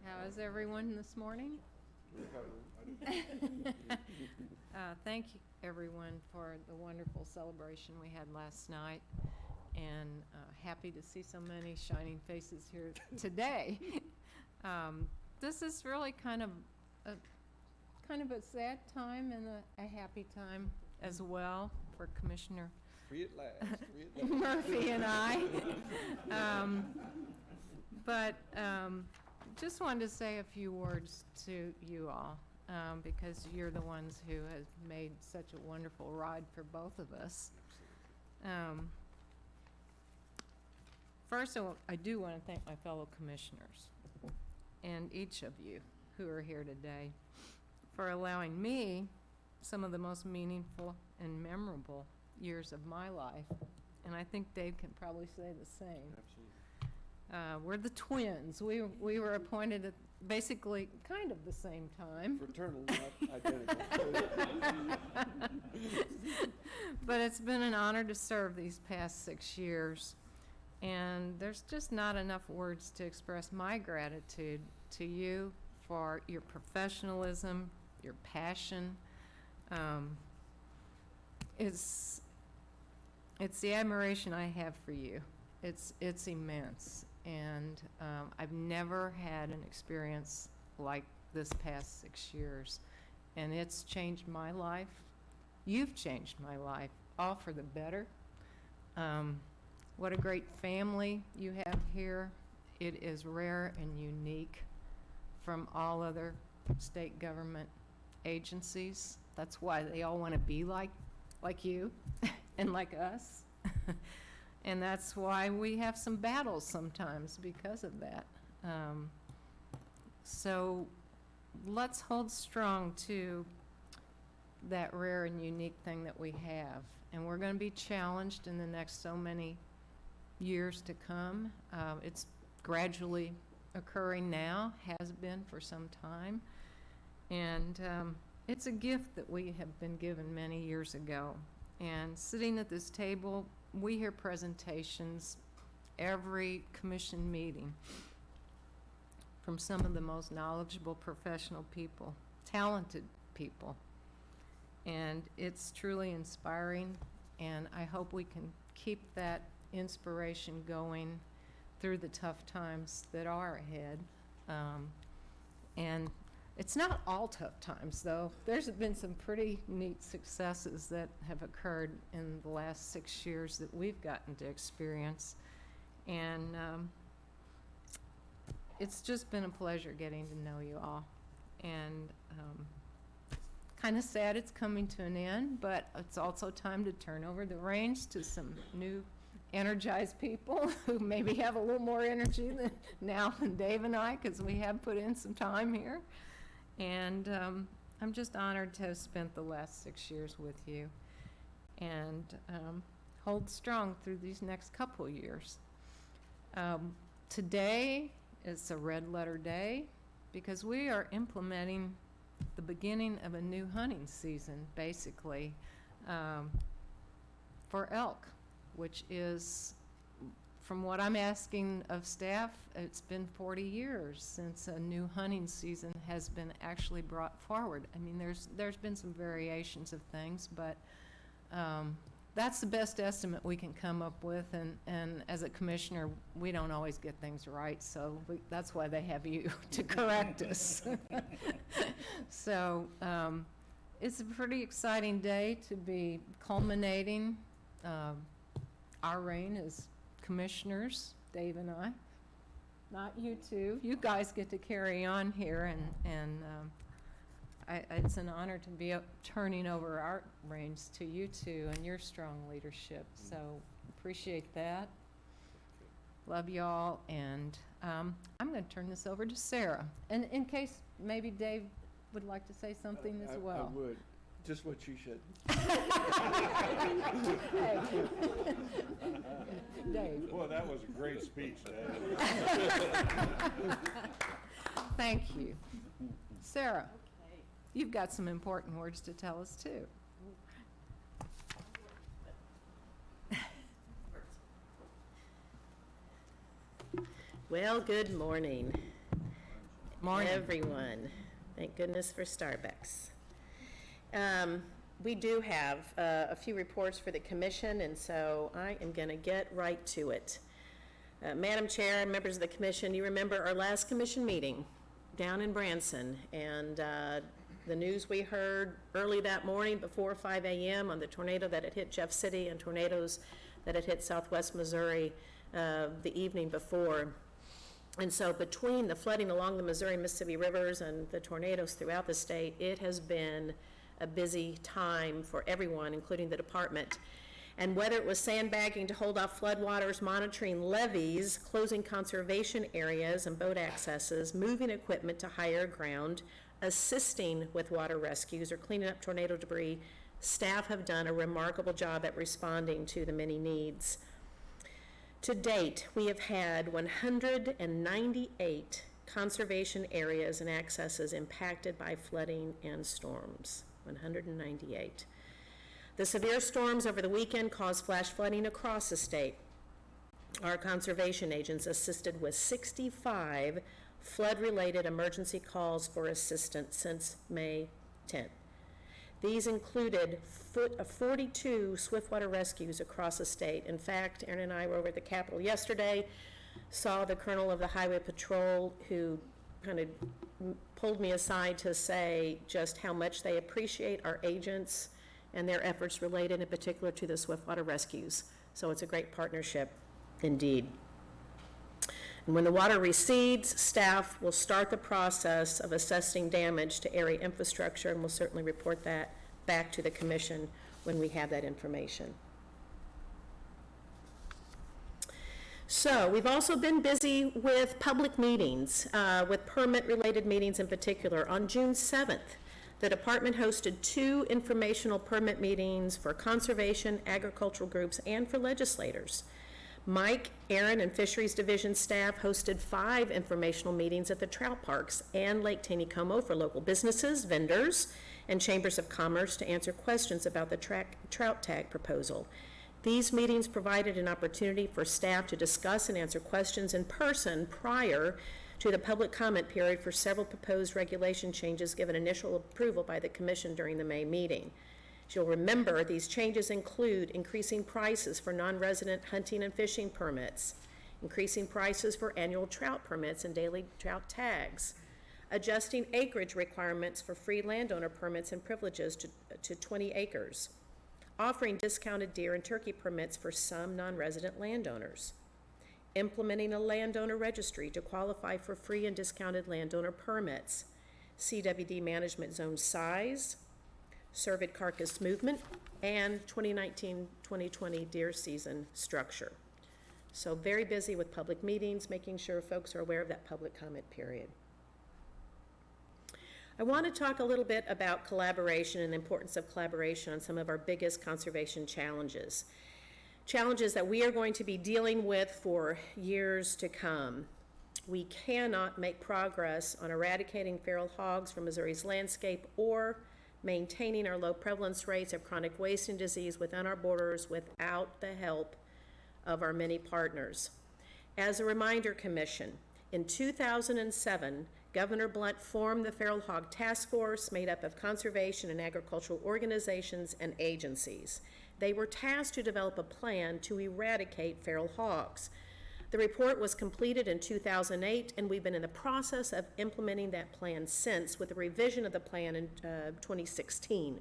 How is everyone this morning? Thank you, everyone, for the wonderful celebration we had last night, and happy to see so many shining faces here today. This is really kind of a sad time and a happy time as well for Commissioner Free at last. Free at last. Murphy and I. But just wanted to say a few words to you all, because you're the ones who have made such a wonderful ride for both of us. First, I do want to thank my fellow commissioners and each of you who are here today for allowing me some of the most meaningful and memorable years of my life. And I think Dave can probably say the same. Absolutely. We're the twins. We were appointed at basically kind of the same time. Fraternal, not identical. But it's been an honor to serve these past 6 years. And there's just not enough words to express my gratitude to you for your professionalism, your passion. It's the admiration I have for you. It's immense, and I've never had an experience like this past 6 years, and it's changed my life. You've changed my life, all for the better. What a great family you have here. It is rare and unique from all other state government agencies. That's why they all want to be like you and like us. And that's why we have some battles sometimes because of that. So let's hold strong to that rare and unique thing that we have. And we're going to be challenged in the next so many years to come. It's gradually occurring now, has been for some time. And it's a gift that we have been given many years ago. And sitting at this table, we hear presentations every commission meeting from some of the most knowledgeable professional people, talented people. And it's truly inspiring, and I hope we can keep that inspiration going through the tough times that are ahead. And it's not all tough times, though. There's been some pretty neat successes that have occurred in the last 6 years that we've gotten to experience. And it's just been a pleasure getting to know you all. And kind of sad it's coming to an end, but it's also time to turn over the reins to some new energized people who maybe have a little more energy than Dave and I, because we have put in some time here. And I'm just honored to have spent the last 6 years with you, and hold strong through these next couple years. Today is a red letter day because we are implementing the beginning of a new hunting season, basically, for elk, which is, from what I'm asking of staff, it's been 40 years since a new hunting season has been actually brought forward. I mean, there's been some variations of things, but that's the best estimate we can come up with, and as a commissioner, we don't always get things right, so that's why they have you to correct us. So it's a pretty exciting day to be culminating our reign as commissioners, Dave and I. Not you two. You guys get to carry on here, and it's an honor to be turning over our reins to you two and your strong leadership. So appreciate that. Love y'all, and I'm going to turn this over to Sarah. And in case maybe Dave would like to say something as well. I would. Just what you should. Dave. Boy, that was a great speech, Dave. Thank you. Sarah, you've got some important words to tell us, too. Well, good morning. Morning. everyone. Thank goodness for Starbucks. We do have a few reports for the commission, and so I am going to get right to it. Madam Chair, members of the commission, you remember our last commission meeting down in Branson, and the news we heard early that morning before 5 a.m. on the tornado that had hit Jeff City and tornadoes that had hit southwest Missouri the evening before. And so between the flooding along the Missouri-Mississippi rivers and the tornadoes throughout the state, it has been a busy time for everyone, including the department. And whether it was sandbagging to hold off floodwaters, monitoring levees, closing conservation areas and boat accesses, moving equipment to higher ground, assisting with water rescues, or cleaning up tornado debris, staff have done a remarkable job at responding to the many needs. To date, we have had 198 conservation areas and accesses impacted by flooding and storms. 198. The severe storms over the weekend caused flash flooding across the state. Our conservation agents assisted with 65 flood-related emergency calls for assistance since May 10th. These included 42 swiftwater rescues across the state. In fact, Aaron and I were over at the Capitol yesterday, saw the colonel of the Highway Patrol, who kind of pulled me aside to say just how much they appreciate our agents and their efforts related in particular to the swiftwater rescues. So it's a great partnership indeed. And when the water recedes, staff will start the process of assessing damage to area infrastructure, and we'll certainly report that back to the commission when we have that information. So we've also been busy with public meetings, with permit-related meetings in particular. On June 7th, the department hosted 2 informational permit meetings for conservation, agricultural groups, and for legislators. Mike, Aaron, and Fisheries Division staff hosted 5 informational meetings at the trout parks and Lake Taneycomo for local businesses, vendors, and chambers of commerce to answer questions about the trout tag proposal. These meetings provided an opportunity for staff to discuss and answer questions in person prior to the public comment period for several proposed regulation changes given initial approval by the commission during the May meeting. As you'll remember, these changes include increasing prices for non-resident hunting and fishing permits, increasing prices for annual trout permits and daily trout tags, adjusting acreage requirements for free landowner permits and privileges to 20 acres, offering discounted deer and turkey permits for some non-resident landowners, implementing a landowner registry to qualify for free and discounted landowner permits, CWD management zone size, cervid carcass movement, and 2019-2020 deer season structure. So very busy with public meetings, making sure folks are aware of that public comment period. I want to talk a little bit about collaboration and the importance of collaboration on some of our biggest conservation challenges. Challenges that we are going to be dealing with for years to come. We cannot make progress on eradicating feral hogs from Missouri's landscape or maintaining our low prevalence rates of chronic wasting disease within our borders without the help of our many partners. As a reminder, Commission, in 2007, Governor Blunt formed the Feral Hog Task Force, made up of conservation and agricultural organizations and agencies. They were tasked to develop a plan to eradicate feral hogs. The report was completed in 2008, and we've been in the process of implementing that plan since, with a revision of the plan in 2016.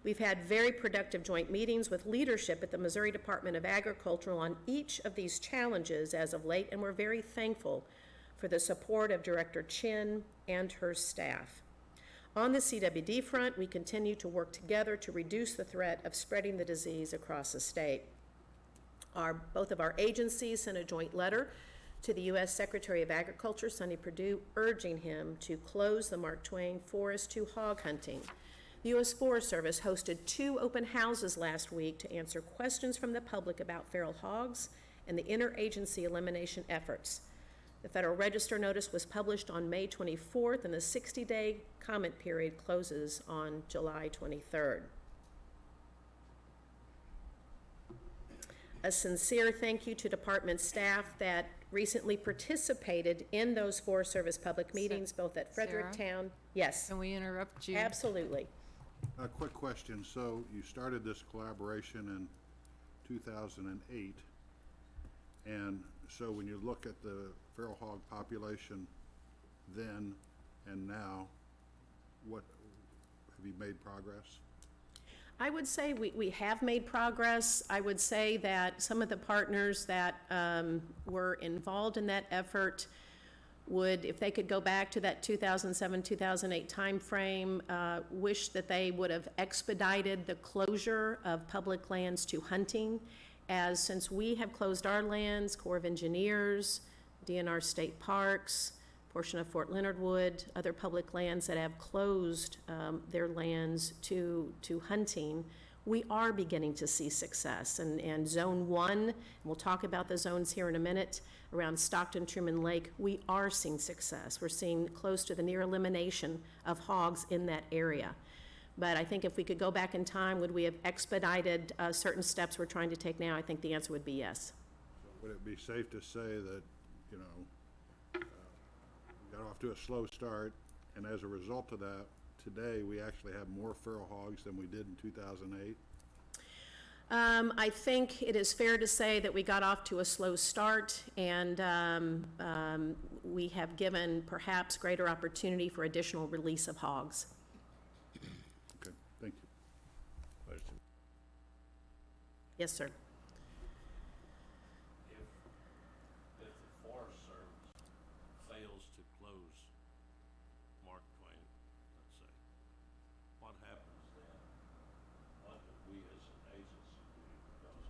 We've had very productive joint meetings with leadership at the Missouri Department of Agriculture on each of these challenges as of late, and we're very thankful for the support of Director Chin and her staff. On the CWD front, we continue to work together to reduce the threat of spreading the disease across the state. Both of our agencies sent a joint letter to the U.S. Secretary of Agriculture, Sonny Perdue, urging him to close the Mark Twain Forest to hog hunting. The U.S. Forest Service hosted 2 open houses last week to answer questions from the public about feral hogs and the interagency elimination efforts. The Federal Register notice was published on May 24th, and the 60-day comment period closes on July 23rd. a sincere thank you to department staff that recently participated in those Forest Service public meetings, both at Sarah? Fredericktown. Yes, Can we interrupt you? absolutely. A quick question. So you started this collaboration in 2008. And so when you look at the feral hog population then and now, what, have you made progress? I would say we have made progress. I would say that some of the partners that were involved in that effort would, if they could go back to that 2007, 2008 timeframe, wish that they would have expedited the closure of public lands to hunting, as since we have closed our lands, Corps of Engineers, DNR State Parks, portion of Fort Leonard Wood, other public lands that have closed their lands to hunting, we are beginning to see success. And Zone 1, and we'll talk about the zones here in a minute, around Stockton, Truman Lake, we are seeing success. We're seeing close to the near elimination of hogs in that area. But I think if we could go back in time, would we have expedited certain steps we're trying to take now? I think the answer would be yes. Would it be safe to say that, you know, we got off to a slow start, and as a result of that, today we actually have more feral hogs than we did in 2008? I think it is fair to say that we got off to a slow start, and we have given perhaps greater opportunity for additional release of hogs. Okay, thank you. Question. Yes, sir. If the Forest Service fails to close Mark Twain, let's say, what happens then? What do we as an agency do? Because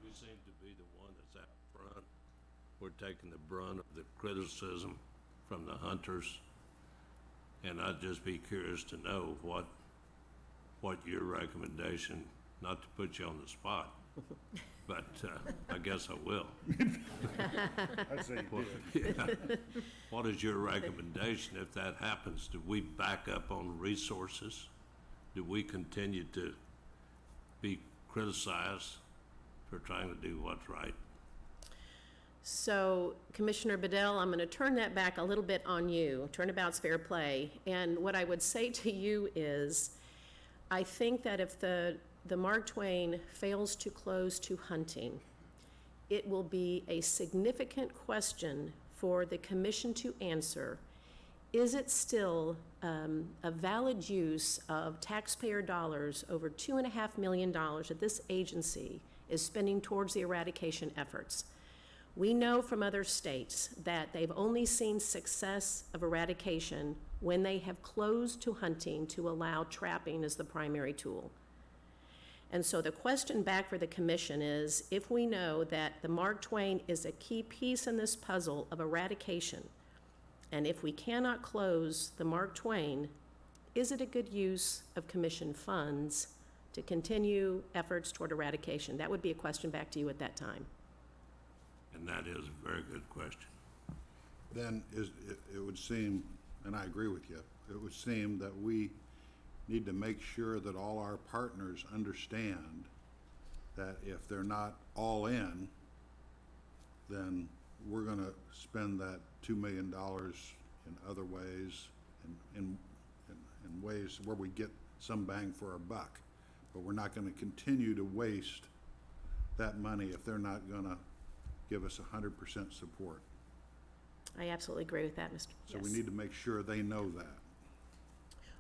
we seem to be the one that's out front. We're taking the brunt of the criticism from the hunters. And I'd just be curious to know what your recommendation, not to put you on the spot, but I guess I will. I'd say you did. What is your recommendation if that happens? Do we back up on resources? Do we continue to be criticized for trying to do what's right? So, Commissioner Bedell, I'm going to turn that back a little bit on you. Turnabout's fair play. And what I would say to you is, I think that if the Mark Twain fails to close to hunting, it will be a significant question for the commission to answer. Is it still a valid use of taxpayer dollars, over $2.5 million that this agency is spending towards the eradication efforts? We know from other states that they've only seen success of eradication when they have closed to hunting to allow trapping as the primary tool. And so the question back for the commission is, if we know that the Mark Twain is a key piece in this puzzle of eradication, and if we cannot close the Mark Twain, is it a good use of commission funds to continue efforts toward eradication? That would be a question back to you at that time. And that is a very good question. Then it would seem, and I agree with you, it would seem that we need to make sure that all our partners understand that if they're not all in, then we're going to spend that $2 million in other ways, in ways where we get some bang for our buck. But we're not going to continue to waste that money if they're not going to give us 100% support. I absolutely agree with that, Mr. So we need to make sure they know that.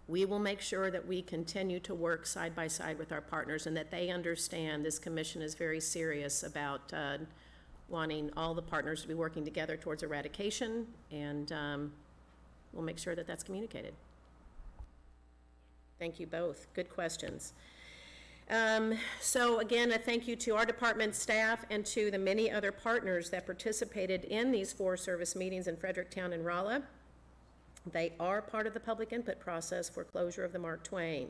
We will make sure that we continue to work side by side with our partners and that they understand this commission is very serious about wanting all the partners to be working together towards eradication, and we'll make sure that that's communicated. Thank you both. Good questions. So again, a thank you to our department staff and to the many other partners that participated in these Forest Service meetings in Fredericktown and Rolla. They are part of the public input process for closure of the Mark Twain.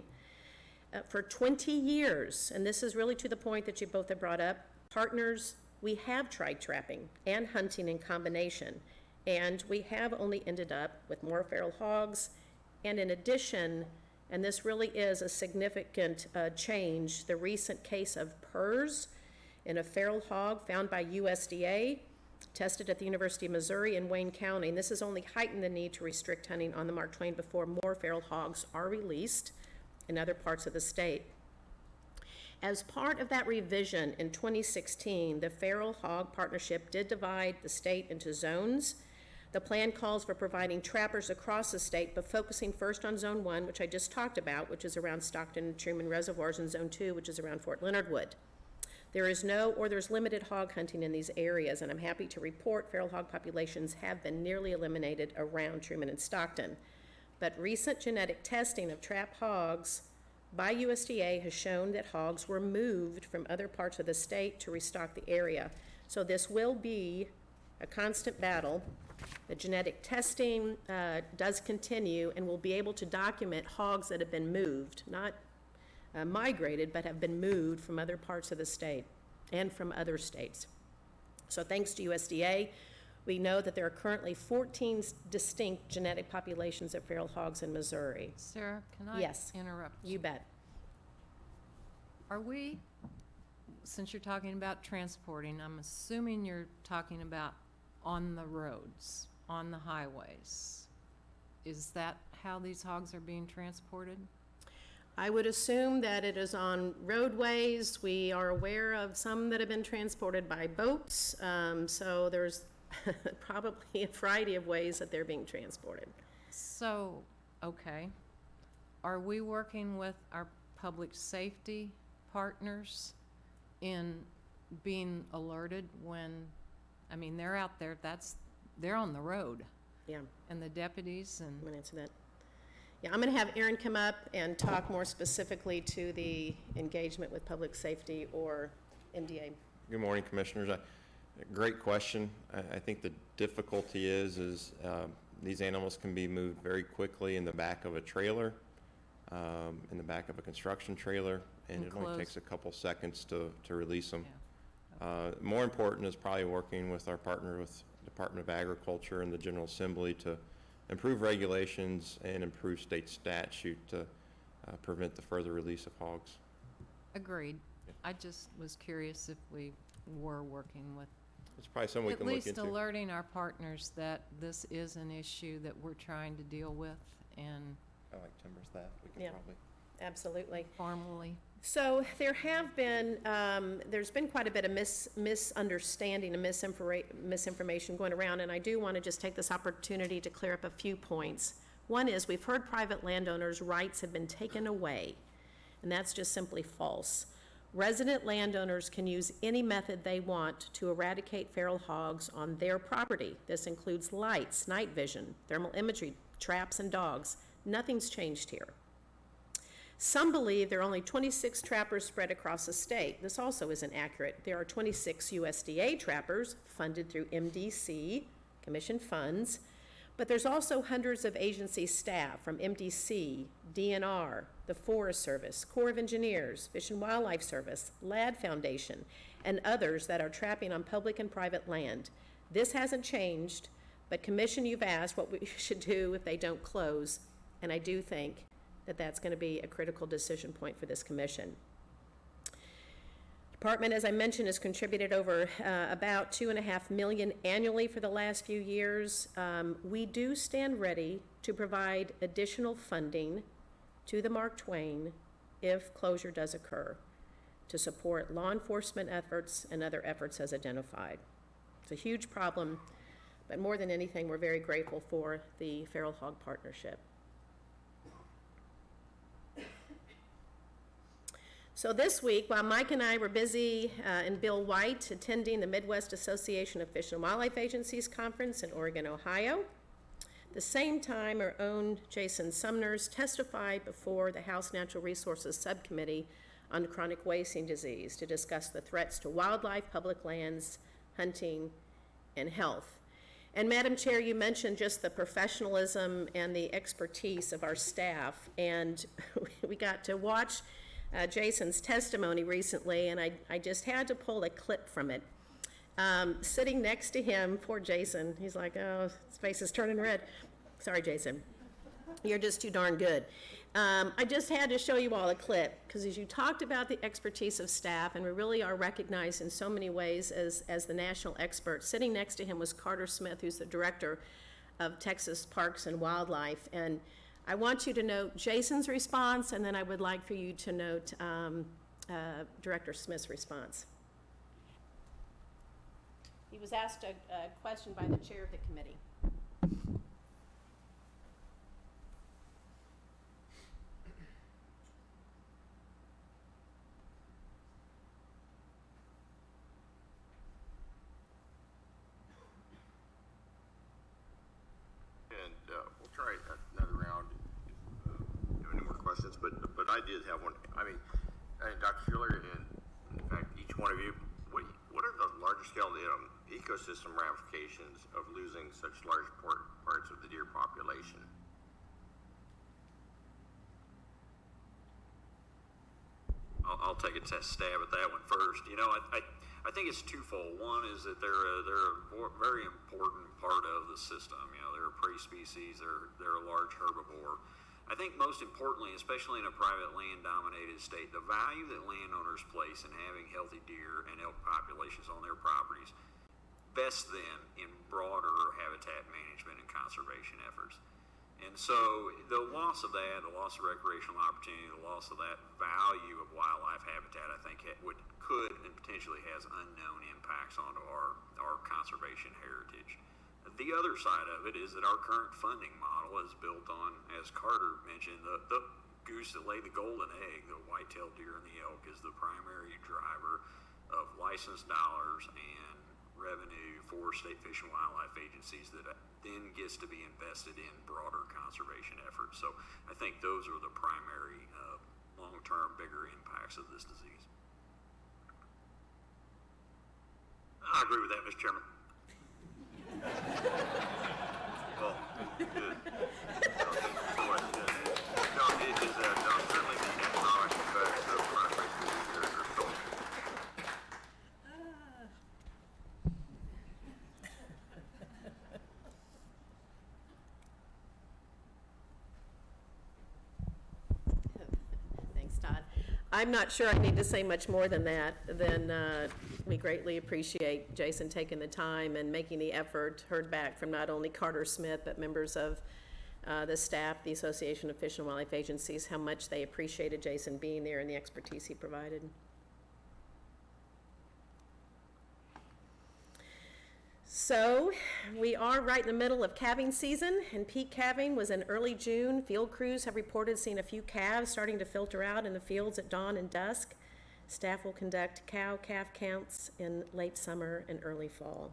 For 20 years, and this is really to the point that you both have brought up, partners, we have tried trapping and hunting in combination, and we have only ended up with more feral hogs, and in addition, and this really is a significant change, the recent case of PERS in a feral hog found by USDA, tested at the University of Missouri in Wayne County. And this has only heightened the need to restrict hunting on the Mark Twain before more feral hogs are released in other parts of the state. As part of that revision in 2016, the Feral Hog Partnership did divide the state into zones. The plan calls for providing trappers across the state, but focusing first on Zone 1, which I just talked about, which is around Stockton and Truman Reservoirs, and Zone 2, which is around Fort Leonard Wood. There's limited hog hunting in these areas, and I'm happy to report feral hog populations have been nearly eliminated around Truman and Stockton. But recent genetic testing of trap hogs by USDA has shown that hogs were moved from other parts of the state to restock the area. So this will be a constant battle. The genetic testing does continue, and we'll be able to document hogs that have been moved, not migrated, but have been moved from other parts of the state and from other states. So thanks to USDA, we know that there are currently 14 distinct genetic populations of feral hogs in Missouri. Sarah, can I Yes. interrupt? You bet. Are we, since you're talking about transporting, I'm assuming you're talking about on the roads, on the highways. Is that how these hogs are being transported? I would assume that it is on roadways. We are aware of some that have been transported by boats, so there's probably a variety of ways that they're being transported. So, okay. Are we working with our public safety partners in being alerted when, I mean, they're out there, they're on the road, Yeah, and the deputies I'm and, going to answer that. Yeah, I'm going to have Aaron come up and talk more specifically to the engagement with public safety or MDA. Good morning, Commissioners. Great question. I think the difficulty is these animals can be moved very quickly in the back of a trailer, in the back of a construction trailer, and it only Enclosed. takes a couple seconds to release them. yeah. More important is probably working with our partner with Department of Agriculture and the General Assembly to improve regulations and improve state statute to prevent the further release of hogs. Agreed. Yeah. I just was curious if we were working with, It's probably something we at can look least into. alerting our partners that this is an issue that we're trying to deal with and I like timber theft. We can Yeah. probably. Absolutely. formally. So there have been, there's been quite a bit of misunderstanding and misinformation going around, and I do want to just take this opportunity to clear up a few points. One is we've heard private landowners' rights have been taken away, and that's just simply false. Resident landowners can use any method they want to eradicate feral hogs on their property. This includes lights, night vision, thermal imagery, traps, and dogs. Nothing's changed here. Some believe there are only 26 trappers spread across the state. This also isn't accurate. There are 26 USDA trappers funded through MDC, commission funds, but there's also hundreds of agency staff from MDC, DNR, the Forest Service, Corps of Engineers, Fish and Wildlife Service, LAD Foundation, and others that are trapping on public and private land. This hasn't changed, but Commission, you've asked what we should do if they don't close, and I do think that that's going to be a critical decision point for this commission. Department, as I mentioned, has contributed over about $2.5 million annually for the last few years. We do stand ready to provide additional funding to the Mark Twain if closure does occur, to support law enforcement efforts and other efforts as identified. It's a huge problem, but more than anything, we're very grateful for the Feral Hog Partnership. So this week, while Mike and I were busy and Bill White attending the Midwest Association of Fish and Wildlife Agencies Conference in Oregon, Ohio, the same time our own Jason Sumners testified before the House Natural Resources Subcommittee on chronic wasting disease to discuss the threats to wildlife, public lands, hunting, and health. And Madam Chair, you mentioned just the professionalism and the expertise of our staff, and we got to watch Jason's testimony recently, and I just had to pull a clip from it. Sitting next to him, poor Jason, he's like, oh, his face is turning red. Sorry, Jason. You're just too darn good. I just had to show you all a clip, because as you talked about the expertise of staff, and we really are recognized in so many ways as the national expert, sitting next to him was Carter Smith, who's the director of Texas Parks and Wildlife. And I want you to note Jason's response, and then I would like for you to note Director Smith's response. He was asked a question by the chair of the committee. And we'll try another round, if any more questions, but I did have one. I mean, Dr. Schuler, and in fact, each one of you, what are the larger scale ecosystem ramifications of losing such large parts of the deer population? I'll take a stab at that one first. You know, I think it's twofold. One is that they're a very important part of the system. You know, they're a prey species. They're a large herbivore. I think most importantly, especially in a private land-dominated state, the value that landowners place in having healthy deer and elk populations on their properties vests them in broader habitat management and conservation efforts. And so the loss of that, the loss of recreational opportunity, the loss of that value of wildlife habitat, I think could and potentially has unknown impacts onto our conservation heritage. The other side of it is that our current funding model is built on, as Carter mentioned, the goose that laid the golden egg, the white-tailed deer and the elk, is the primary driver of licensed dollars and revenue for state fish and wildlife agencies that then gets to be invested in broader conservation efforts. So I think those are the primary long-term bigger impacts of this disease. I agree with that, Mr. Chairman. Well, good. No, it is certainly the economic effects of chronic disease are so. Thanks, Todd. I'm not sure I need to say much more than that. We greatly appreciate Jason taking the time and making the effort, heard back from not only Carter Smith, but members of the staff, the Association of Fish and Wildlife Agencies, how much they appreciated Jason being there and the expertise he provided. So we are right in the middle of calving season, and peak calving was in early June. Field crews have reported seeing a few calves starting to filter out in the fields at dawn and dusk. Staff will conduct cow-calf counts in late summer and early fall.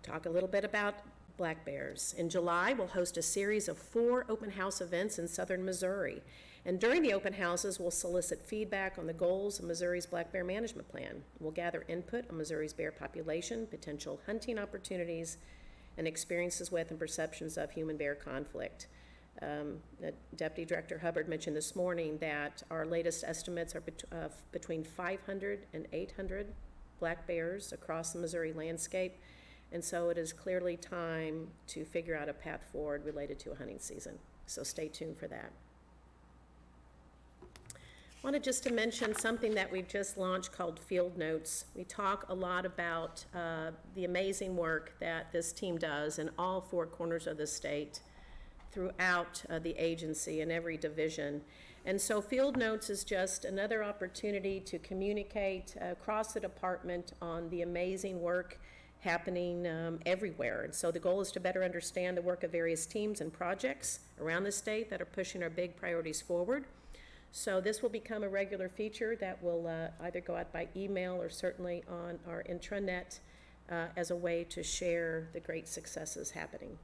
Talk a little bit about black bears. In July, we'll host a series of 4 open house events in southern Missouri. And during the open houses, we'll solicit feedback on the goals of Missouri's black bear management plan. We'll gather input on Missouri's bear population, potential hunting opportunities, and experiences with and perceptions of human-bear conflict. Deputy Director Hubbard mentioned this morning that our latest estimates are between 500 and 800 black bears across the Missouri landscape, and so it is clearly time to figure out a path forward related to a hunting season. So stay tuned for that. I wanted just to mention something that we've just launched called Field Notes. We talk a lot about the amazing work that this team does in all 4 corners of the state, throughout the agency in every division. And so Field Notes is just another opportunity to communicate across the department on the amazing work happening everywhere. And so the goal is to better understand the work of various teams and projects around the state that are pushing our big priorities forward. So this will become a regular feature that will either go out by email or certainly on our intranet as a way to share the great successes happening.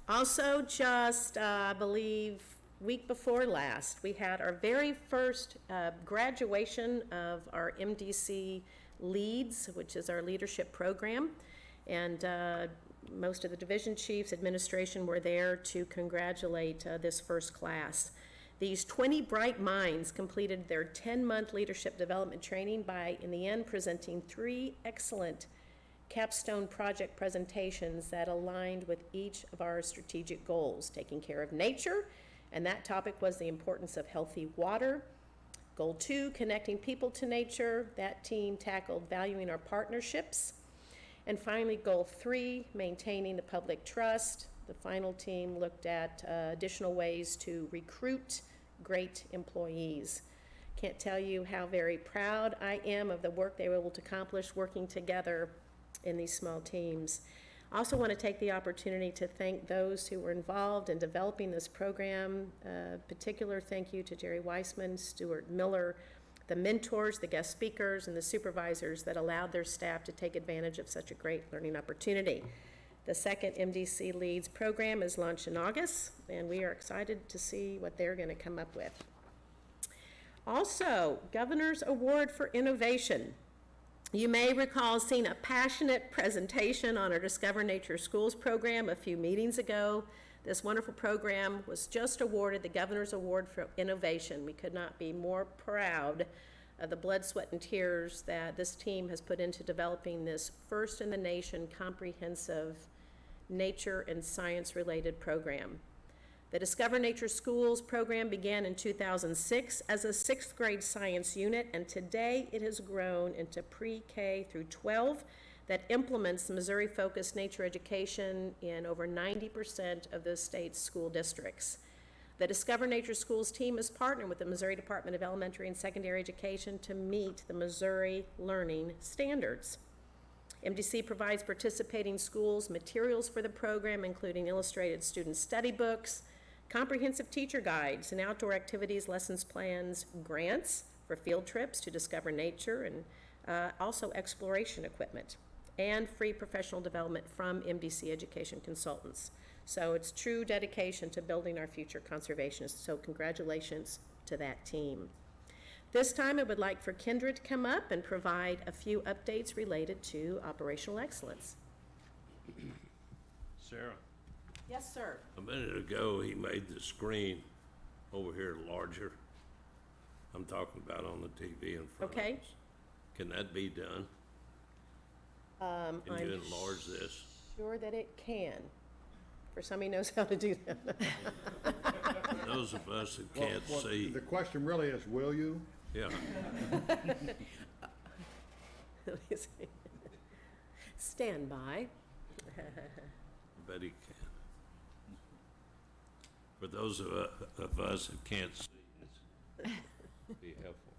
Also, just, I believe, week before last, we had our very first graduation of our MDC Leads, which is our leadership program. And most of the division chiefs, administration were there to congratulate this first class. These 20 bright minds completed their 10-month leadership development training by, in the end, presenting 3 excellent capstone project presentations that aligned with each of our strategic goals, taking care of nature, and that topic was the importance of healthy water. Goal 2, connecting people to nature. That team tackled valuing our partnerships. And finally, Goal 3, maintaining the public trust. The final team looked at additional ways to recruit great employees. Can't tell you how very proud I am of the work they were able to accomplish working together in these small teams. I also want to take the opportunity to thank those who were involved in developing this program. Particular thank you to Jerry Weissman, Stuart Miller, the mentors, the guest speakers, and the supervisors that allowed their staff to take advantage of such a great learning opportunity. The second MDC Leads program is launched in August, and we are excited to see what they're going to come up with. Also, Governor's Award for Innovation. You may recall seeing a passionate presentation on our Discover Nature Schools program a few meetings ago. This wonderful program was just awarded the Governor's Award for Innovation. We could not be more proud of the blood, sweat, and tears that this team has put into developing this first in the nation comprehensive nature and science-related program. The Discover Nature Schools program began in 2006 as a 6th grade science unit, and today it has grown into pre-K through 12 that implements the Missouri-focused nature education in over 90% of the state's school districts. The Discover Nature Schools team is partnered with the Missouri Department of Elementary and Secondary Education to meet the Missouri learning standards. MDC provides participating schools materials for the program, including illustrated student study books, comprehensive teacher guides, and outdoor activities, lessons plans, grants for field trips to discover nature, and also exploration equipment, and free professional development from MDC Education Consultants. So it's true dedication to building our future conservationists, so congratulations to that team. This time I would like for Kendra to come up and provide a few updates related to operational excellence. Sarah, Yes, sir. a minute ago, he made the screen over here larger. I'm talking about on the TV in front of us. Okay. Can that be done? Can you I'm enlarge this? sure that it can, for somebody who knows how to do that. Those of us that Well, can't well, see, The question really is, will you? yeah. Let me see. Stand by. I bet he can. For those of us that can't see, it's be helpful.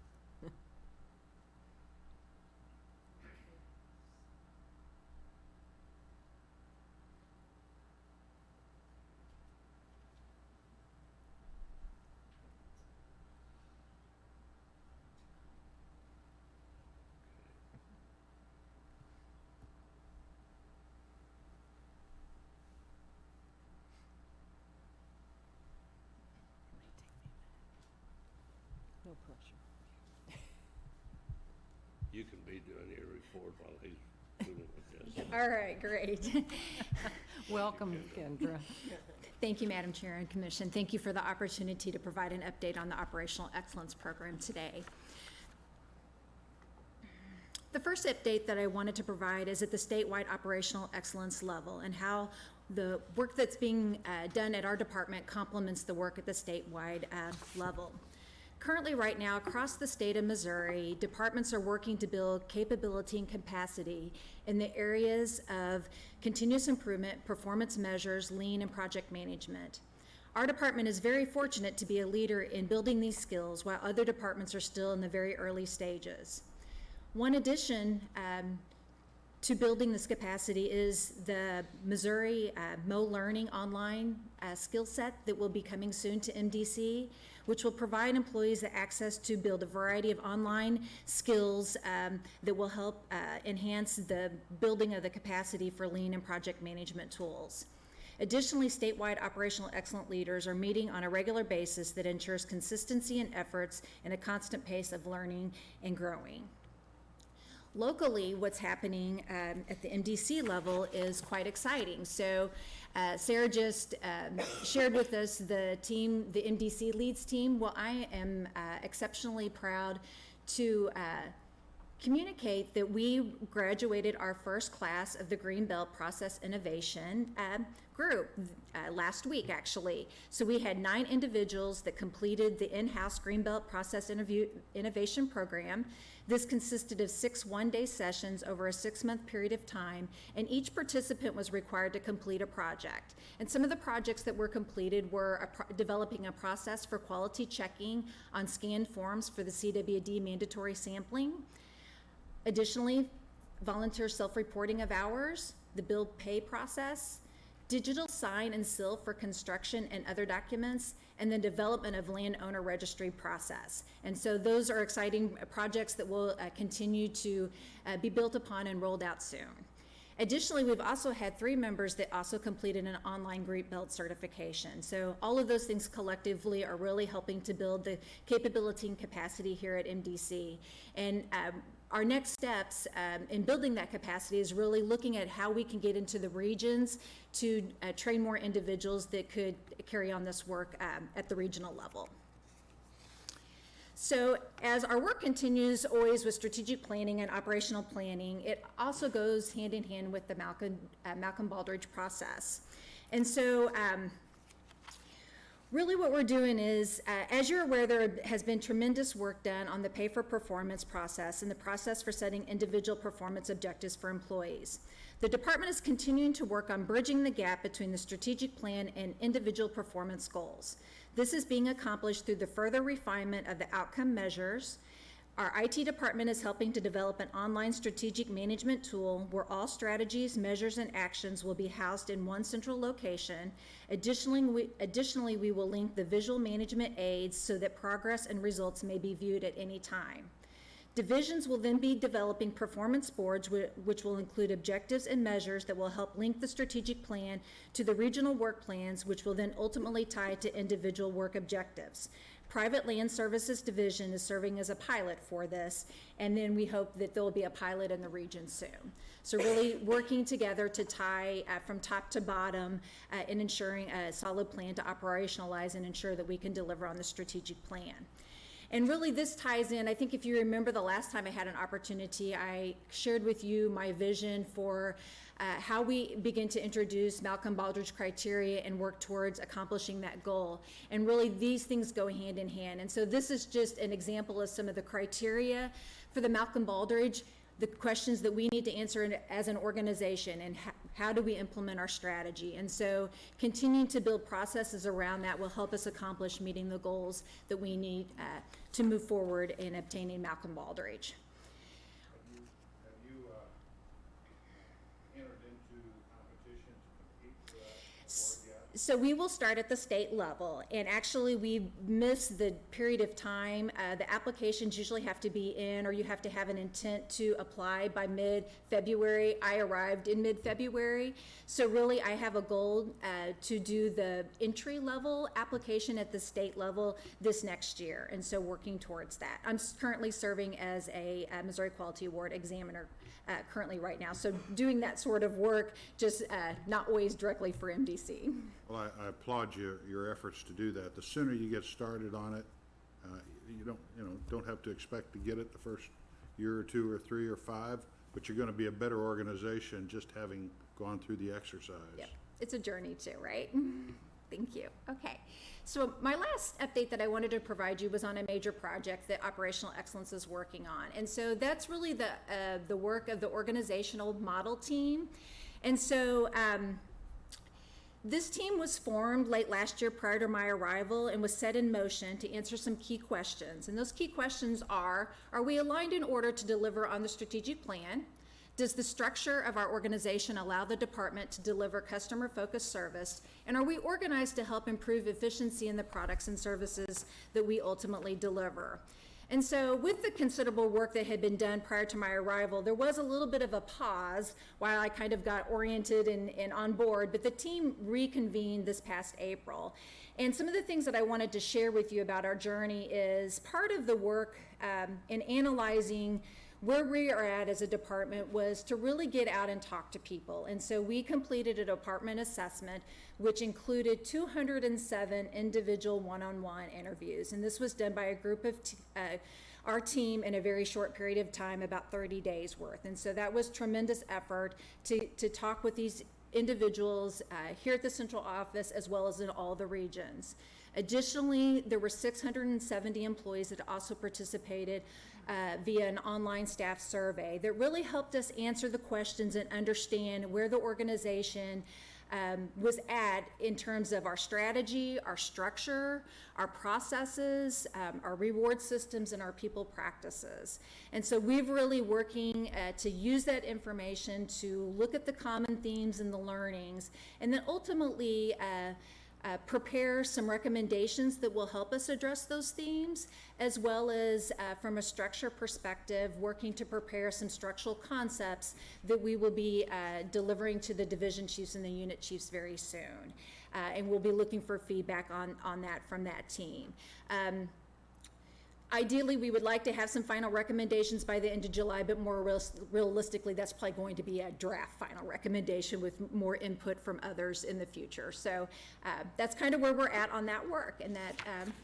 No pressure. You can be doing your report while he's doing with this. All right, great. Welcome, Kendra. Thank you, Madam Chair and Commission. Thank you for the opportunity to provide an update on the Operational Excellence Program today. The first update that I wanted to provide is at the statewide operational excellence level and how the work that's being done at our department complements the work at the statewide level. Currently, right now, across the state of Missouri, departments are working to build capability and capacity in the areas of continuous improvement, performance measures, lean, and project management. Our department is very fortunate to be a leader in building these skills while other departments are still in the very early stages. One addition to building this capacity is the Missouri Mo Learning online skill set that will be coming soon to MDC, which will provide employees the access to build a variety of online skills that will help enhance the building of the capacity for lean and project management tools. Additionally, statewide operational excellence leaders are meeting on a regular basis that ensures consistency in efforts and a constant pace of learning and growing. Locally, what's happening at the MDC level is quite exciting. So Sarah just shared with us the team, the MDC Leads team. Well, I am exceptionally proud to communicate that we graduated our first class of the Greenbelt Process Innovation group last week, actually. So we had 9 individuals that completed the in-house Greenbelt Process Innovation program. This consisted of 6 one-day sessions over a 6-month period of time, and each participant was required to complete a project. And some of the projects that were completed were developing a process for quality checking on scanned forms for the CWD mandatory sampling. Additionally, volunteer self-reporting of hours, the billed pay process, digital sign and seal for construction and other documents, and then development of landowner registry process. And so those are exciting projects that will continue to be built upon and rolled out soon. Additionally, we've also had 3 members that also completed an online Greenbelt certification. So all of those things collectively are really helping to build the capability and capacity here at MDC. And our next steps in building that capacity is really looking at how we can get into the regions to train more individuals that could carry on this work at the regional level. So as our work continues always with strategic planning and operational planning, it also goes hand in hand with the Malcolm Baldrige process. And so really what we're doing is, as you're aware, there has been tremendous work done on the pay for performance process and the process for setting individual performance objectives for employees. The department is continuing to work on bridging the gap between the strategic plan and individual performance goals. This is being accomplished through the further refinement of the outcome measures. Our IT department is helping to develop an online strategic management tool where all strategies, measures, and actions will be housed in one central location. Additionally, we will link the visual management aids so that progress and results may be viewed at any time. Divisions will then be developing performance boards which will include objectives and measures that will help link the strategic plan to the regional work plans, which will then ultimately tie to individual work objectives. Private Land Services Division is serving as a pilot for this, and then we hope that there will be a pilot in the region soon. So really working together to tie from top to bottom in ensuring a solid plan to operationalize and ensure that we can deliver on the strategic plan. And really this ties in, I think if you remember the last time I had an opportunity, I shared with you my vision for how we begin to introduce Malcolm Baldrige criteria and work towards accomplishing that goal. And really these things go hand in hand. And so this is just an example of some of the criteria for the Malcolm Baldrige, the questions that we need to answer as an organization, and how do we implement our strategy. And so continuing to build processes around that will help us accomplish meeting the goals that we need to move forward in obtaining Malcolm Baldrige. Have you entered into competition to compete for that award yet? So we will start at the state level, and actually we miss the period of time. The applications usually have to be in, or you have to have an intent to apply by mid-February. I arrived in mid-February, so really I have a goal to do the entry-level application at the state level this next year, and so working towards that. I'm currently serving as a Missouri Quality Award examiner currently right now, so doing that sort of work, just not always directly for MDC. Well, I applaud your efforts to do that. The sooner you get started on it, you don't have to expect to get it the first year or 2 or 3 or 5, but you're going to be a better organization just having gone through the exercise. Yep, it's a journey too, right? Thank you. Okay, so my last update that I wanted to provide you was on a major project that Operational Excellence is working on. And so that's really the work of the organizational model team. And so this team was formed late last year prior to my arrival and was set in motion to answer some key questions. And those key questions are we aligned in order to deliver on the strategic plan? Does the structure of our organization allow the department to deliver customer-focused service? And are we organized to help improve efficiency in the products and services that we ultimately deliver? And so with the considerable work that had been done prior to my arrival, there was a little bit of a pause while I kind of got oriented and on board, but the team reconvened this past April. And some of the things that I wanted to share with you about our journey is part of the work in analyzing where we are at as a department was to really get out and talk to people. And so we completed a department assessment, which included 207 individual one-on-one interviews. And this was done by a group of our team in a very short period of time, about 30 days worth. And so that was tremendous effort to talk with these individuals here at the central office as well as in all the regions. Additionally, there were 670 employees that also participated via an online staff survey that really helped us answer the questions and understand where the organization was at in terms of our strategy, our structure, our processes, our reward systems, and our people practices. And so we've really working to use that information to look at the common themes and the learnings, and then ultimately prepare some recommendations that will help us address those themes, as well as from a structure perspective, working to prepare some structural concepts that we will be delivering to the division chiefs and the unit chiefs very soon. And we'll be looking for feedback on that from that team. Ideally, we would like to have some final recommendations by the end of July, but more realistically, that's probably going to be a draft final recommendation with more input from others in the future. So that's kind of where we're at on that work, and that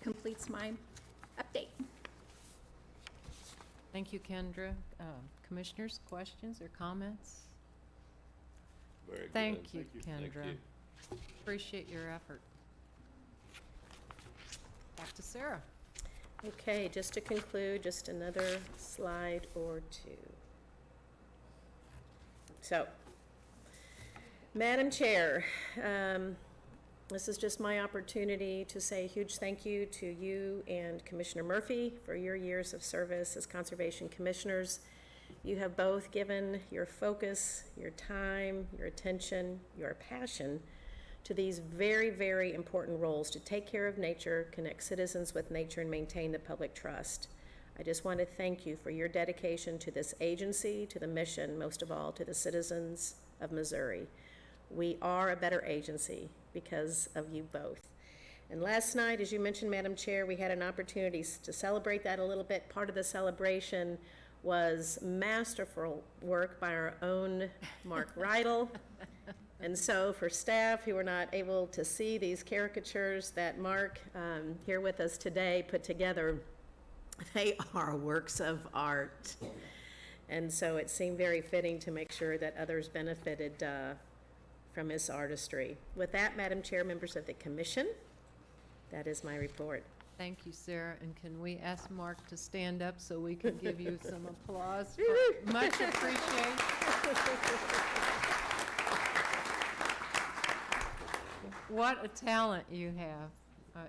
completes my update. Thank you, Kendra. Commissioners, questions or comments? Very good. Thank you, Thank Kendra. you. Appreciate your effort. Back to Sarah. Okay, just to conclude, just another slide or two. So, Madam Chair, this is just my opportunity to say a huge thank you to you and Commissioner Murphy for your years of service as Conservation Commissioners. You have both given your focus, your time, your attention, your passion to these very, very important roles to take care of nature, connect citizens with nature, and maintain the public trust. I just want to thank you for your dedication to this agency, to the mission, most of all to the citizens of Missouri. We are a better agency because of you both. And last night, as you mentioned, Madam Chair, we had an opportunity to celebrate that a little bit. Part of the celebration was masterful work by our own Mark Rydell. And so for staff who were not able to see these caricatures that Mark, here with us today, put together, they are works of art. And so it seemed very fitting to make sure that others benefited from his artistry. With that, Madam Chair, members of the commission, that is my report. Thank you, Sarah. And can we ask Mark to stand up so we can give you some applause? Much appreciated. What a talent you have.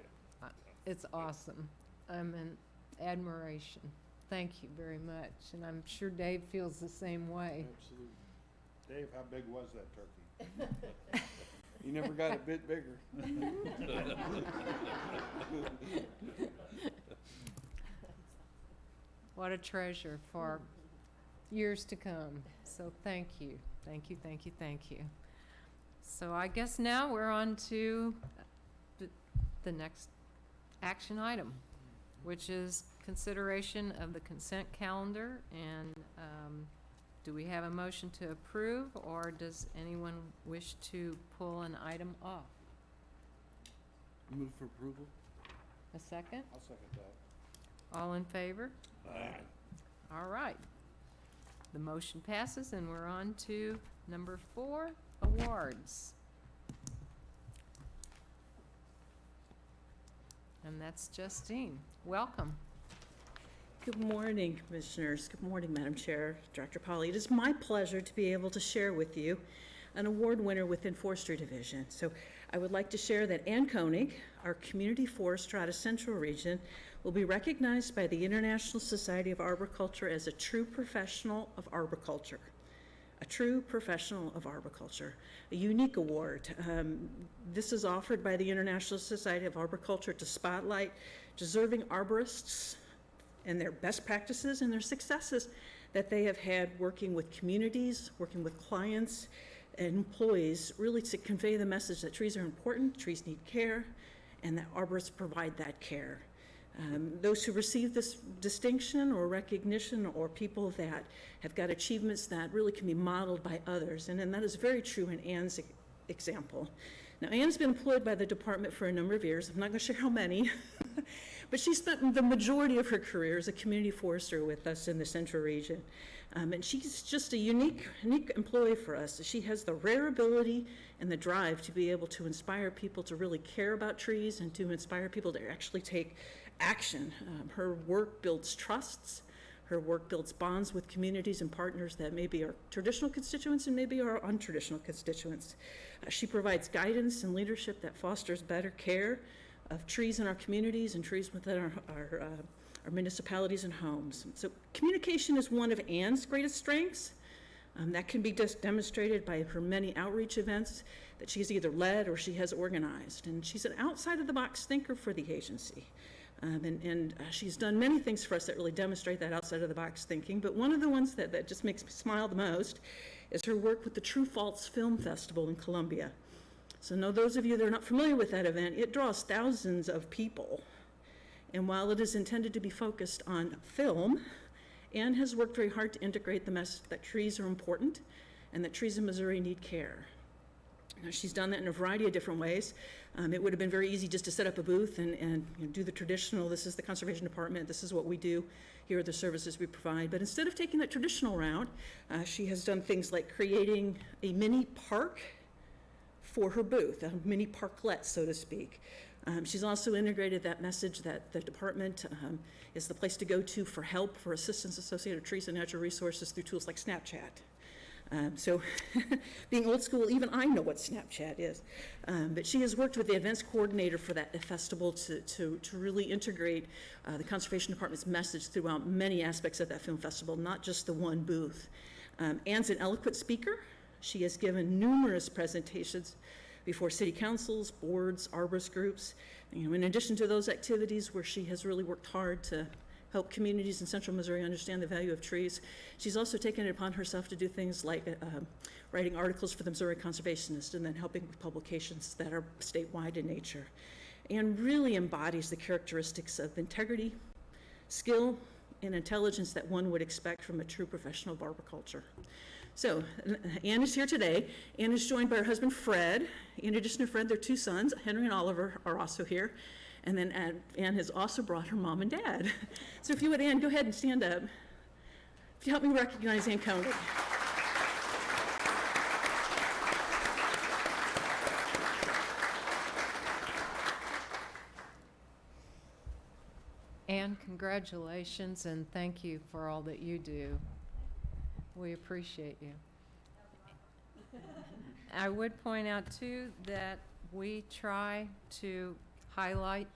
It's awesome. I'm in admiration. Thank you very much. And I'm sure Dave feels the same way. Absolutely. Dave, how big was that turkey? You never got a bit bigger. What a treasure for years to come. So thank you. Thank you, thank you, thank you. So I guess now we're on to the next action item, which is consideration of the consent calendar. And do we have a motion to approve, or does anyone wish to pull an item off? Move for approval? A second? I'll second that. All in favor? Aye. All right. The motion passes, and we're on to number 4, awards. And that's Justine. Welcome. Good morning, Commissioners. Good morning, Madam Chair, Director Polly. It is my pleasure to be able to share with you an award winner within Forestry Division. So I would like to share that Ann Koenig, our Community Forest Strata Central Region, will be recognized by the International Society of Arboriculture as a true professional of arboriculture. A true professional of arboriculture, a unique award. This is offered by the International Society of Arboriculture to spotlight deserving arborists and their best practices and their successes that they have had working with communities, working with clients and employees, really to convey the message that trees are important, trees need care, and that arborists provide that care. Those who receive this distinction or recognition, or people that have got achievements that really can be modeled by others, and that is very true in Ann's example. Now, Ann's been employed by the department for a number of years. I'm not going to share how many, But she spent the majority of her career as a community forester with us in the Central Region. And she's just a unique employee for us. She has the rare ability and the drive to be able to inspire people to really care about trees and to inspire people to actually take action. Her work builds trusts. Her work builds bonds with communities and partners that maybe are traditional constituents and maybe are untraditional constituents. She provides guidance and leadership that fosters better care of trees in our communities and trees within our municipalities and homes. So communication is one of Ann's greatest strengths. That can be just demonstrated by her many outreach events that she's either led or she has organized. And she's an outside-of-the-box thinker for the agency. She's done many things for us that really demonstrate that outside-of-the-box thinking, but one of the ones that just makes me smile the most is her work with the True False Film Festival in Columbia. So know those of you that are not familiar with that event, it draws thousands of people. And while it is intended to be focused on film, Ann has worked very hard to integrate the message that trees are important and that trees in Missouri need care. Now, she's done that in a variety of different ways. It would have been very easy just to set up a booth and do the traditional, this is the conservation department, this is what we do, here are the services we provide. But instead of taking that traditional route, she has done things like creating a mini park for her booth, a mini parklet, so to speak. She's also integrated that message that the department is the place to go to for help, for assistance associated with trees and natural resources through tools like Snapchat. So being old school, even I know what Snapchat is. But she has worked with the events coordinator for that festival to really integrate the Conservation Department's message throughout many aspects of that film festival, not just the one booth. Ann's an eloquent speaker. She has given numerous presentations before city councils, boards, arborist groups. In addition to those activities where she has really worked hard to help communities in central Missouri understand the value of trees, she's also taken it upon herself to do things like writing articles for the Missouri Conservationist and then helping with publications that are statewide in nature, and really embodies the characteristics of integrity, skill, and intelligence that one would expect from a true professional of arboriculture. So Ann is here today. Ann is joined by her husband, Fred. In addition to Fred, their two sons, Henry and Oliver, are also here. And then Ann has also brought her mom and dad. So if you would, Ann, go ahead and stand up. If you help me recognize Ann Koenig. Ann, congratulations and thank you for all that you do. We appreciate you. I would point out too that we try to highlight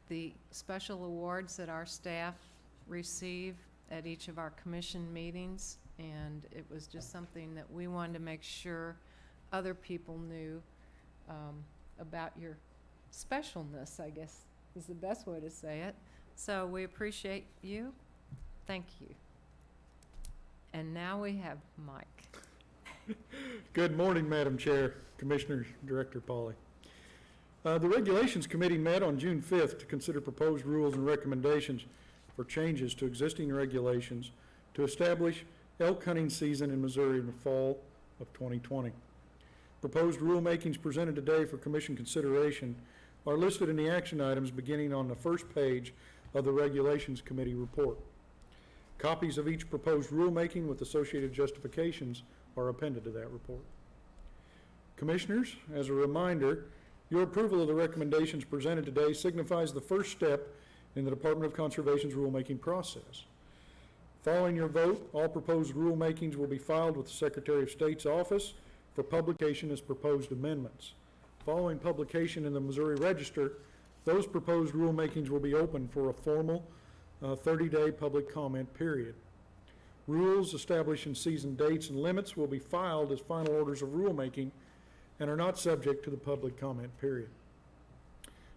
the special awards that our staff receive at each of our commission meetings, and it was just something that we wanted to make sure other people knew about your specialness, I guess is the best way to say it. So we appreciate you. Thank you. And now we have Mike. Good morning, Madam Chair, Commissioners, Director Pauly. The Regulations Committee met on June 5th to consider proposed rules and recommendations for changes to existing regulations to establish elk hunting season in Missouri in the fall of 2020. Proposed rulemakings presented today for Commission consideration are listed in the action items beginning on the first page of the Regulations Committee report. Copies of each proposed rulemaking with associated justifications are appended to that report. Commissioners, as a reminder, your approval of the recommendations presented today signifies the first step in the Department of Conservation's rulemaking process. Following your vote, all proposed rulemakings will be filed with the Secretary of State's office for publication as proposed amendments. Following publication in the Missouri Register, those proposed rulemakings will be open for a formal 30-day public comment period. Rules establishing season dates and limits will be filed as final orders of rulemaking and are not subject to the public comment period.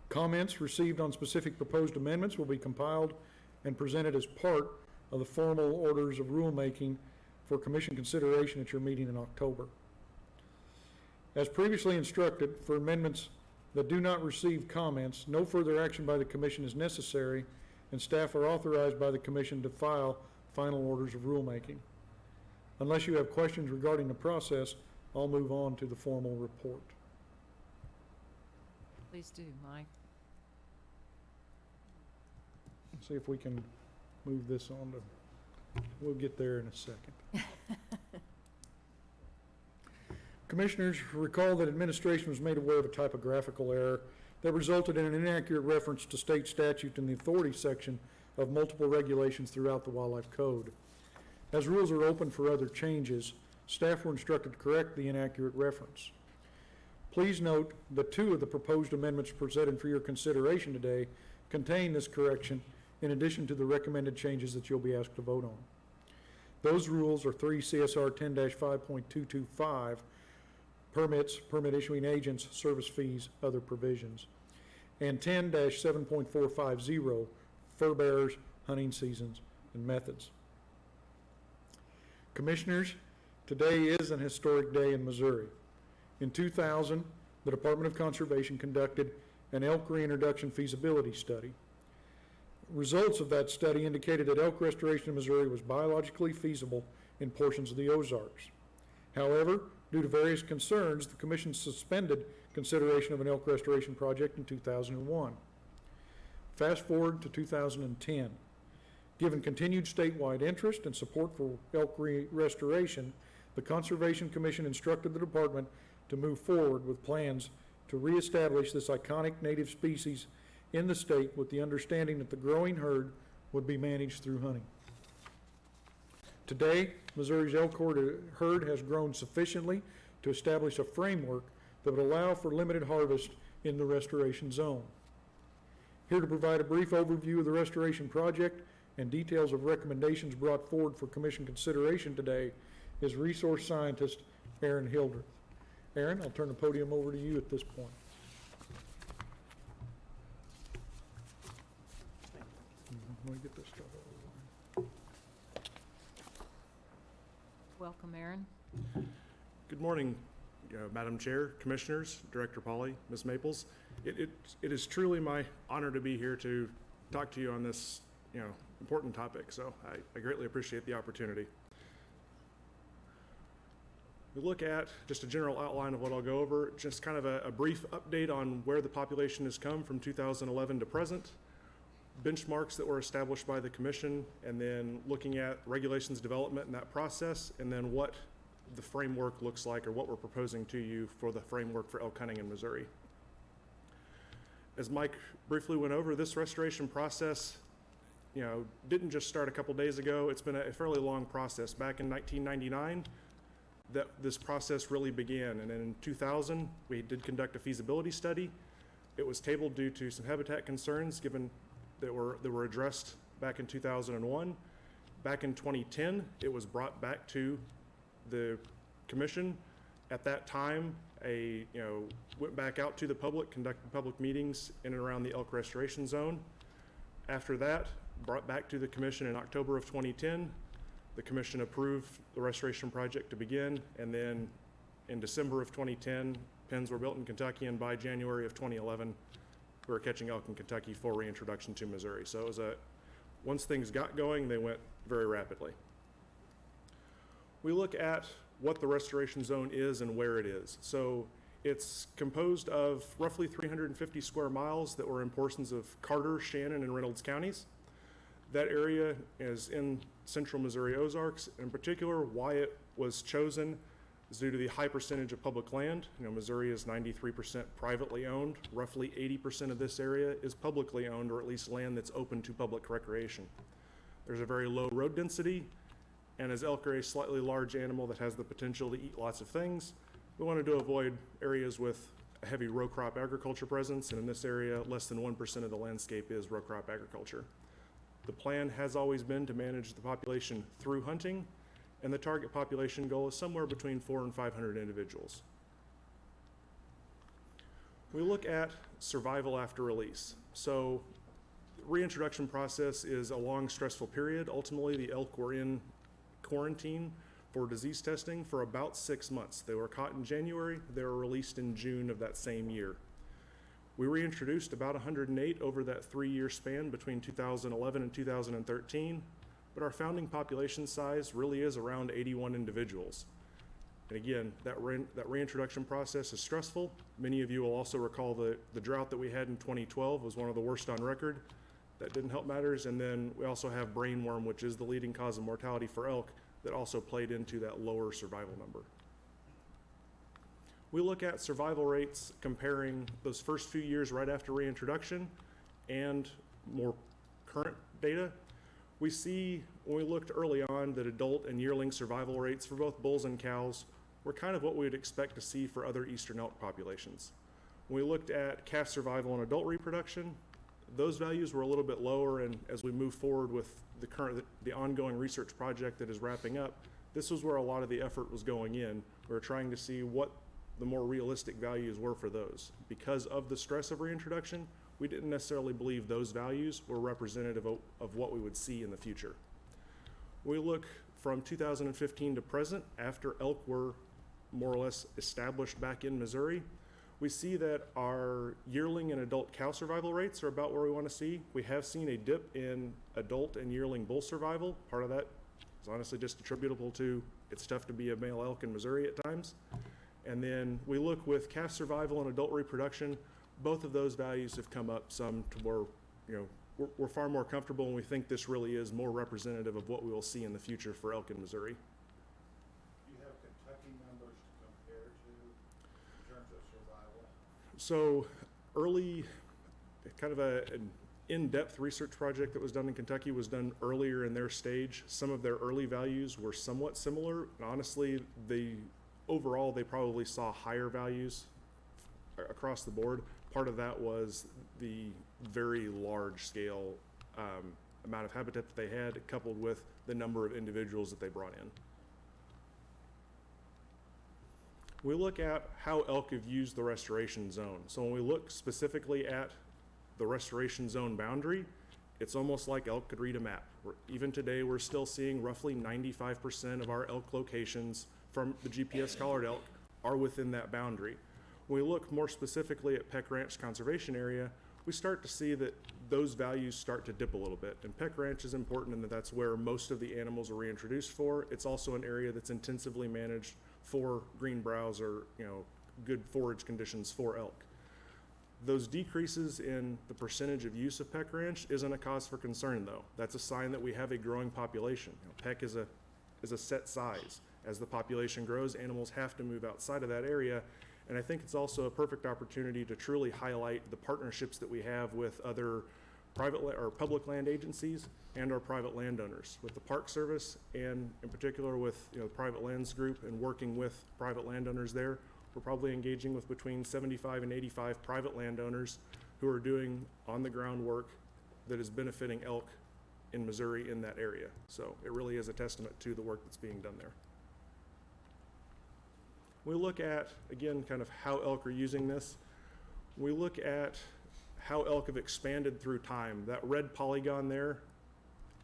Comments received on specific proposed amendments will be compiled and presented as part of the formal orders of rulemaking for Commission consideration at your meeting in October. As previously instructed, for amendments that do not receive comments, no further action by the Commission is necessary, and staff are authorized by the Commission to file final orders of rulemaking. Unless you have questions regarding the process, I'll move on to the formal report. Please do, Mike. see if we can move this on to, we'll get there in a second. Commissioners, recall that administration was made aware of a typographical error that resulted in an inaccurate reference to state statute in the authority section of multiple regulations throughout the Wildlife Code. As rules are open for other changes, staff were instructed to correct the inaccurate reference. Please note that 2 of the proposed amendments presented for your consideration today contain this correction in addition to the recommended changes that you'll be asked to vote on. Those rules are 3 CSR 10-5.225, permits, permit issuing agents, service fees, other provisions, and 10-7.450, fur bearers, hunting seasons, and methods. Commissioners, today is an historic day in Missouri. In 2000, the Department of Conservation conducted an elk reintroduction feasibility study. Results of that study indicated that elk restoration in Missouri was biologically feasible in portions of the Ozarks. However, due to various concerns, the Commission suspended consideration of an elk restoration project in 2001. Fast forward to 2010. Given continued statewide interest and support for elk restoration, the Conservation Commission instructed the department to move forward with plans to reestablish this iconic native species in the state with the understanding that the growing herd would be managed through hunting. Today, Missouri's elk herd has grown sufficiently to establish a framework that would allow for limited harvest in the restoration zone. Here to provide a brief overview of the restoration project and details of recommendations brought forward for Commission consideration today is resource scientist Aaron Hildreth. Aaron, I'll turn the podium over to you at this point. Let me get this stuff over. Welcome, Aaron. Good morning, Madam Chair, Commissioners, Director Polly, Ms. Maples. It is truly my honor to be here to talk to you on this, important topic. So I greatly appreciate the opportunity. We look at just a general outline of what I'll go over, just kind of a brief update on where the population has come from 2011 to present, benchmarks that were established by the Commission, and then looking at regulations development in that process, and then what the framework looks like or what we're proposing to you for the framework for elk hunting in Missouri. As Mike briefly went over, this restoration process, didn't just start a couple days ago. It's been a fairly long process. Back in 1999, that this process really began, and then in 2000, we did conduct a feasibility study. It was tabled due to some habitat concerns given that were addressed back in 2001. Back in 2010, it was brought back to the Commission. At that time, went back out to the public, conducted public meetings in and around the elk restoration zone. After that, brought back to the Commission in October of 2010. The Commission approved the restoration project to begin, and then in December of 2010, pens were built in Kentucky, and by January of 2011, we were catching elk in Kentucky for reintroduction to Missouri. So it was once things got going, they went very rapidly. We look at what the restoration zone is and where it is. So it's composed of roughly 350 square miles that were in portions of Carter, Shannon, and Reynolds counties. That area is in central Missouri Ozarks. In particular, why it was chosen is due to the high percentage of public land. Missouri is 93% privately owned. Roughly 80% of this area is publicly owned, or at least land that's open to public recreation. There's a very low road density, and as elk are a slightly large animal that has the potential to eat lots of things, we wanted to avoid areas with a heavy row crop agriculture presence, and in this area, less than 1% of the landscape is row crop agriculture. The plan has always been to manage the population through hunting, and the target population goal is somewhere between 400 and 500 individuals. We look at survival after release. So the reintroduction process is a long, stressful period. Ultimately, the elk were in quarantine for disease testing for about 6 months. They were caught in January. They were released in June of that same year. We reintroduced about 108 over that 3-year span between 2011 and 2013. But our founding population size really is around 81 individuals. And again, that reintroduction process is stressful. Many of you will also recall the drought that we had in 2012 was one of the worst on record. that didn't help matters. And then we also have brain worm, which is the leading cause of mortality for elk, that also played into that lower survival number. We look at survival rates comparing those first few years right after reintroduction and more current data. We see, when we looked early on, that adult and yearling survival rates for both bulls and cows were kind of what we would expect to see for other eastern elk populations. When we looked at calf survival and adult reproduction, those values were a little bit lower, and as we move forward with the ongoing research project that is wrapping up, this was where a lot of the effort was going in. We were trying to see what the more realistic values were for those. Because of the stress of reintroduction, we didn't necessarily believe those values were representative of what we would see in the future. We look from 2015 to present, after elk were more or less established back in Missouri, we see that our yearling and adult cow survival rates are about where we want to see. We have seen a dip in adult and yearling bull survival. Part of that is honestly just attributable to it's tough to be a male elk in Missouri at times. And then we look with calf survival and adult reproduction, both of those values have come up some to where, we're far more comfortable, and we think this really is more representative of what we will see in the future for elk in Missouri. Do you have Kentucky numbers to compare to in terms of survival? So early, kind of an in-depth research project that was done in Kentucky was done earlier in their stage. Some of their early values were somewhat similar. And honestly, overall, they probably saw higher values across the board. Part of that was the very large scale amount of habitat that they had, coupled with the number of individuals that they brought in. We look at how elk have used the restoration zone. So when we look specifically at the restoration zone boundary, it's almost like elk could read a map. Even today, we're still seeing roughly 95% of our elk locations from the GPS collared elk are within that boundary. When we look more specifically at Peck Ranch Conservation Area, we start to see that those values start to dip a little bit. And Peck Ranch is important in that that's where most of the animals are reintroduced for. It's also an area that's intensively managed for green browse or good forage conditions for elk. Those decreases in the percentage of use of Peck Ranch isn't a cause for concern, though. That's a sign that we have a growing population. Peck is a set size. As the population grows, animals have to move outside of that area. And I think it's also a perfect opportunity to truly highlight the partnerships that we have with other private or public land agencies and our private landowners. With the Park Service and in particular with the Private Lands Group and working with private landowners there, we're probably engaging with between 75 and 85 private landowners who are doing on the ground work that is benefiting elk in Missouri in that area. So it really is a testament to the work that's being done there. We look at, again, kind of how elk are using this. We look at how elk have expanded through time. That red polygon there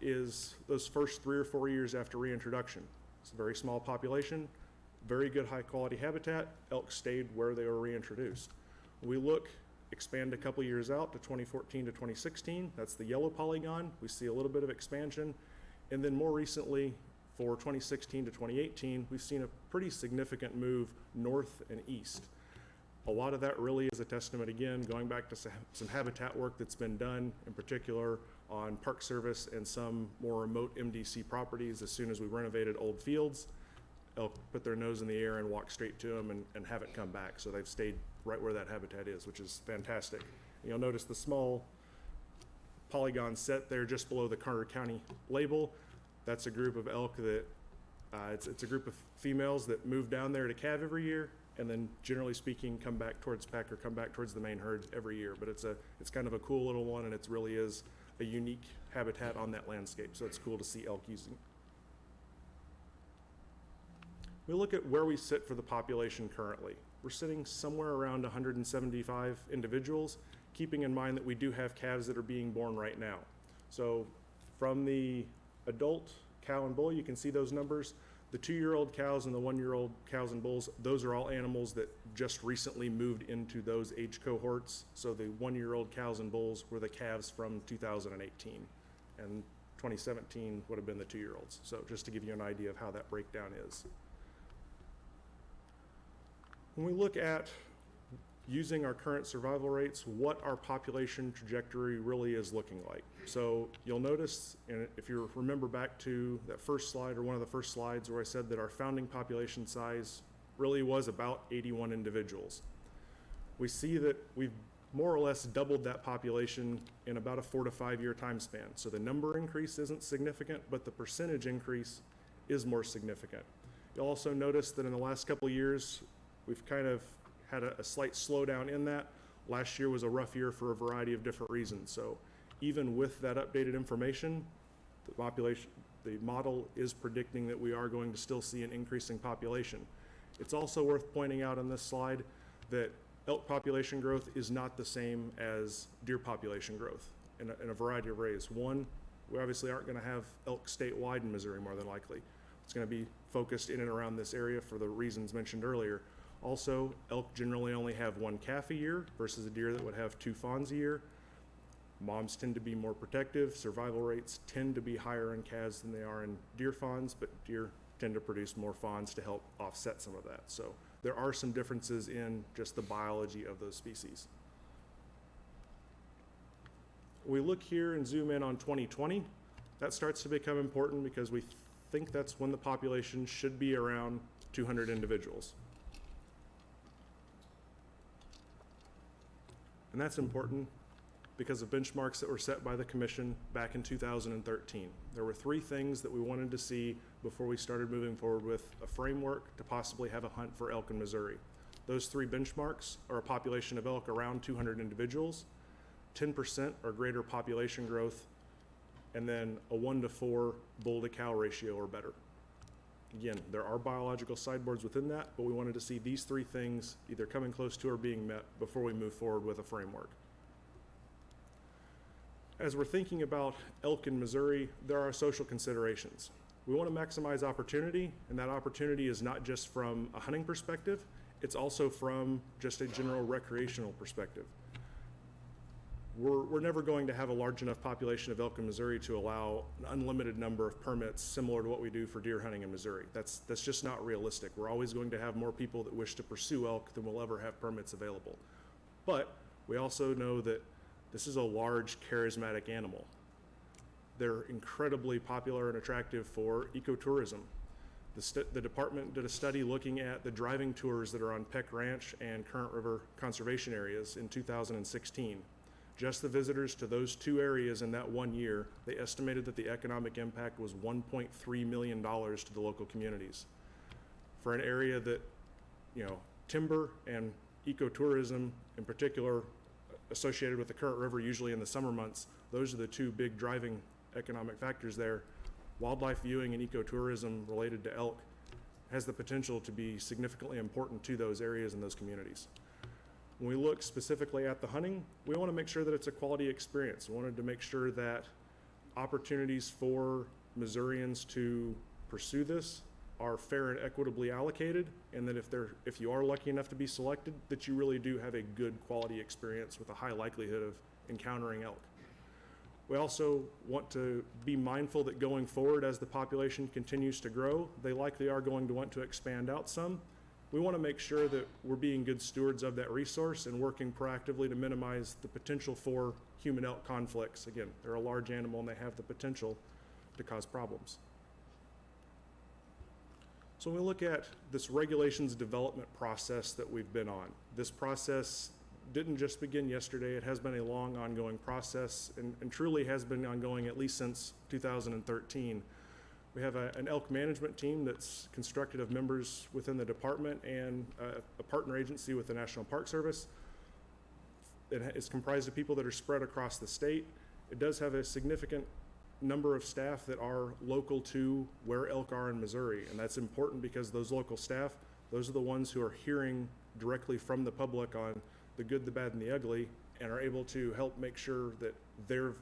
is those first 3 or 4 years after reintroduction. It's a very small population, very good high quality habitat. Elk stayed where they were reintroduced. We expand a couple years out to 2014 to 2016. That's the yellow polygon. We see a little bit of expansion. And then more recently, for 2016 to 2018, we've seen a pretty significant move north and east. A lot of that really is a testament, again, going back to some habitat work that's been done, in particular on Park Service and some more remote MDC properties. As soon as we renovated old fields, elk put their nose in the air and walk straight to them and haven't come back. So they've stayed right where that habitat is, which is fantastic. You'll notice the small polygon set there just below the Carter County label. That's a group of elk that, it's a group of females that move down there to calve every year, and then generally speaking, come back towards Peck or come back towards the main herd every year. But it's kind of a cool little one, and it really is a unique habitat on that landscape. So it's cool to see elk using it. We look at where we sit for the population currently. We're sitting somewhere around 175 individuals, keeping in mind that we do have calves that are being born right now. So from the adult cow and bull, you can see those numbers. The 2-year-old cows and the 1-year-old cows and bulls, those are all animals that just recently moved into those age cohorts. So the 1-year-old cows and bulls were the calves from 2018, and 2017 would have been the 2-year-olds. So just to give you an idea of how that breakdown is. When we look at using our current survival rates, what our population trajectory really is looking like. So you'll notice, and if you remember back to that first slide or one of the first slides where I said that our founding population size really was about 81 individuals. We see that we've more or less doubled that population in about a 4 to 5 year time span. So the number increase isn't significant, but the percentage increase is more significant. You'll also notice that in the last couple of years, we've kind of had a slight slowdown in that. Last year was a rough year for a variety of different reasons. So even with that updated information, the model is predicting that we are going to still see an increasing population. It's also worth pointing out on this slide that elk population growth is not the same as deer population growth in a variety of ways. One, we obviously aren't going to have elk statewide in Missouri more than likely. It's going to be focused in and around this area for the reasons mentioned earlier. Also, elk generally only have one calf a year versus a deer that would have 2 fawns a year. Moms tend to be more protective. Survival rates tend to be higher in calves than they are in deer fawns, but deer tend to produce more fawns to help offset some of that. So there are some differences in just the biology of those species. We look here and zoom in on 2020. That starts to become important because we think that's when the population should be around 200 individuals. And that's important because of benchmarks that were set by the commission back in 2013. There were 3 things that we wanted to see before we started moving forward with a framework to possibly have a hunt for elk in Missouri. Those 3 benchmarks are a population of elk around 200 individuals, 10% or greater population growth, and then a 1 to 4 bull to cow ratio or better. Again, there are biological sideboards within that, but we wanted to see these 3 things either coming close to or being met before we move forward with a framework. As we're thinking about elk in Missouri, there are social considerations. We want to maximize opportunity, and that opportunity is not just from a hunting perspective, it's also from just a general recreational perspective. We're never going to have a large enough population of elk in Missouri to allow an unlimited number of permits similar to what we do for deer hunting in Missouri. That's just not realistic. We're always going to have more people that wish to pursue elk than we'll ever have permits available. But we also know that this is a large, charismatic animal. They're incredibly popular and attractive for ecotourism. The department did a study looking at the driving tours that are on Peck Ranch and Current River conservation areas in 2016. Just the visitors to those 2 areas in that 1 year, they estimated that the economic impact was $1.3 million to the local communities. For an area that, timber and ecotourism in particular associated with the Current River, usually in the summer months, those are the 2 big driving economic factors there. Wildlife viewing and ecotourism related to elk has the potential to be significantly important to those areas and those communities. When we look specifically at the hunting, we want to make sure that it's a quality experience. We wanted to make sure that opportunities for Missourians to pursue this are fair and equitably allocated, and that if you are lucky enough to be selected, that you really do have a good quality experience with a high likelihood of encountering elk. We also want to be mindful that going forward, as the population continues to grow, they likely are going to want to expand out some. We want to make sure that we're being good stewards of that resource and working proactively to minimize the potential for human-elk conflicts. Again, they're a large animal and they have the potential to cause problems. So when we look at this regulations development process that we've been on, this process didn't just begin yesterday. It has been a long ongoing process and truly has been ongoing at least since 2013. We have an elk management team that's constructed of members within the department and a partner agency with the National Park Service. It is comprised of people that are spread across the state. It does have a significant number of staff that are local to where elk are in Missouri, and that's important because those local staff, those are the ones who are hearing directly from the public on the good, the bad, and the ugly, and are able to help make sure that their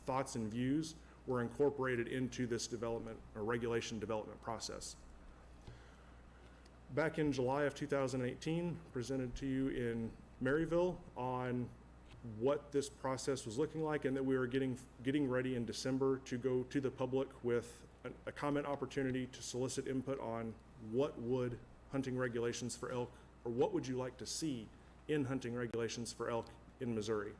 thoughts and views were incorporated into this development or regulation development process. Back in July of 2018, presented to you in Maryville on what this process was looking like, and that we were getting ready in December to go to the public with a comment opportunity to solicit input on what would hunting regulations for elk, or what would you like to see in hunting regulations for elk in Missouri.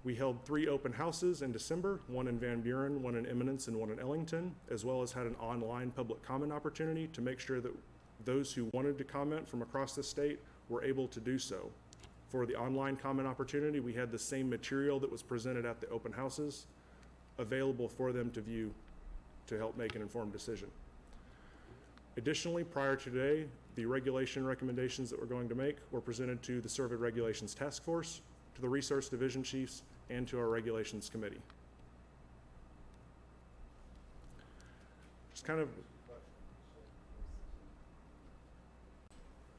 We held 3 open houses in December, one in Van Buren, one in Eminence, and one in Ellington, as well as had an online public comment opportunity to make sure that those who wanted to comment from across the state were able to do so. For the online comment opportunity, we had the same material that was presented at the open houses available for them to view to help make an informed decision. Additionally, prior to today, the regulation recommendations that we're going to make were presented to the Survey Regulations Task Force, to the Resource Division Chiefs, and to our Regulations Committee. Just kind of,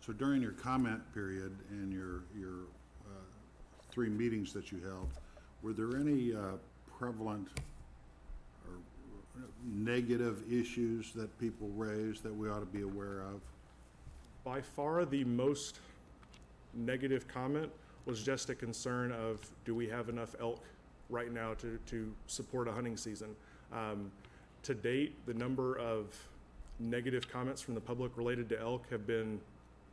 So during your comment period and your 3 meetings that you held, were there any prevalent or negative issues that people raised that we ought to be aware of? by far the most negative comment was just a concern of, do we have enough elk right now to support a hunting season? To date, the number of negative comments from the public related to elk have been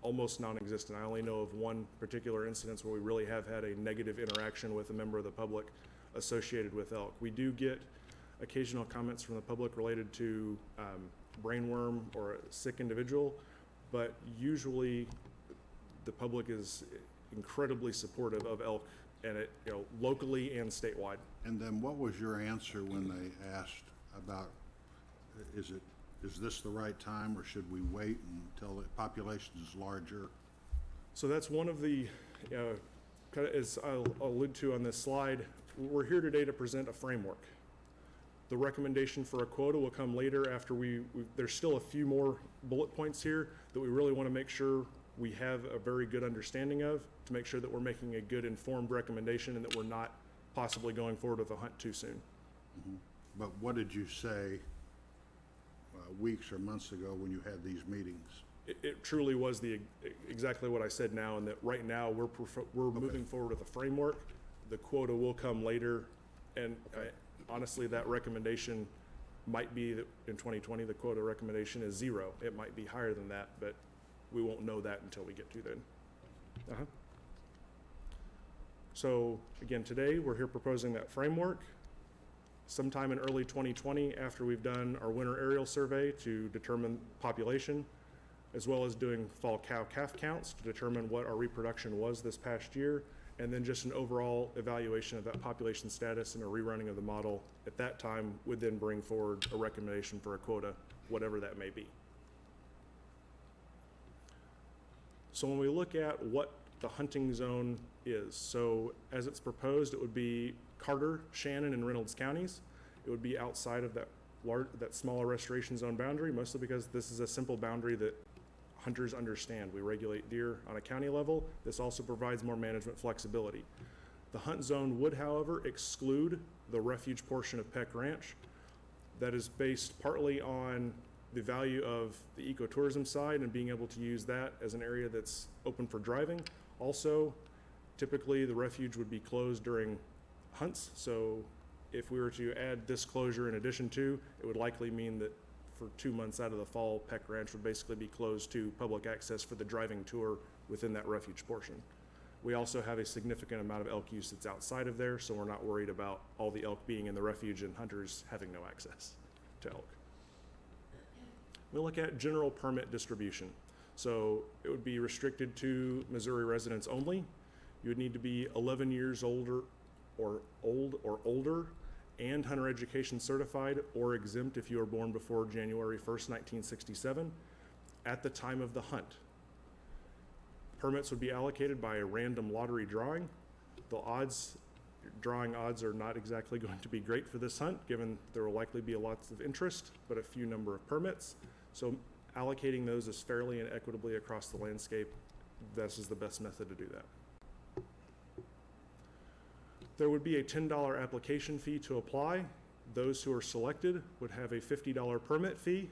almost non-existent. I only know of one particular instance where we really have had a negative interaction with a member of the public associated with elk. We do get occasional comments from the public related to brainworm or a sick individual, but usually the public is incredibly supportive of elk, and it, locally and statewide. And then what was your answer when they asked about, is this the right time, or should we wait until the population is larger? So that's one of the, kind of as I'll allude to on this slide, we're here today to present a framework. The recommendation for a quota will come later after there's still a few more bullet points here that we really want to make sure we have a very good understanding of, to make sure that we're making a good informed recommendation and that we're not possibly going forward with a hunt too soon. Mm-hmm. But what did you say weeks or months ago when you had these meetings? It truly was exactly what I said now, and that right now we're moving forward with a framework. The quota will come later, and honestly, that recommendation might be that in 2020 the quota recommendation is 0. It might be higher than that, but we won't know that until we get to then. So again, today we're here proposing that framework. Sometime in early 2020, after we've done our winter aerial survey to determine population, as well as doing fall cow-calf counts to determine what our reproduction was this past year, and then just an overall evaluation of that population status and a rerunning of the model, at that time would then bring forward a recommendation for a quota, whatever that may be. So when we look at what the hunting zone is, so as it's proposed, it would be Carter, Shannon, and Reynolds counties. It would be outside of that smaller restoration zone boundary, mostly because this is a simple boundary that hunters understand. We regulate deer on a county level. This also provides more management flexibility. The hunt zone would, however, exclude the refuge portion of Peck Ranch. That is based partly on the value of the ecotourism side and being able to use that as an area that's open for driving. Also, typically the refuge would be closed during hunts, so if we were to add this closure in addition to, it would likely mean that for 2 months out of the fall, Peck Ranch would basically be closed to public access for the driving tour within that refuge portion. We also have a significant amount of elk use that's outside of there, so we're not worried about all the elk being in the refuge and hunters having no access to elk. We'll look at general permit distribution. So it would be restricted to Missouri residents only. You would need to be 11 years older or older and hunter education certified or exempt if you were born before January 1st, 1967 at the time of the hunt. Permits would be allocated by a random lottery drawing. The drawing odds are not exactly going to be great for this hunt, given there will likely be lots of interest, but a few number of permits. So allocating those as fairly and equitably across the landscape, this is the best method to do that. There would be a $10 application fee to apply. Those who are selected would have a $50 permit fee.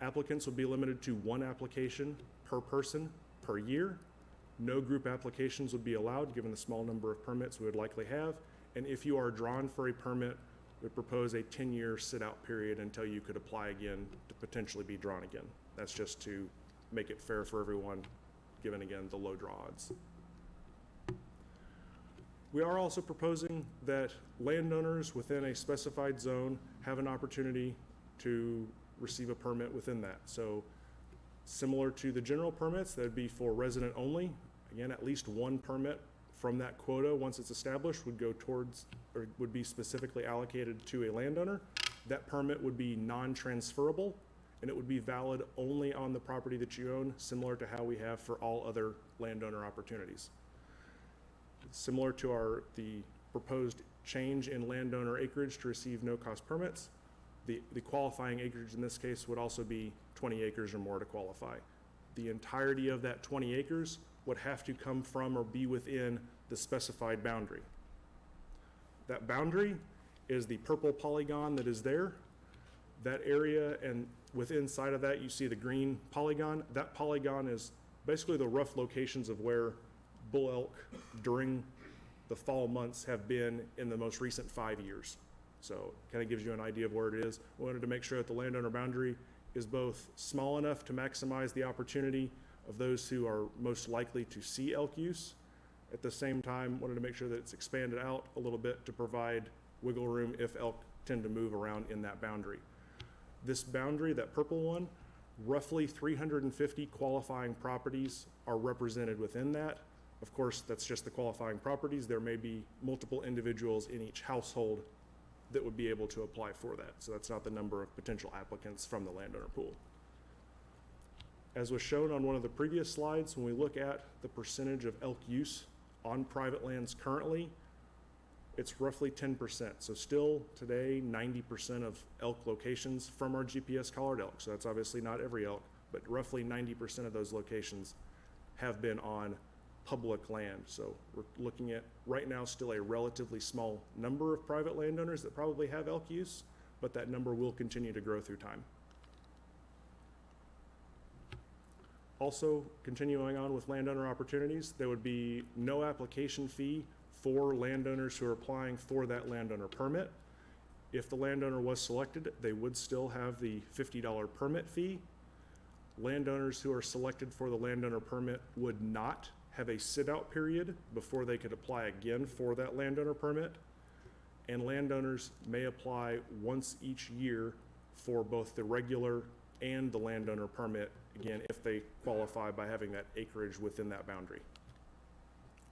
Applicants would be limited to 1 application per person per year. No group applications would be allowed given the small number of permits we would likely have. And if you are drawn for a permit, we propose a 10-year sit-out period until you could apply again to potentially be drawn again. That's just to make it fair for everyone, given again the low draw odds. We are also proposing that landowners within a specified zone have an opportunity to receive a permit within that. So similar to the general permits, that would be for resident only. Again, at least one permit from that quota, once it's established, would go towards, or would be specifically allocated to a landowner. That permit would be non-transferable, and it would be valid only on the property that you own, similar to how we have for all other landowner opportunities. Similar to the proposed change in landowner acreage to receive no-cost permits, the qualifying acreage in this case would also be 20 acres or more to qualify. The entirety of that 20 acres would have to come from or be within the specified boundary. That boundary is the purple polygon that is there. That area, and within inside of that you see the green polygon. That polygon is basically the rough locations of where bull elk during the fall months have been in the most recent 5 years. So kind of gives you an idea of where it is. We wanted to make sure that the landowner boundary is both small enough to maximize the opportunity of those who are most likely to see elk use. At the same time, wanted to make sure that it's expanded out a little bit to provide wiggle room if elk tend to move around in that boundary. This boundary, that purple one, roughly 350 qualifying properties are represented within that. Of course, that's just the qualifying properties. There may be multiple individuals in each household that would be able to apply for that. So that's not the number of potential applicants from the landowner pool. As was shown on one of the previous slides, when we look at the percentage of elk use on private lands currently, it's roughly 10%. So still today, 90% of elk locations from our GPS collared elk, so that's obviously not every elk, but roughly 90% of those locations have been on public land. So we're looking at right now still a relatively small number of private landowners that probably have elk use, but that number will continue to grow through time. Also, continuing on with landowner opportunities, there would be no application fee for landowners who are applying for that landowner permit. If the landowner was selected, they would still have the $50 permit fee. Landowners who are selected for the landowner permit would not have a sit-out period before they could apply again for that landowner permit. And landowners may apply once each year for both the regular and the landowner permit, again, if they qualify by having that acreage within that boundary.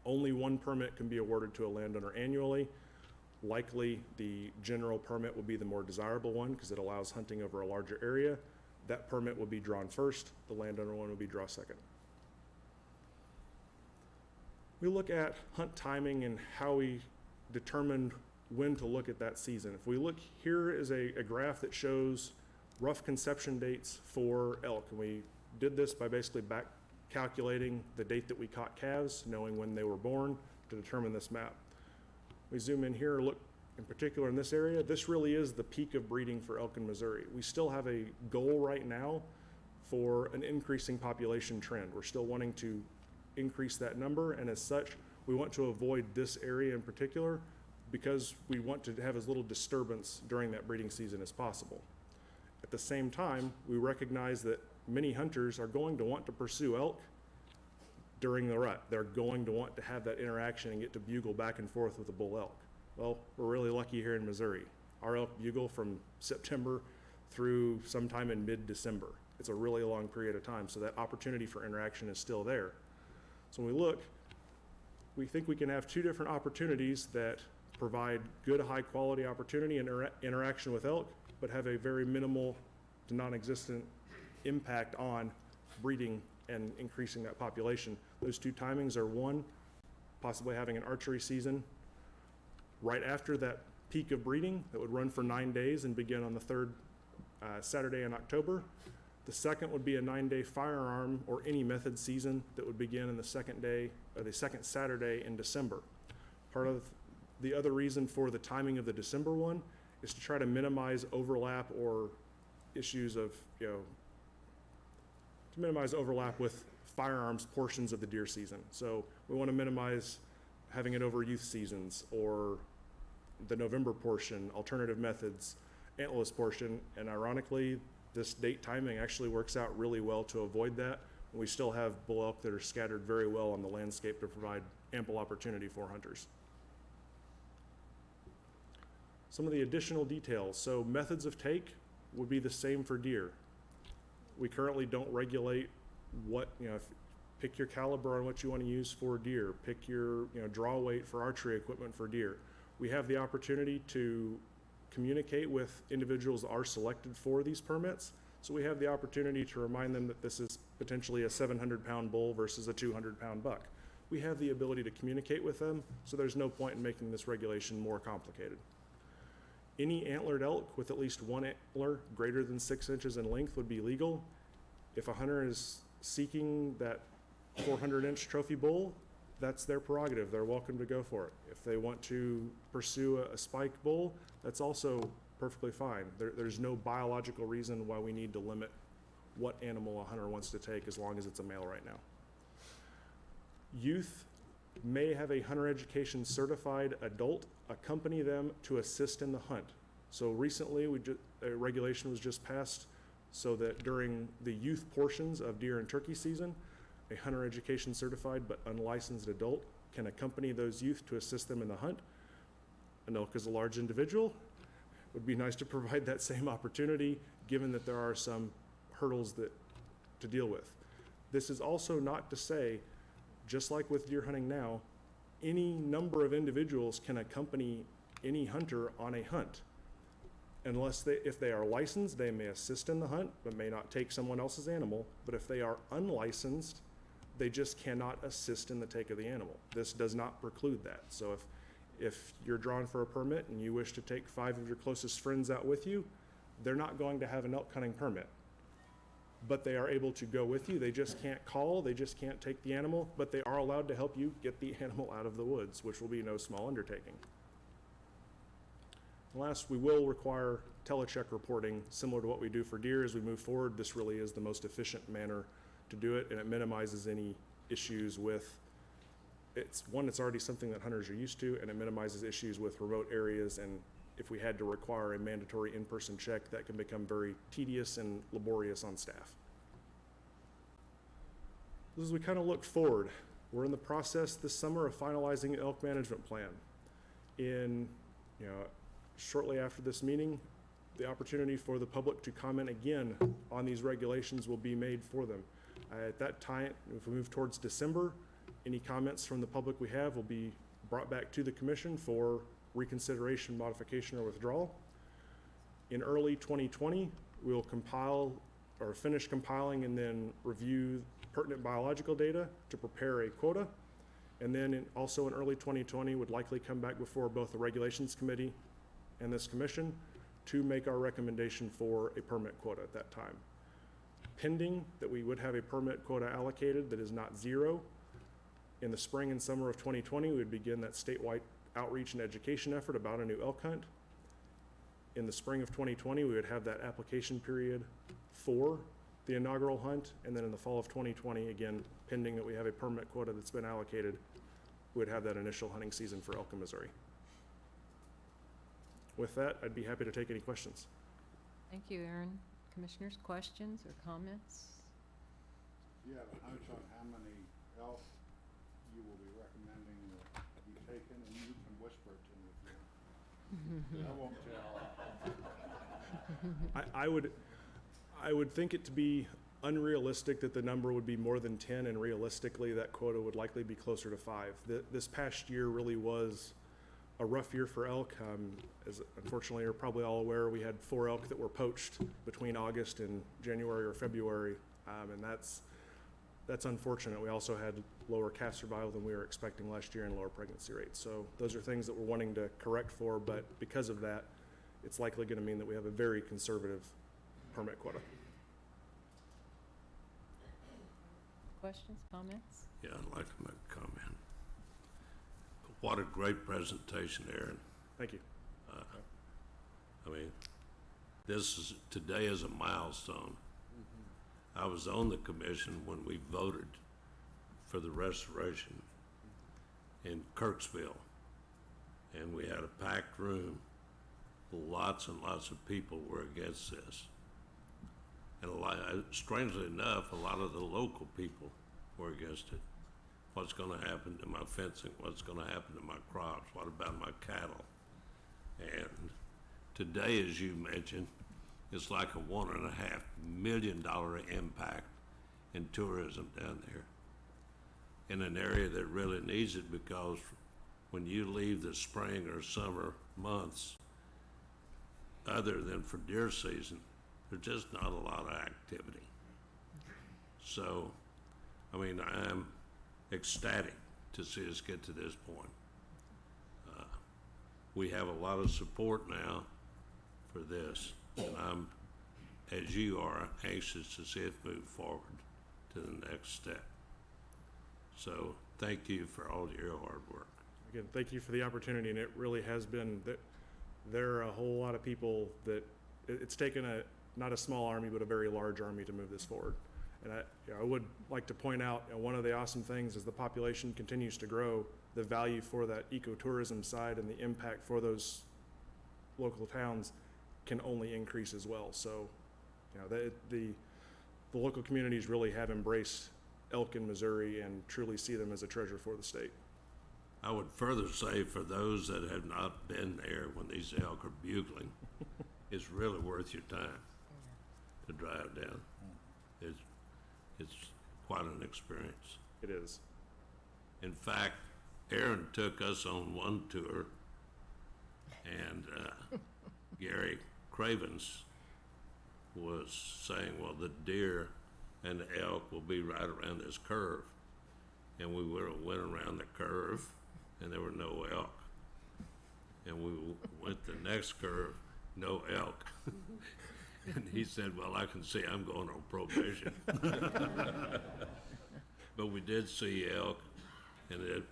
Only one permit can be awarded to a landowner annually. Likely, the general permit will be the more desirable one because it allows hunting over a larger area. That permit will be drawn first, the landowner one will be drawn second. We look at hunt timing and how we determine when to look at that season. If we look, here is a graph that shows rough conception dates for elk. And we did this by basically back calculating the date that we caught calves, knowing when they were born to determine this map. We zoom in here, look in particular in this area. This really is the peak of breeding for elk in Missouri. We still have a goal right now for an increasing population trend. We're still wanting to increase that number, and as such, we want to avoid this area in particular because we want to have as little disturbance during that breeding season as possible. At the same time, we recognize that many hunters are going to want to pursue elk during the rut. They're going to want to have that interaction and get to bugle back and forth with a bull elk. Well, we're really lucky here in Missouri. Our elk bugle from September through sometime in mid-December. It's a really long period of time, so that opportunity for interaction is still there. So when we look, we think we can have two different opportunities that provide good high-quality opportunity and interaction with elk, but have a very minimal to non-existent impact on breeding and increasing that population. Those two timings are one, possibly having an archery season right after that peak of breeding that would run for 9 days and begin on the third Saturday in October. The second would be a 9-day firearm or any method season that would begin in the second day or the second Saturday in December. Part of the other reason for the timing of the December one is to try to minimize overlap or issues of, to minimize overlap with firearms portions of the deer season. So we want to minimize having it over youth seasons or the November portion, alternative methods, antlerless portion, and ironically, this date timing actually works out really well to avoid that. We still have bull elk that are scattered very well on the landscape to provide ample opportunity for hunters. Some of the additional details. So methods of take would be the same for deer. We currently don't regulate what, pick your caliber on what you want to use for deer, pick your, draw weight for archery equipment for deer. We have the opportunity to communicate with individuals that are selected for these permits. So we have the opportunity to remind them that this is potentially a 700-pound bull versus a 200-pound buck. We have the ability to communicate with them, so there's no point in making this regulation more complicated. Any antlered elk with at least one antler greater than 6 inches in length would be legal. If a hunter is seeking that 400-inch trophy bull, that's their prerogative. They're welcome to go for it. If they want to pursue a spike bull, that's also perfectly fine. There's no biological reason why we need to limit what animal a hunter wants to take as long as it's a male right now. Youth may have a hunter education certified adult accompany them to assist in the hunt. So recently, a regulation was just passed so that during the youth portions of deer and turkey season, a hunter education certified but unlicensed adult can accompany those youth to assist them in the hunt. An elk is a large individual. It would be nice to provide that same opportunity, given that there are some hurdles to deal with. This is also not to say, just like with deer hunting now, any number of individuals can accompany any hunter on a hunt. If they are licensed, they may assist in the hunt, but may not take someone else's animal. But if they are unlicensed, they just cannot assist in the take of the animal. This does not preclude that. So if you're drawn for a permit and you wish to take 5 of your closest friends out with you, they're not going to have an elk hunting permit. But they are able to go with you. They just can't call, they just can't take the animal, but they are allowed to help you get the animal out of the woods, which will be no small undertaking. Last, we will require telecheck reporting, similar to what we do for deer as we move forward. This really is the most efficient manner to do it, and it minimizes any issues with, it's already something that hunters are used to, and it minimizes issues with remote areas, and if we had to require a mandatory in-person check, that can become very tedious and laborious on staff. As we kind of look forward, we're in the process this summer of finalizing the elk management plan. Shortly after this meeting, the opportunity for the public to comment again on these regulations will be made for them. At that time, if we move towards December, any comments from the public we have will be brought back to the commission for reconsideration, modification, or withdrawal. In early 2020, we'll compile or finish compiling and then review pertinent biological data to prepare a quota. And then also in early 2020, would likely come back before both the regulations committee and this commission to make our recommendation for a permit quota at that time. Pending that we would have a permit quota allocated that is not 0, in the spring and summer of 2020, we would begin that statewide outreach and education effort about a new elk hunt. In the spring of 2020, we would have that application period for the inaugural hunt, and then in the fall of 2020, again, pending that we have a permit quota that's been allocated, we would have that initial hunting season for elk in Missouri. With that, I'd be happy to take any questions. Thank you, Aaron. Commissioners, questions or comments? Do you have a hunch on how many elk you will be recommending that be taken? And you can whisper it to me if you want. I won't tell. I would think it to be unrealistic that the number would be more than 10, and realistically that quota would likely be closer to 5. This past year really was a rough year for elk. As unfortunately you're probably all aware, we had 4 elk that were poached between August and January or February, and that's unfortunate. We also had lower calf survival than we were expecting last year and lower pregnancy rates. So those are things that we're wanting to correct for, but because of that, it's likely going to mean that we have a very conservative permit quota. Questions, comments? Yeah, I'd like to make a comment. What a great presentation, Aaron. Thank you. I mean, today is a milestone. I was on the commission when we voted for the restoration in Kirksville, and we had a packed room. Lots and lots of people were against this. And strangely enough, a lot of the local people were against it. What's gonna happen to my fencing? What's gonna happen to my crops? What about my cattle? And today, as you mentioned, it's like a $1.5 million impact in tourism down there in an area that really needs it, because when you leave the spring or summer months, other than for deer season, there's just not a lot of activity. So, I mean, I'm ecstatic to see us get to this point. We have a lot of support now for this, and I'm, as you are, anxious to see it move forward to the next step. So, thank you for all your hard work. Again, thank you for the opportunity, and it really has been, that there are a whole lot of people that, it's taken not a small army, but a very large army to move this forward. And I would like to point out, one of the awesome things as the population continues to grow, the value for that ecotourism side and the impact for those local towns can only increase as well. So, the local communities really have embraced elk in Missouri and truly see them as a treasure for the state. I would further say, for those that have not been there when these elk are bugling, it's really worth your time to drive down. It's quite an experience. It is. In fact, Aaron took us on one tour, and Gary Cravens was saying, well, the deer and the elk will be right around this curve. And we went around the curve, and there were no elk. And we went the next curve, no elk. And he said, well, I can see I'm going on probation. But we did see elk, and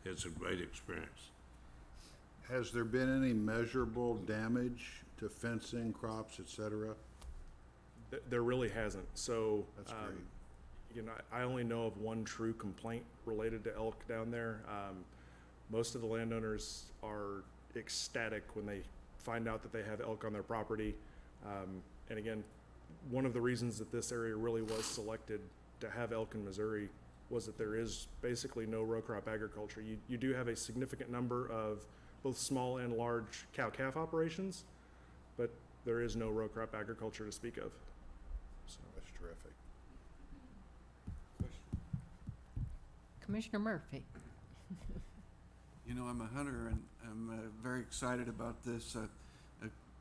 it's a great experience. Has there been any measurable damage to fencing, crops, et cetera? There really hasn't. So, That's great. I only know of one true complaint related to elk down there. Most of the landowners are ecstatic when they find out that they have elk on their property. And again, one of the reasons that this area really was selected to have elk in Missouri was that there is basically no row crop agriculture. You do have a significant number of both small and large cow-calf operations, but there is no row crop agriculture to speak of. So. That's terrific. Commissioner Murphy. You know, I'm a hunter, and I'm very excited about this. A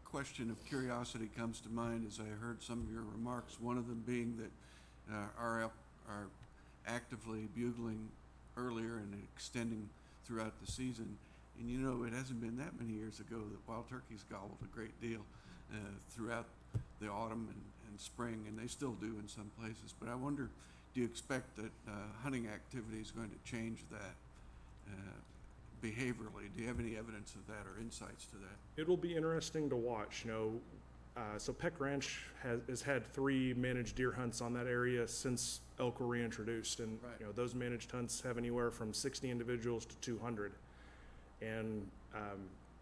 question of curiosity comes to mind as I heard some of your remarks, one of them being that our elk are actively bugling earlier and extending throughout the season. And you know, it hasn't been that many years ago that wild turkeys gobbled a great deal throughout the autumn and spring, and they still do in some places. But I wonder, do you expect that hunting activity is going to change that behaviorally? Do you have any evidence of that or insights to that? It will be interesting to watch. So Peck Ranch has had 3 managed deer hunts on that area since elk were reintroduced, and Right. Those managed hunts have anywhere from 60 individuals to 200. And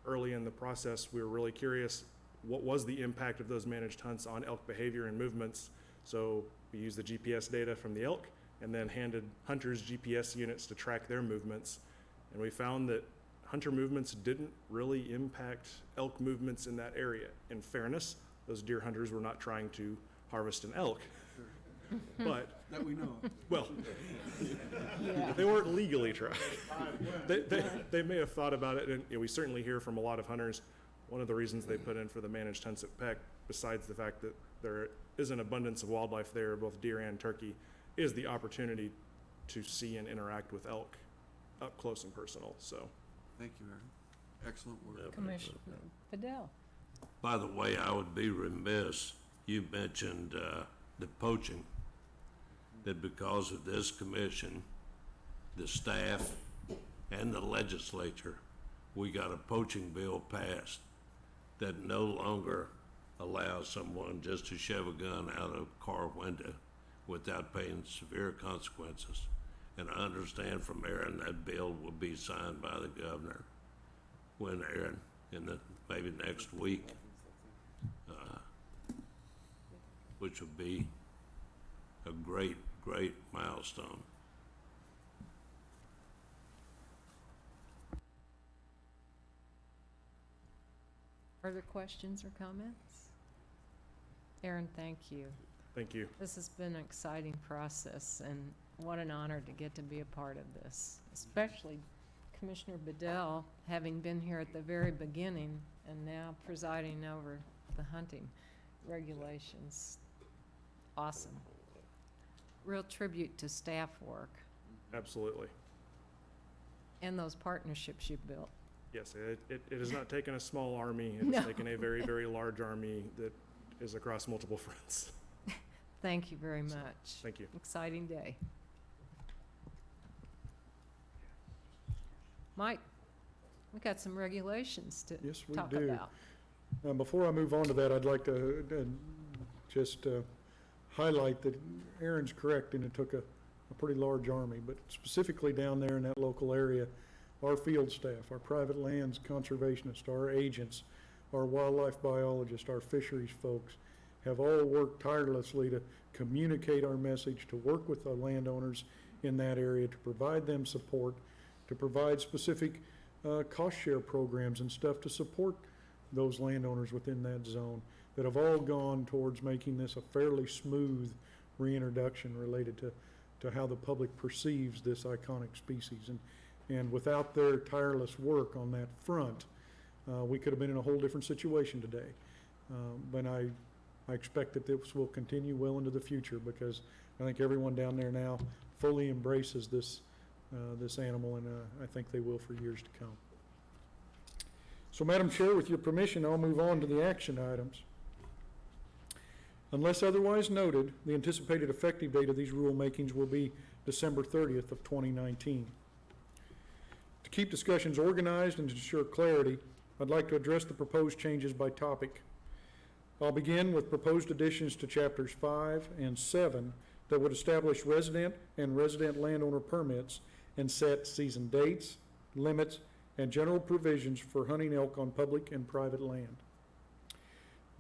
early in the process, we were really curious, what was the impact of those managed hunts on elk behavior and movements? So we used the GPS data from the elk and then handed hunters GPS units to track their movements. And we found that hunter movements didn't really impact elk movements in that area. In fairness, those deer hunters were not trying to harvest an elk. But, That we know of. well, they weren't legally trying. They may have thought about it, and we certainly hear from a lot of hunters, one of the reasons they put in for the managed hunts at Peck, besides the fact that there is an abundance of wildlife there, both deer and turkey, is the opportunity to see and interact with elk up close and personal, so. Thank you, Aaron. Excellent work. Commissioner Fidel. By the way, I would be remiss, you mentioned the poaching, that because of this commission, the staff, and the legislature, we got a poaching bill passed that no longer allows someone just to shove a gun out of a car window without paying severe consequences. And I understand from Aaron that bill will be signed by the governor when Aaron, maybe next week. which would be a great, great milestone. Further questions or comments? Aaron, thank you. Thank you. This has been an exciting process, and what an honor to get to be a part of this, especially Commissioner Bedell, having been here at the very beginning and now presiding over the hunting regulations. Awesome. Real tribute to staff work Absolutely. and those partnerships you've built. Yes, it has not taken a small army. It No. has taken a very, very large army that is across multiple fronts. Thank you very much. Thank you. Exciting day. Mike, we got some regulations to Yes, we talk do. about. Before I move on to that, I'd like to just highlight that Aaron's correct, and it took a pretty large army, but specifically down there in that local area, our field staff, our private lands conservationists, our agents, our wildlife biologists, our fisheries folks have all worked tirelessly to communicate our message, to work with the landowners in that area, to provide them support, to provide specific cost share programs and stuff to support those landowners within that zone that have all gone towards making this a fairly smooth reintroduction related to how the public perceives this iconic species. And without their tireless work on that front, we could have been in a whole different situation today. But I expect that this will continue well into the future, because I think everyone down there now fully embraces this animal, and I think they will for years to come. So, Madam Chair, with your permission, I'll move on to the action items. Unless otherwise noted, the anticipated effective date of these rulemakings will be December 30th of 2019. To keep discussions organized and to ensure clarity, I'd like to address the proposed changes by topic. I'll begin with proposed additions to chapters 5 and 7 that would establish resident and resident landowner permits and set season dates, limits, and general provisions for hunting elk on public and private land.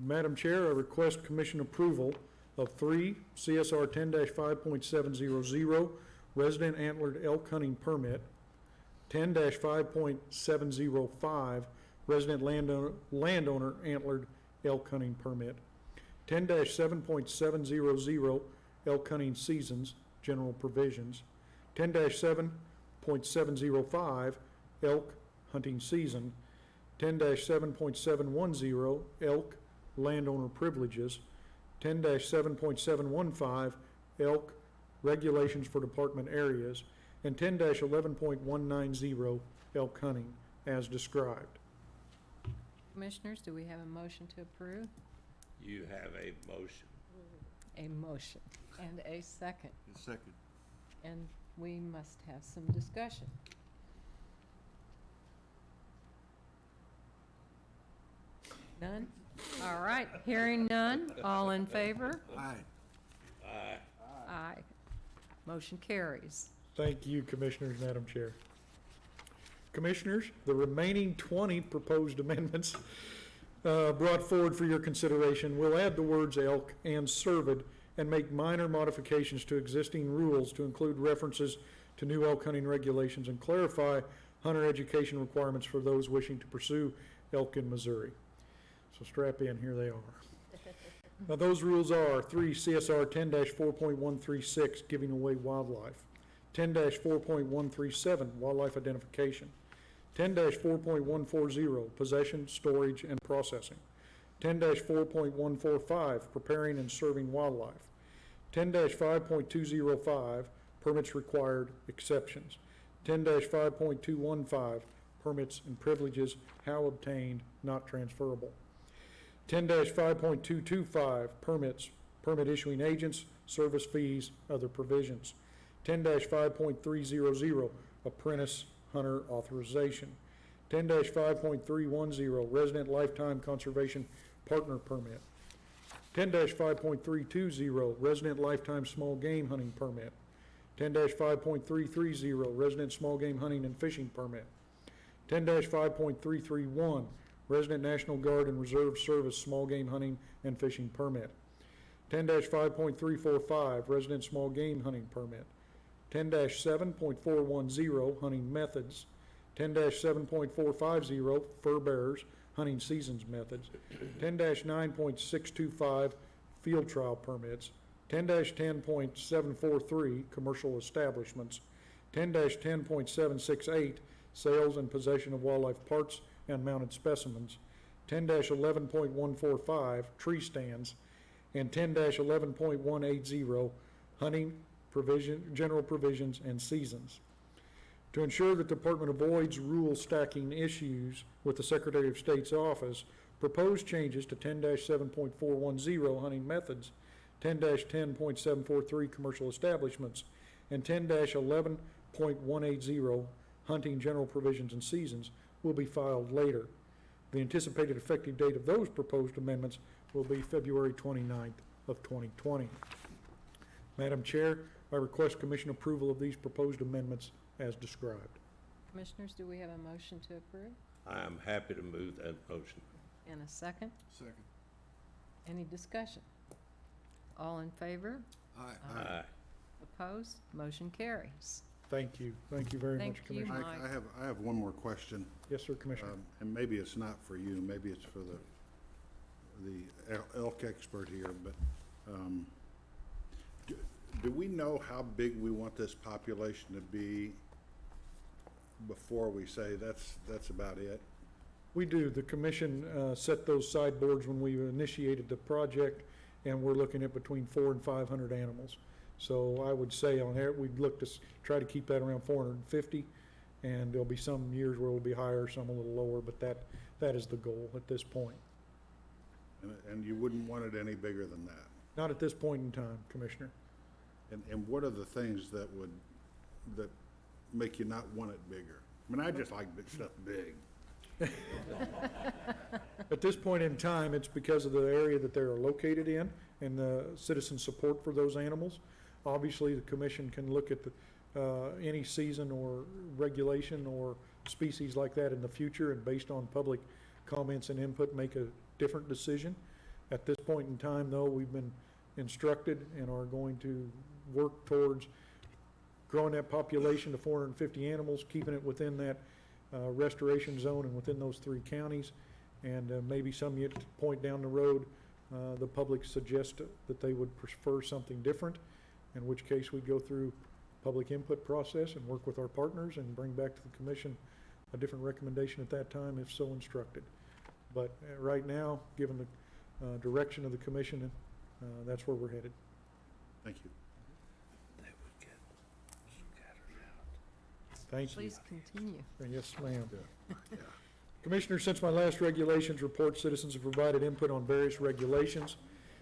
Madam Chair, I request Commission approval of 3 CSR 10-5.700 resident antlered elk hunting permit, 10-5.705 resident landowner antlered elk hunting permit, 10-7.700 elk hunting seasons, general provisions, 10-7.705 elk hunting season, 10-7.710 elk landowner privileges, 10-7.715 elk regulations for department areas, and 10-11.190 elk hunting as described. Commissioners, do we have a motion to approve? You have a motion. A motion and a second, A second. and we must have some discussion. None? All right, hearing none, all in favor? Aye. Aye. Aye. Motion carries. Thank you, Commissioners, Madam Chair. Commissioners, the remaining 20 proposed amendments brought forward for your consideration will add the words elk and cervid and make minor modifications to existing rules to include references to new elk hunting regulations and clarify hunter education requirements for those wishing to pursue elk in Missouri. So strap in, here they are. Now, those rules are 3 CSR 10-4.136, giving away wildlife, 10-4.137, wildlife identification, 10-4.140, possession, storage, and processing, 10-4.145, preparing and serving wildlife, 10-5.205, permits required, exceptions, 10-5.215, permits and privileges, how obtained, not transferable, 10-5.225, permits, permit issuing agents, service fees, other provisions, 10-5.300, apprentice hunter authorization, 10-5.310, resident lifetime conservation partner permit, 10-5.320, resident lifetime small game hunting permit, 10-5.330, resident small game hunting and fishing permit, 10-5.331, resident National Guard and Reserve Service small game hunting and fishing permit, 10-5.345, resident small game hunting permit. 10-7.410, hunting methods. 10-7.450, fur bearers, hunting seasons methods. 10-9.625, field trial permits. 10-10.743, commercial establishments. 10-10.768, sales and possession of wildlife parts and mounted specimens. 10-11.145, tree stands. And 10-11.180, hunting, general provisions, and seasons. To ensure that the department avoids rule stacking issues with the Secretary of State's office, proposed changes to 10-7.410, hunting methods, 10-10.743, commercial establishments, and 10-11.180, hunting, general provisions, and seasons, will be filed later. The anticipated effective date of those proposed amendments will be February 29th of 2020. Madam Chair, I request Commission approval of these proposed amendments as described. Commissioners, do we have a motion to approve? I am happy to move that motion. And a second? Second. Any discussion? All in favor? Aye. Aye. Opposed? Motion carries. Thank you. Thank you very Thank much, you. Commissioner. Mike. I have one more question. Yes, sir, Commissioner. And maybe it's not for you, maybe it's for the elk expert here, but do we know how big we want this population to be before we say that's about it? We do. The commission set those sideboards when we initiated the project, and we're looking at between 400 and 500 animals. So I would say on there, we'd look to try to keep that around 450, and there'll be some years where it'll be higher, some a little lower, but that is the goal at this point. And you wouldn't want it any bigger than that? Not at this point in time, Commissioner. And what are the things that make you not want it bigger? I mean, I just like big stuff big. At this point in time, it's because of the area that they're located in and the citizen support for those animals. Obviously, the commission can look at any season or regulation or species like that in the future, and based on public comments and input, make a different decision. At this point in time, though, we've been instructed and are going to work towards growing that population to 450 animals, keeping it within that restoration zone and within those 3 counties. And maybe some point down the road, the public suggest that they would prefer something different, in which case we'd go through public input process and work with our partners and bring back to the commission a different recommendation at that time if so instructed. But right now, given the direction of the commission, that's where we're headed. Thank you. Thank you. Please continue. Yes, ma'am. Commissioner, since my last regulations report, citizens have provided input on various regulations,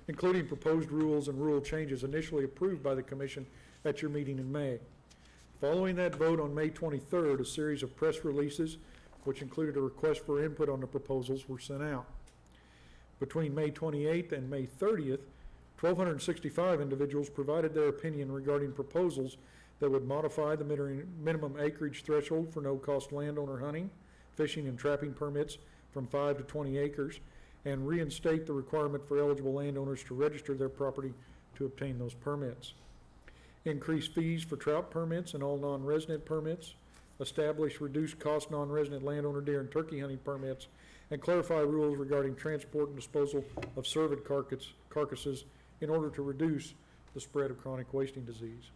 including proposed rules and rule changes initially approved by the commission at your meeting in May. Following that vote on May 23rd, a series of press releases, which included a request for input on the proposals, were sent out. Between May 28th and May 30th, 1,265 individuals provided their opinion regarding proposals that would modify the minimum acreage threshold for no-cost landowner hunting, fishing, and trapping permits from 5 to 20 acres, and reinstate the requirement for eligible landowners to register their property to obtain those permits. Increase fees for trout permits and all non-resident permits, establish reduced-cost non-resident landowner deer and turkey hunting permits, and clarify rules regarding transport and disposal of cervid carcasses in order to reduce the spread of chronic wasting disease.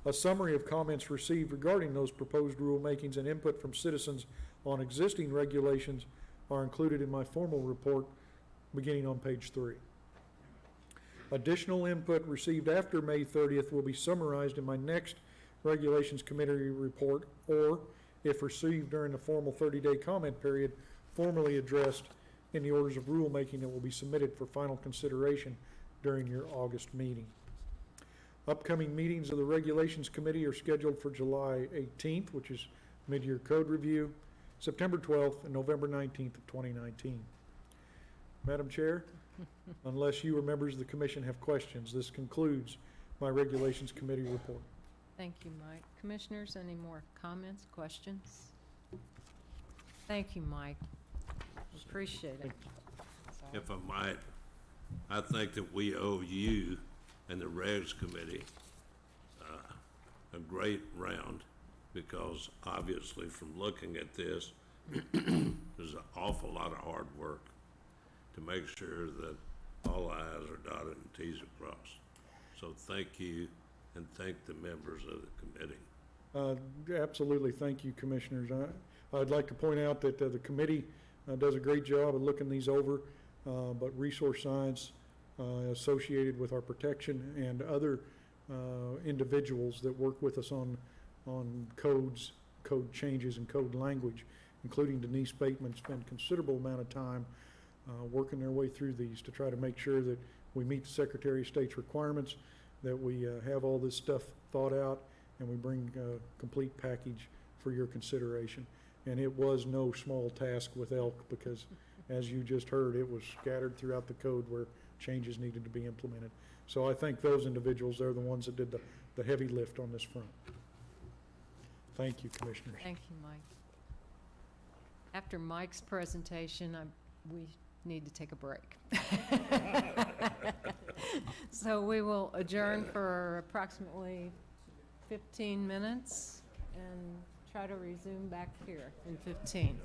A summary of comments received regarding those proposed rulemakings and input from citizens on existing regulations are included in my formal report beginning on page 3. Additional input received after May 30th will be summarized in my next Regulations Committee report, or, if received during the formal 30-day comment period, formally addressed in the orders of rulemaking that will be submitted for final consideration during your August meeting. Upcoming meetings of the Regulations Committee are scheduled for July 18th, which is mid-year code review, September 12th, and November 19th of 2019. Madam Chair, unless you or members of the commission have questions, this concludes my Regulations Committee report. Thank you, Mike. Commissioners, any more comments, questions? Thank you, Mike. Appreciate it. If I might, I think that we owe you and the Regs Committee a great round, because obviously from looking at this, there's an awful lot of hard work to make sure that all i's are dotted and t's are crossed. So thank you, and thank the members of the committee. Absolutely, thank you, Commissioners. I'd like to point out that the committee does a great job of looking these over, but resource science associated with our protection and other individuals that work with us on codes, code changes, and code language, including Denise Bateman, spend considerable amount of time working their way through these to try to make sure that we meet the Secretary of State's requirements, that we have all this stuff thought out, and we bring a complete package for your consideration. And it was no small task with ELK, because as you just heard, it was scattered throughout the code where changes needed to be implemented. So I think those individuals, they're the ones that did the heavy lift on this front. Thank you, Commissioners. Thank you, Mike. After Mike's presentation, we need to take a break. So we will adjourn for approximately 15 minutes and try to resume back here in 15.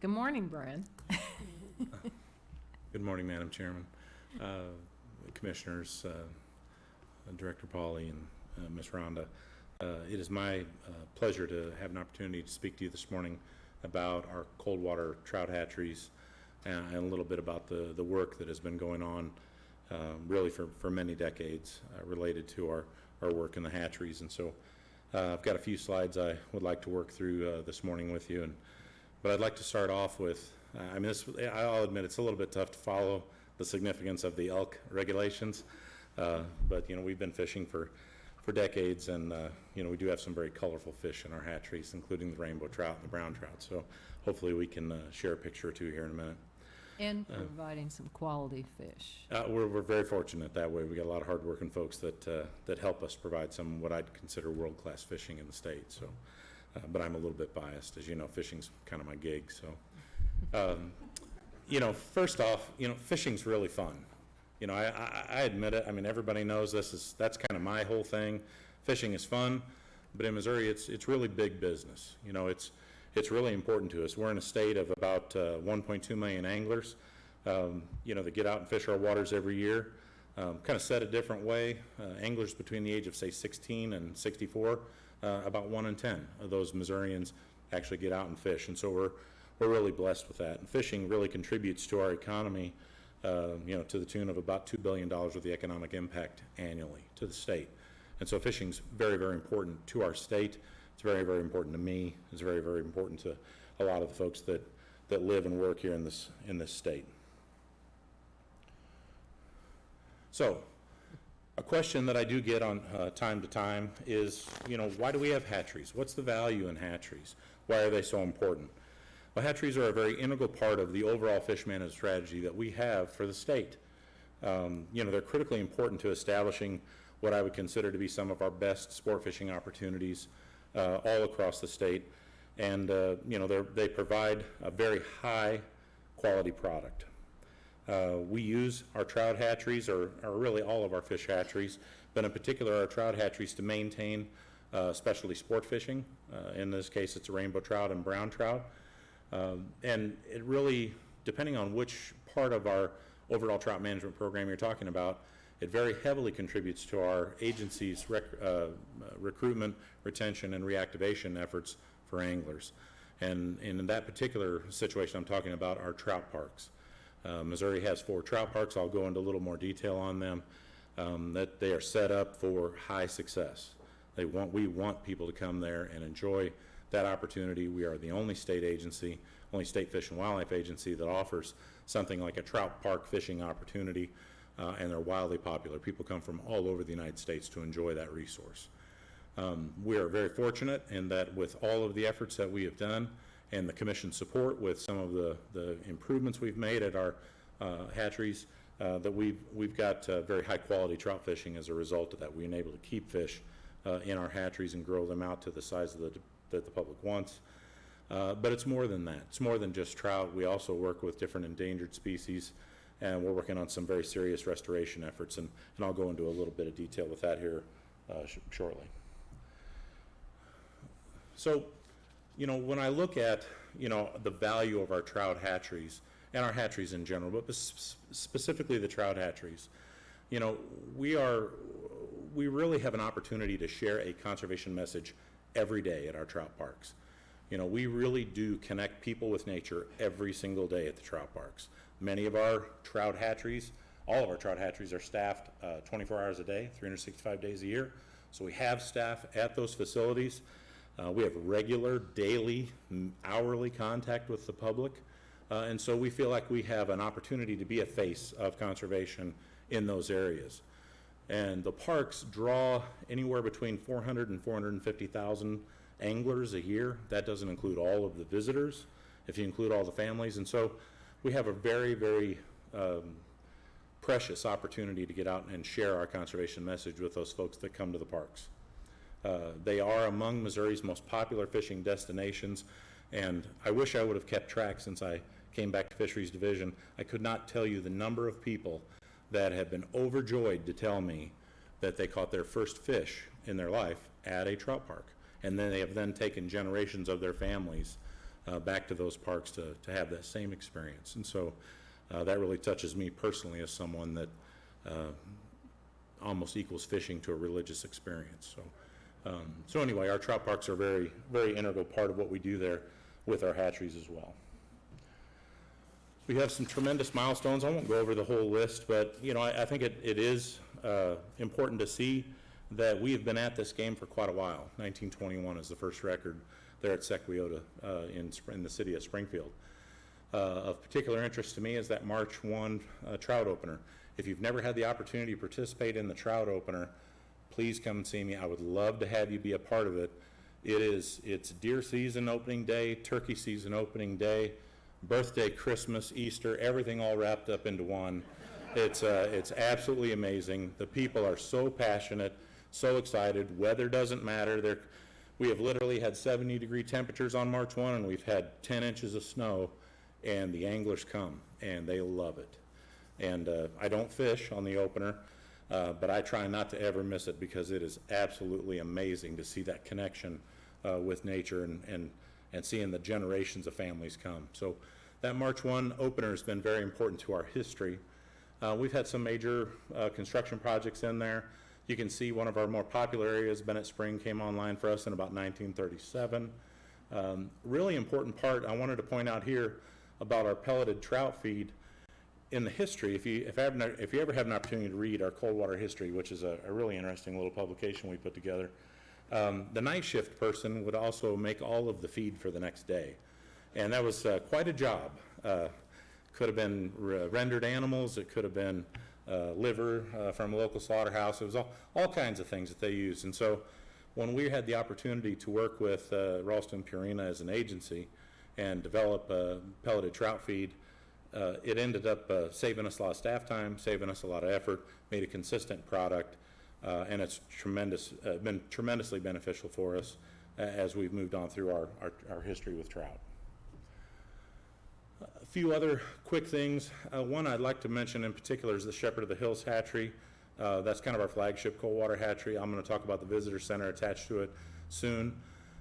Good morning, Brian. Good morning, Madam Chairman, Commissioners, Director Pauly, and Ms. Rhonda. It is my pleasure to have an opportunity to speak to you this morning about our cold water trout hatcheries and a little bit about the work that has been going on really for many decades related to our work in the hatcheries. And so I've got a few slides I would like to work through this morning with you. But I'd like to start off with, I'll admit it's a little bit tough to follow the significance of the elk regulations. But, we've been fishing for decades, and, we do have some very colorful fish in our hatcheries, including the rainbow trout and the brown trout. So hopefully we can share a picture or two here in a minute. And providing some quality fish. We're very fortunate that way. We got a lot of hardworking folks that help us provide some what I'd consider world-class fishing in the state. So, but I'm a little bit biased, as you know. Fishing's kind of my gig. So, first off, fishing's really fun. I admit it. I mean, everybody knows that's kind of my whole thing. Fishing is fun, but in Missouri, it's really big business. It's really important to us. We're in a state of about 1.2 million anglers, that get out and fish our waters every year. Kind of said a different way, anglers between the age of, say, 16 and 64, about 1 in 10 of those Missourians actually get out and fish. And so we're really blessed with that. And fishing really contributes to our economy, to the tune of about $2 billion of the economic impact annually to the state. And so fishing's very, very important to our state. It's very, very important to me. It's very, very important to a lot of the folks that live and work here in this state. So, a question that I do get on time to time is, why do we have hatcheries? What's the value in hatcheries? Why are they so important? Well, hatcheries are a very integral part of the overall fish management strategy that we have for the state. They're critically important to establishing what I would consider to be some of our best sport fishing opportunities all across the state, and they provide a very high quality product. We use our trout hatcheries, or really all of our fish hatcheries, but in particular our trout hatcheries, to maintain specialty sport fishing. In this case, it's rainbow trout and brown trout, and it really, depending on which part of our overall trout management program you're talking about, it very heavily contributes to our agency's recruitment, retention, and reactivation efforts for anglers. And in that particular situation I'm talking about are trout parks. Missouri has 4 trout parks. I'll go into a little more detail on them, that they are set up for high success. We want people to come there and enjoy that opportunity. We are the only state agency, only state fish and wildlife agency that offers something like a trout park fishing opportunity. And they're wildly popular. People come from all over the United States to enjoy that resource. We are very fortunate in that with all of the efforts that we have done and the Commission's support with some of the improvements we've made at our hatcheries, that we've got very high quality trout fishing as a result of that. We've been able to keep fish in our hatcheries and grow them out to the size that the public wants. But it's more than that. It's more than just trout. We also work with different endangered species, and we're working on some very serious restoration efforts, and I'll go into a little bit of detail with that here shortly. So, when I look at, the value of our trout hatcheries, and our hatcheries in general, but specifically the trout hatcheries, we really have an opportunity to share a conservation message every day at our trout parks. We really do connect people with nature every single day at the trout parks. Many of our trout hatcheries, all of our trout hatcheries are staffed 24 hours a day, 365 days a year. So we have staff at those facilities. We have regular, daily, hourly contact with the public. And so we feel like we have an opportunity to be a face of conservation in those areas. And the parks draw anywhere between 400 and 450,000 anglers a year. That doesn't include all of the visitors, if you include all the families. And so we have a very, very precious opportunity to get out and share our conservation message with those folks that come to the parks. They are among Missouri's most popular fishing destinations, and I wish I would have kept track since I came back to Fisheries Division. I could not tell you the number of people that have been overjoyed to tell me that they caught their first fish in their life at a trout park, and then they have then taken generations of their families back to those parks to have that same experience. And so that really touches me personally as someone that almost equals fishing to a religious experience. So anyway, our trout parks are a very, very integral part of what we do there with our hatcheries as well. We have some tremendous milestones. I won't go over the whole list, but you know, I think it is important to see that we have been at this game for quite a while. 1921 is the first record there at Sequiota in the city of Springfield. Of particular interest to me is that March 1 trout opener. If you've never had the opportunity to participate in the trout opener, please come and see me. I would love to have you be a part of it. It's deer season opening day, turkey season opening day, birthday, Christmas, Easter, everything all wrapped up into one. It's absolutely amazing. The people are so passionate, so excited. Weather doesn't matter. We have literally had 70-degree temperatures on March 1, and we've had 10 inches of snow, and the anglers come, and they love it. And I don't fish on the opener, but I try not to ever miss it because it is absolutely amazing to see that connection with nature and seeing the generations of families come. So that March 1 opener has been very important to our history. We've had some major construction projects in there. You can see one of our more popular areas, Bennett Spring, came online for us in about 1937. Really important part I wanted to point out here about our pelleted trout feed. In the history, if you ever have an opportunity to read our cold water history, which is a really interesting little publication we put together, the night shift person would also make all of the feed for the next day. And that was quite a job. Could have been rendered animals, it could have been liver from a local slaughterhouse. It was all kinds of things that they used. And so when we had the opportunity to work with Ralston Purina as an agency and develop pelleted trout feed, it ended up saving us a lot of staff time, saving us a lot of effort, made a consistent product, and it's been tremendously beneficial for us as we've moved on through our history with trout. A few other quick things. One I'd like to mention in particular is the Shepherd of the Hills hatchery. That's kind of our flagship cold water hatchery. I'm going to talk about the visitor center attached to it soon.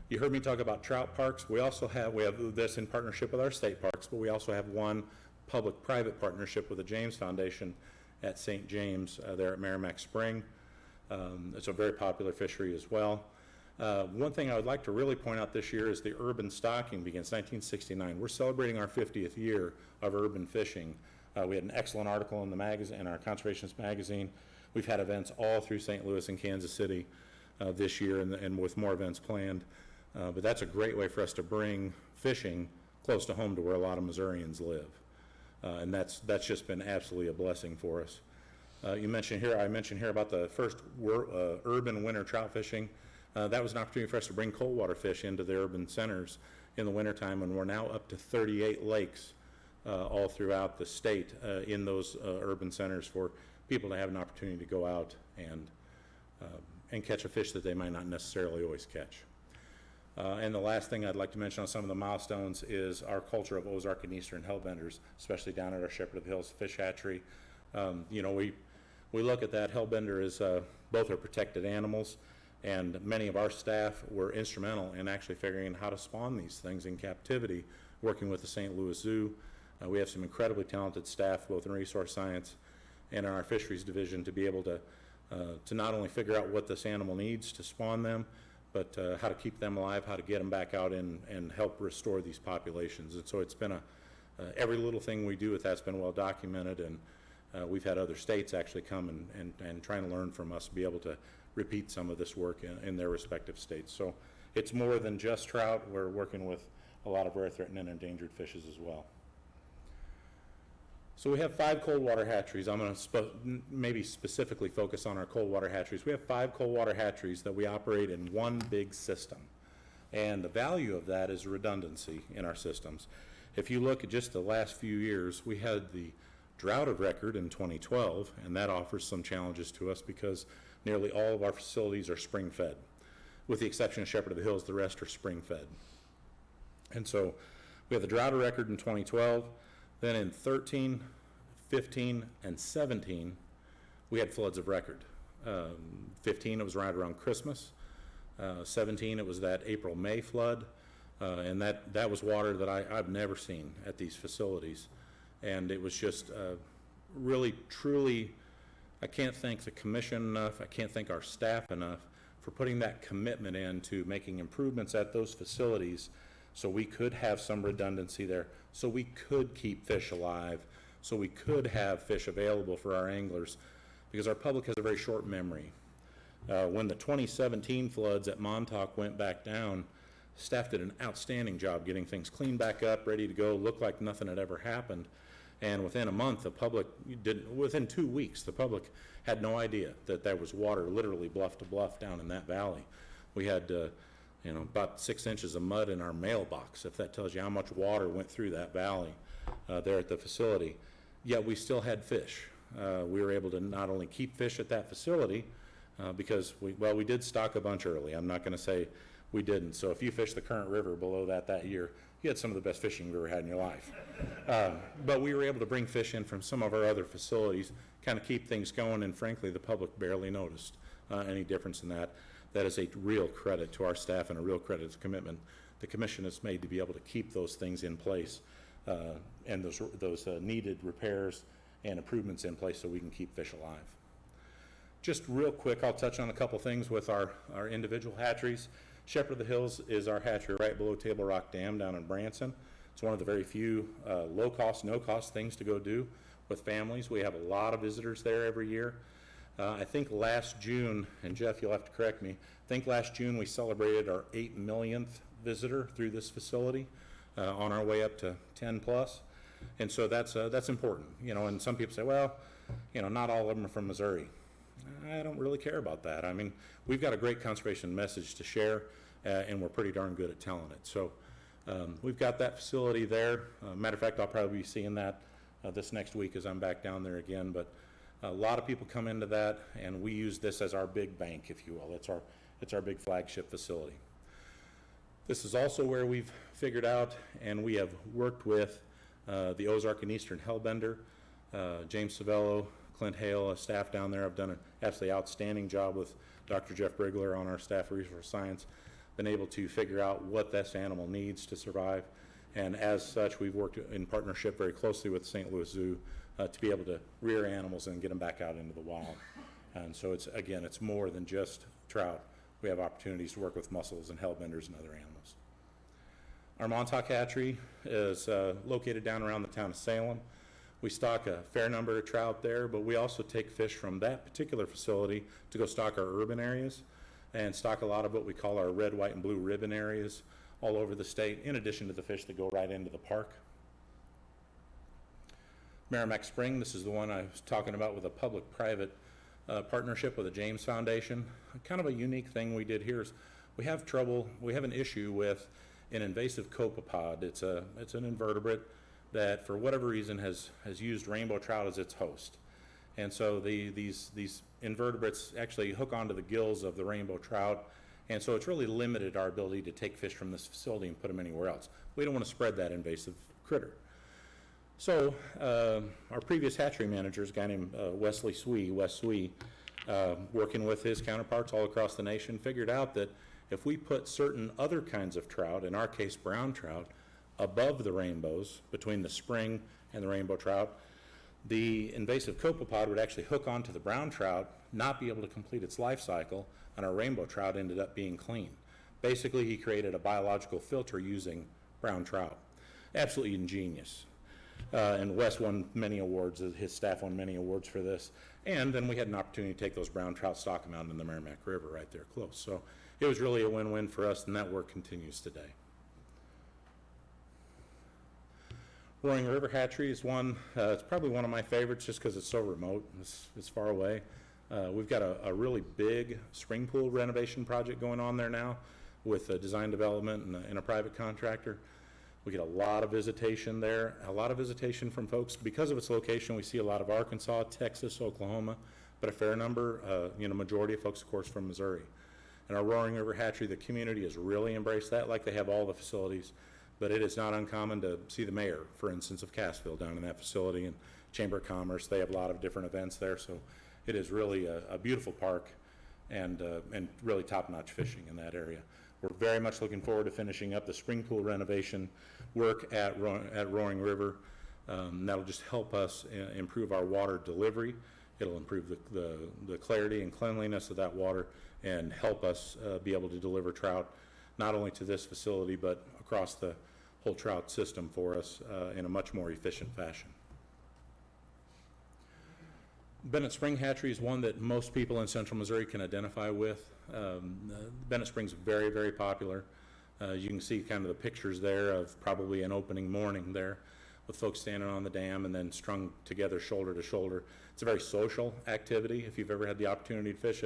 You heard me talk about trout parks. We have this in partnership with our state parks, but we also have one public-private partnership with the James Foundation at St. James there at Merrimack Spring. It's a very popular fishery as well. One thing I would like to really point out this year is the urban stocking begins 1969. We're celebrating our 50th year of urban fishing. We had an excellent article in the magazine, in our Conservationist magazine. We've had events all through St. Louis and Kansas City this year and with more events planned. But that's a great way for us to bring fishing close to home to where a lot of Missourians live. And that's just been absolutely a blessing for us. I mentioned here about the first urban winter trout fishing. That was an opportunity for us to bring cold water fish into the urban centers in the wintertime, and we're now up to 38 lakes all throughout the state in those urban centers for people to have an opportunity to go out and catch a fish that they might not necessarily always catch. And the last thing I'd like to mention on some of the milestones is our culture of Ozark and Eastern Hellbenders, especially down at our Shepherd of the Hills fish hatchery. We look at that. Hellbender is both are protected animals, and many of our staff were instrumental in actually figuring out how to spawn these things in captivity, working with the St. Louis Zoo. We have some incredibly talented staff, both in resource science and in our fisheries division, to be able to not only figure out what this animal needs to spawn them, but how to keep them alive, how to get them back out and help restore these populations. And so it's been every little thing we do with that's been well documented, and we've had other states actually come and try and learn from us to be able to repeat some of this work in their respective states. So it's more than just trout. We're working with a lot of rare, threatened, and endangered fishes as well. So we have 5 cold water hatcheries. I'm going to maybe specifically focus on our cold water hatcheries. We have 5 cold water hatcheries that we operate in one big system. And the value of that is redundancy in our systems. If you look at just the last few years, we had the drought of record in 2012, and that offers some challenges to us because nearly all of our facilities are spring fed. With the exception of Shepherd of the Hills, the rest are spring fed. And so we have the drought of record in 2012. Then in 13, 15, and 17, we had floods of record. 15, it was right around Christmas. 17, it was that April-May flood. And that was water that I've never seen at these facilities. And it was just really, truly, I can't thank the commission enough, I can't thank our staff enough for putting that commitment into making improvements at those facilities so we could have some redundancy there, so we could keep fish alive, so we could have fish available for our anglers, because our public has a very short memory. When the 2017 floods at Montauk went back down, staff did an outstanding job getting things cleaned back up, ready to go, looked like nothing had ever happened. And within a month, the public within 2 weeks, the public had no idea that there was water literally bluff to bluff down in that valley. We had, about 6 inches of mud in our mailbox, if that tells you how much water went through that valley there at the facility. Yet we still had fish. We were able to not only keep fish at that facility, because we did stock a bunch early. I'm not going to say we didn't. So if you fished the Current River below that year, you had some of the best fishing you've ever had in your life. But we were able to bring fish in from some of our other facilities, kind of keep things going, and frankly, the public barely noticed any difference in that. That is a real credit to our staff and a real credit to the commitment the commission has made to be able to keep those things in place and those needed repairs and improvements in place so we can keep fish alive. Just real quick, I'll touch on a couple things with our individual hatcheries. Shepherd of the Hills is our hatchery right below Table Rock Dam down in Branson. It's one of the very few low-cost, no-cost things to go do with families. We have a lot of visitors there every year. I think last June, and Jeff, you'll have to correct me, I think last June we celebrated our 8 millionth visitor through this facility on our way up to 10 plus. And so that's important, and some people say, well, not all of them are from Missouri. I don't really care about that. I mean, we've got a great conservation message to share, and we're pretty darn good at telling it. So we've got that facility there. Matter of fact, I'll probably be seeing that this next week as I'm back down there again. But a lot of people come into that, and we use this as our big bank, if you will. It's our big flagship facility. This is also where we've figured out, and we have worked with the Ozark and Eastern Hellbender, James Savello, Clint Hale, staff down there have done an absolutely outstanding job with Dr. Jeff Brigler on our staff of resource science, been able to figure out what this animal needs to survive. And as such, we've worked in partnership very closely with St. Louis Zoo to be able to rear animals and get them back out into the wild. And so it's more than just trout. We have opportunities to work with mussels and hellbenders and other animals. Our Montauk hatchery is located down around the town of Salem. We stock a fair number of trout there, but we also take fish from that particular facility to go stock our urban areas and stock a lot of what we call our red, white, and blue ribbon areas all over the state, in addition to the fish that go right into the park. Merrimack Spring, this is the one I was talking about with a public-private partnership with the James Foundation. Kind of a unique thing we did here is we have an issue with an invasive copepod. It's an invertebrate that for whatever reason has used rainbow trout as its host. And so these invertebrates actually hook onto the gills of the rainbow trout, and so it's really limited our ability to take fish from this facility and put them anywhere else. We don't want to spread that invasive critter. So our previous hatchery manager is a guy named Wes Swee, working with his counterparts all across the nation, figured out that if we put certain other kinds of trout, in our case brown trout, above the rainbows, between the spring and the rainbow trout, the invasive copepod would actually hook onto the brown trout, not be able to complete its life cycle, and our rainbow trout ended up being clean. Basically, he created a biological filter using brown trout. Absolutely ingenious. And Wes won many awards, his staff won many awards for this. And then we had an opportunity to take those brown trout, stock them out in the Merrimack River right there close. So it was really a win-win for us, and that work continues today. Roaring River Hatchery is one, it's probably one of my favorites just because it's so remote, it's far away. We've got a really big spring pool renovation project going on there now with design development and a private contractor. We get a lot of visitation there, a lot of visitation from folks. Because of its location, we see a lot of Arkansas, Texas, Oklahoma, but a fair number, majority of folks, of course, from Missouri. And our Roaring River Hatchery, the community has really embraced that, like they have all the facilities. But it is not uncommon to see the mayor, for instance, of Cassville down in that facility, and Chamber of Commerce. They have a lot of different events there, so it is really a beautiful park and really top-notch fishing in that area. We're very much looking forward to finishing up the spring pool renovation work at Roaring River. That'll just help us improve our water delivery. It'll improve the clarity and cleanliness of that water and help us be able to deliver trout not only to this facility but across the whole trout system for us in a much more efficient fashion. Bennett Spring Hatchery is one that most people in central Missouri can identify with. Bennett Spring's very, very popular. You can see kind of the pictures there of probably an opening morning there with folks standing on the dam and then strung together shoulder to shoulder. It's a very social activity if you've ever had the opportunity to fish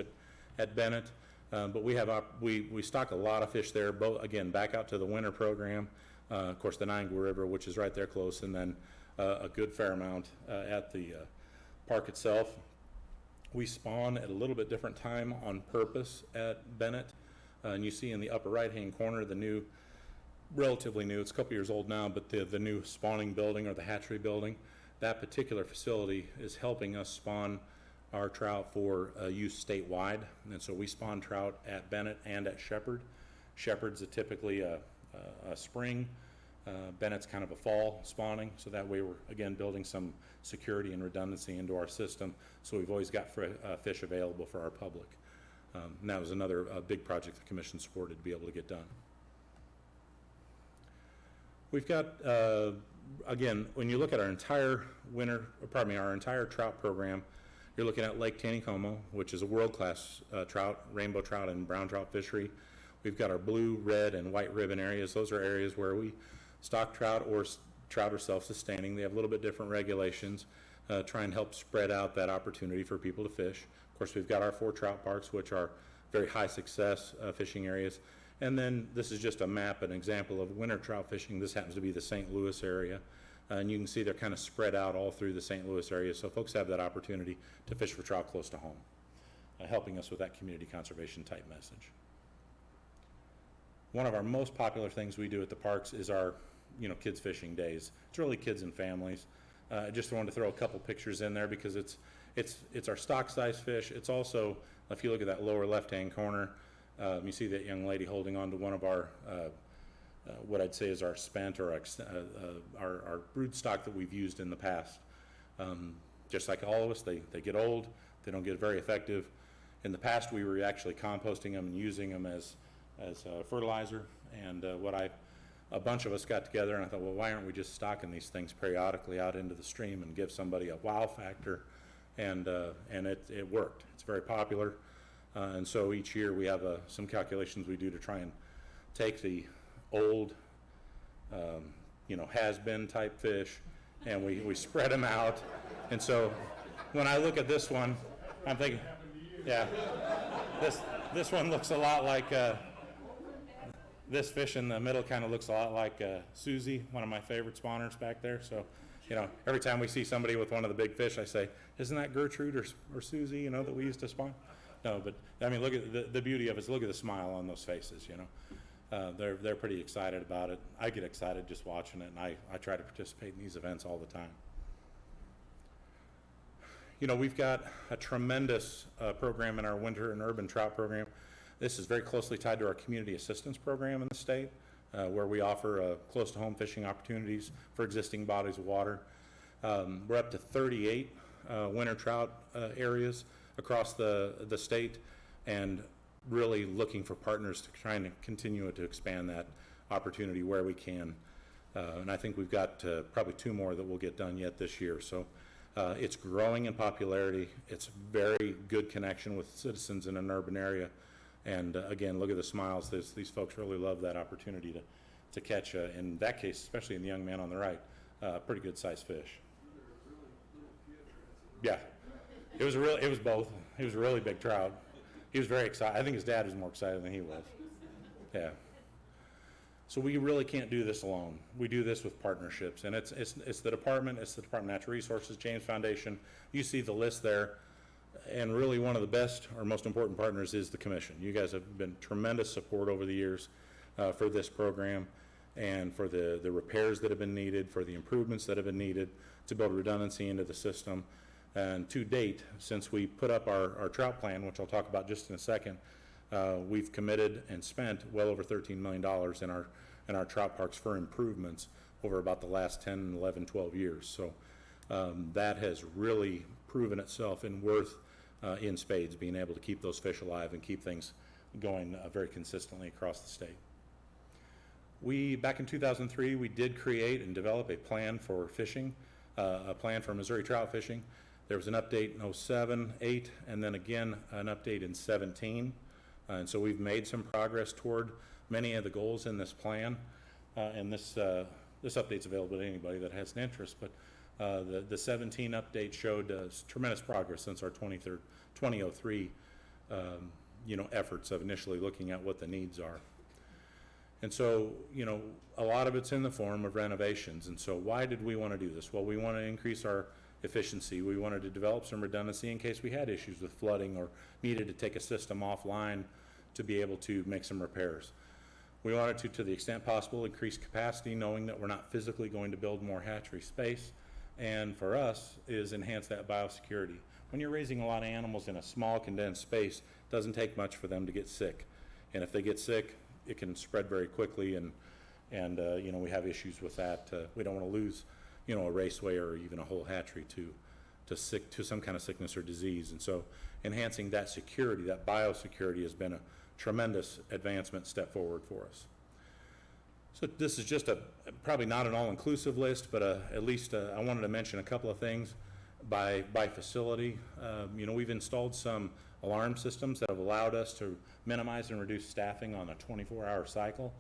at Bennett. But we stock a lot of fish there, both, again, back out to the winter program, of course the Niangua River, which is right there close, and then a good fair amount at the park itself. We spawn at a little bit different time on purpose at Bennett. And you see in the upper right-hand corner the new, relatively new, it's a couple years old now, but the new spawning building or the hatchery building. That particular facility is helping us spawn our trout for use statewide. And so we spawn trout at Bennett and at Shepherd. Shepherd's typically a spring. Bennett's kind of a fall spawning, so that way we're, again, building some security and redundancy into our system, so we've always got fish available for our public. And that was another big project the Commission supported to be able to get done. We've got, again, when you look at our entire our entire trout program, you're looking at Lake Taneycomo, which is a world-class trout, rainbow trout and brown trout fishery. We've got our blue, red, and white ribbon areas. Those are areas where we stock trout, or trout are self-sustaining. They have a little bit different regulations, try and help spread out that opportunity for people to fish. Of course, we've got our 4 trout parks, which are very high success fishing areas. And then this is just a map, an example of winter trout fishing. This happens to be the St. Louis area. And you can see they're kind of spread out all through the St. Louis area, so folks have that opportunity to fish for trout close to home, helping us with that community conservation type message. One of our most popular things we do at the parks is our kids fishing days. It's really kids and families. I just wanted to throw a couple pictures in there because it's our stock size fish. It's also, if you look at that lower left-hand corner, you see that young lady holding on to one of our, what I'd say is our spent or our brood stock that we've used in the past. Just like all of us, they get old, they don't get very effective. In the past, we were actually composting them and using them as fertilizer, and a bunch of us got together and I thought, well, why aren't we just stocking these things periodically out into the stream and give somebody a wow factor, and it worked. It's very popular, and so each year we have some calculations we do to try and take the old has-been type fish and we spread them out. And so when I look at this one, I'm thinking, yeah, this one looks a lot like this fish in the middle kind of looks a lot like Susie, one of my favorite spawners back there. So, every time we see somebody with one of the big fish, I say, isn't that Gertrude or Susie, that we used to spawn? No, but I mean, look at the beauty of it. Look at the smile on those faces, They're pretty excited about it. I get excited just watching it, and I try to participate in these events all the time. We've got a tremendous program in our winter and urban trout program. This is very closely tied to our community assistance program in the state, where we offer close-to-home fishing opportunities for existing bodies of water. We're up to 38 winter trout areas across the state, and really looking for partners to try and continue to expand that opportunity where we can. And I think we've got probably 2 more that we'll get done yet this year. So it's growing in popularity. It's very good connection with citizens in an urban area. And again, look at the smiles. These folks really love that opportunity to catch, in that case, especially in the young man on the right, pretty good sized fish. Yeah, it was both. He was a really big trout. He was very excited. I think his dad was more excited than he was. Yeah. So we really can't do this alone. We do this with partnerships, and it's the Department of Natural Resources, James Foundation. You see the list there. And really one of the best or most important partners is the Commission. You guys have been tremendous support over the years for this program and for the repairs that have been needed, for the improvements that have been needed to build redundancy into the system. And to date, since we put up our trout plan, which I'll talk about just in a second, We've committed and spent well over $13 million in our trout parks for improvements over about the last 10, 11, 12 years. So that has really proven itself in worth in spades, being able to keep those fish alive and keep things going very consistently across the state. Back in 2003, we did create and develop a plan for fishing, a plan for Missouri trout fishing. There was an update in 07, 08, and then again an update in 17. And so we've made some progress toward many of the goals in this plan. And this update's available to anybody that has an interest. But the 17 update showed tremendous progress since our 2003 efforts of initially looking at what the needs are. And so, a lot of it's in the form of renovations. And so why did we want to do this? Well, we want to increase our efficiency. We wanted to develop some redundancy in case we had issues with flooding or needed to take a system offline to be able to make some repairs. We wanted to the extent possible, increase capacity, knowing that we're not physically going to build more hatchery space. And for us is enhance that biosecurity. When you're raising a lot of animals in a small condensed space, it doesn't take much for them to get sick. And if they get sick, it can spread very quickly, and we have issues with that. We don't want to lose, a raceway or even a whole hatchery to some kind of sickness or disease. And so enhancing that security, that biosecurity, has been a tremendous advancement step forward for us. So this is just probably not an all-inclusive list, but at least I wanted to mention a couple of things by facility. We've installed some alarm systems that have allowed us to minimize and reduce staffing on a 24-hour cycle.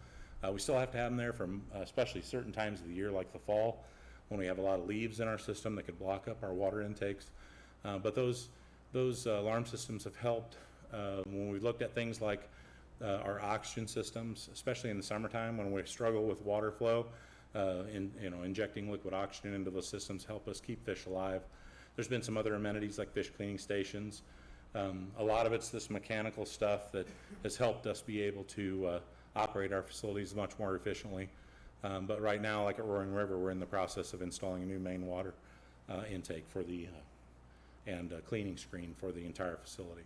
We still have to have them there for especially certain times of the year, like the fall, when we have a lot of leaves in our system that could block up our water intakes. But those alarm systems have helped when we looked at things like our oxygen systems, especially in the summertime when we struggle with water flow. Injecting liquid oxygen into those systems help us keep fish alive. There's been some other amenities like fish cleaning stations. A lot of it's this mechanical stuff that has helped us be able to operate our facilities much more efficiently. But right now, like at Roaring River, we're in the process of installing a new main water intake for and cleaning screen for the entire facility.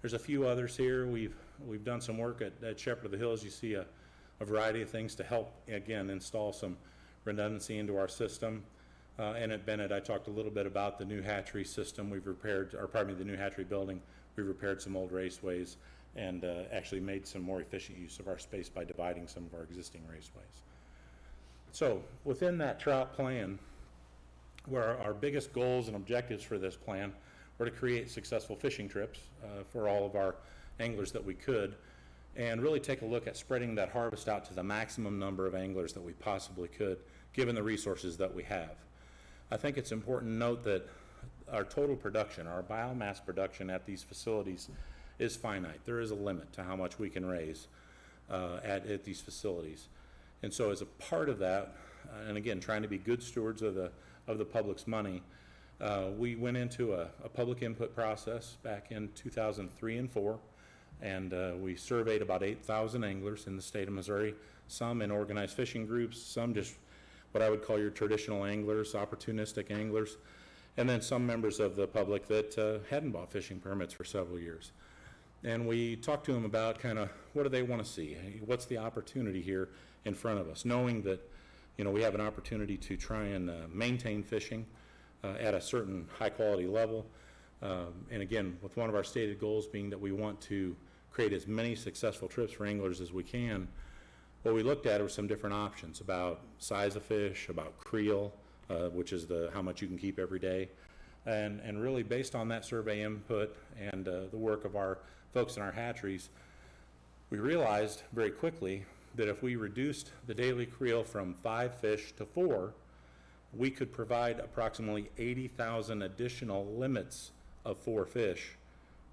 There's a few others here. We've done some work at Shepherd of the Hills. You see a variety of things to help, again, install some redundancy into our system. And at Bennett, I talked a little bit about the new hatchery system we've repaired, the new hatchery building. We've repaired some old raceways and actually made some more efficient use of our space by dividing some of our existing raceways. So within that trout plan, where our biggest goals and objectives for this plan were to create successful fishing trips for all of our anglers that we could, and really take a look at spreading that harvest out to the maximum number of anglers that we possibly could, given the resources that we have. I think it's important to note that our total production, our biomass production at these facilities is finite. There is a limit to how much we can raise at these facilities. And so as a part of that, and again, trying to be good stewards of the public's money, we went into a public input process back in 2003 and 4, and we surveyed about 8,000 anglers in the state of Missouri, some in organized fishing groups, some just what I would call your traditional anglers, opportunistic anglers, and then some members of the public that hadn't bought fishing permits for several years. And we talked to them about kind of what do they want to see? What's the opportunity here in front of us? Knowing that, we have an opportunity to try and maintain fishing at a certain high quality level. And again, with one of our stated goals being that we want to create as many successful trips for anglers as we can, what we looked at were some different options about size of fish, about creel, which is how much you can keep every day. And really based on that survey input and the work of our folks in our hatcheries, we realized very quickly that if we reduced the daily creel from 5 fish to 4, we could provide approximately 80,000 additional limits of 4 fish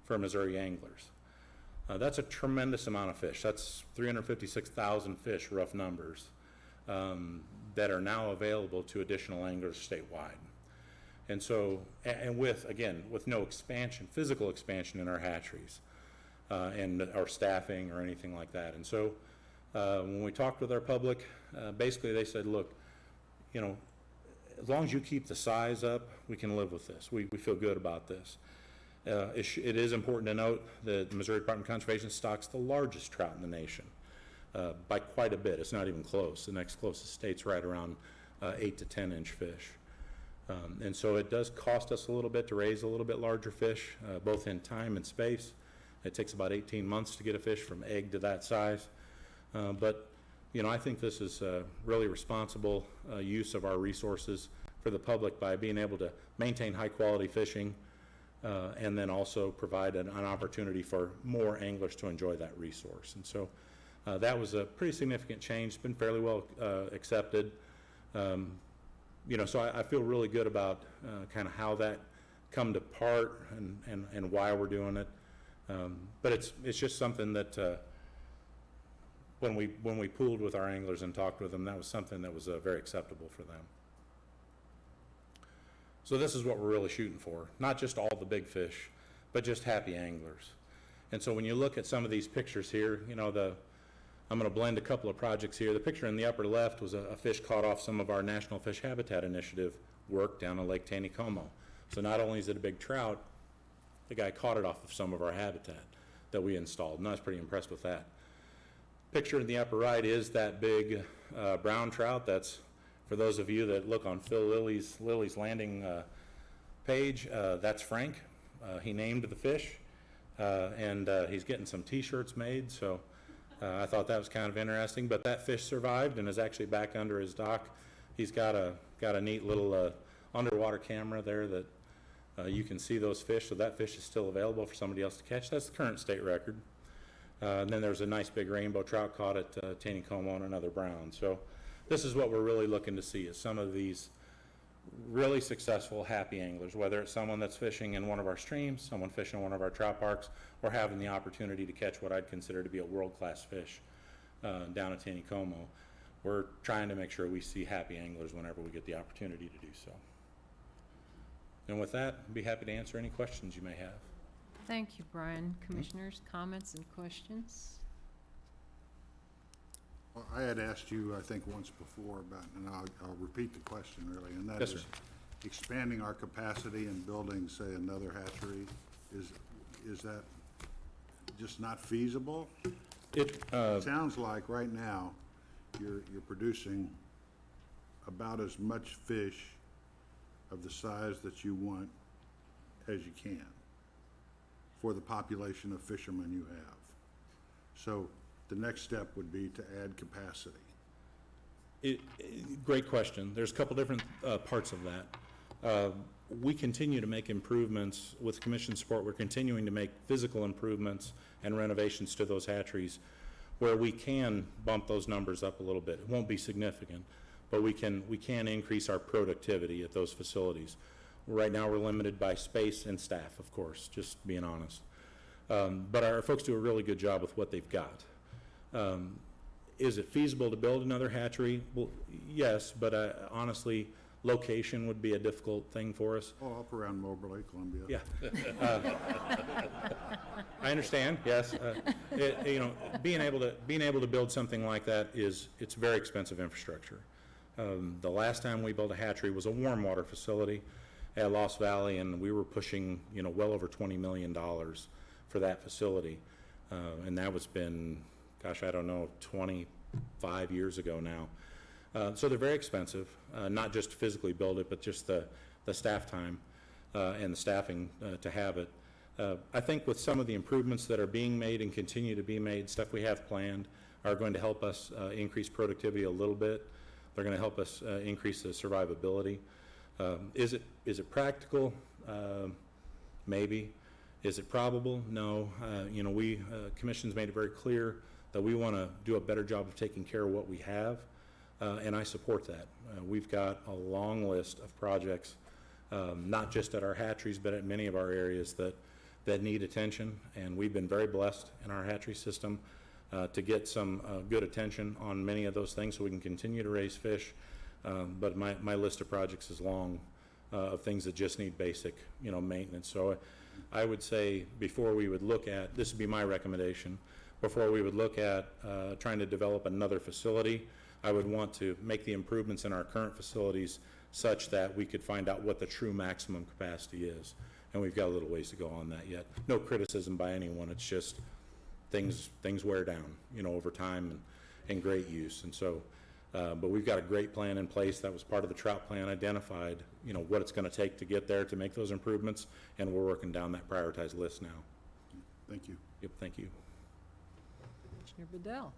for Missouri anglers. That's a tremendous amount of fish. That's 356,000 fish, rough numbers, that are now available to additional anglers statewide. And so, and with no expansion, physical expansion in our hatcheries, and our staffing or anything like that. And so, when we talked with our public, basically they said, look, as long as you keep the size up, we can live with this. We feel good about this. It is important to note that the Missouri Department of Conservation stocks the largest trout in the nation by quite a bit. It's not even close. The next closest state's right around 8 to 10 inch fish. And so it does cost us a little bit to raise a little bit larger fish, both in time and space. It takes about 18 months to get a fish from egg to that size. But, you know, I think this is really responsible use of our resources for the public by being able to maintain high quality fishing and then also provide an opportunity for more anglers to enjoy that resource. And so that was a pretty significant change. It's been fairly well accepted. You know, so I feel really good about kind of how that come to part and why we're doing it. But it's just something that when we pooled with our anglers and talked with them, that was something that was very acceptable for them. So this is what we're really shooting for, not just all the big fish, but just happy anglers. And so when you look at some of these pictures here, you know, I'm going to blend a couple of projects here. The picture in the upper left was a fish caught off some of our National Fish Habitat Initiative work down on Lake Taneycomo. So not only is it a big trout, the guy caught it off of some of our habitat that we installed, and I was pretty impressed with that. Picture in the upper right is that big brown trout. That's, for those of you that look on Phil Lily's Landing page, that's Frank. He named the fish, and he's getting some t-shirts made, so I thought that was kind of interesting. But that fish survived and is actually back under his dock. He's got a neat little underwater camera there that you can see those fish, so that fish is still available for somebody else to catch. That's the current state record. And then there's a nice big rainbow trout caught at Taneycomo and another brown. So this is what we're really looking to see, is some of these really successful, happy anglers, whether it's someone that's fishing in one of our streams, someone fishing in one of our trout parks, or having the opportunity to catch what I'd consider to be a world-class fish down at Taneycomo. We're trying to make sure we see happy anglers whenever we get the opportunity to do so. And with that, I'd be happy to answer any questions you may have. Thank you, Brian. Commissioners, comments and questions? Well, I had asked you, I think, once before about, and I'll repeat the question really, and that Yes, is sir. expanding our capacity and building, say, another hatchery, is that just not feasible? It Sounds like right now, you're producing about as much fish of the size that you want as you can for the population of fishermen you have. So the next step would be to add capacity. Great question. There's a couple different parts of that. We continue to make improvements with commission support. We're continuing to make physical improvements and renovations to those hatcheries where we can bump those numbers up a little bit. It won't be significant, but we can increase our productivity at those facilities. Right now, we're limited by space and staff, of course, just being honest. But our folks do a really good job with what they've got. Is it feasible to build another hatchery? Well, yes, but honestly, location would be a difficult thing for us. Oh, up around Moberly, Columbia. Yeah. I understand, yes. You know, being able to build something like that it's very expensive infrastructure. The last time we built a hatchery was a warm water facility at Lost Valley, and we were pushing, you know, well over $20 million for that facility. And that was been, gosh, I don't know, 25 years ago now. So they're very expensive, not just to physically build it, but just the staff time and the staffing to have it. I think with some of the improvements that are being made and continue to be made, stuff we have planned are going to help us increase productivity a little bit. They're going to help us increase the survivability. Is it practical? Maybe. Is it probable? No. You know, Commission's made it very clear that we want to do a better job of taking care of what we have, and I support that. We've got a long list of projects, not just at our hatcheries, but at many of our areas that need attention, and we've been very blessed in our hatchery system to get some good attention on many of those things so we can continue to raise fish. But my list of projects is long of things that just need basic, you know, maintenance. So I would say before we would look at, this would be my recommendation, before we would look at trying to develop another facility, I would want to make the improvements in our current facilities such that we could find out what the true maximum capacity is. and we've got a little ways to go on that yet. No criticism by anyone, it's just things wear down, over time and great use. And so, but we've got a great plan in place. That was part of the trout plan, identified, what it's gonna take to get there to make those improvements, and we're working down that prioritized list now. Thank you. Yep, thank you. Commissioner Bedell.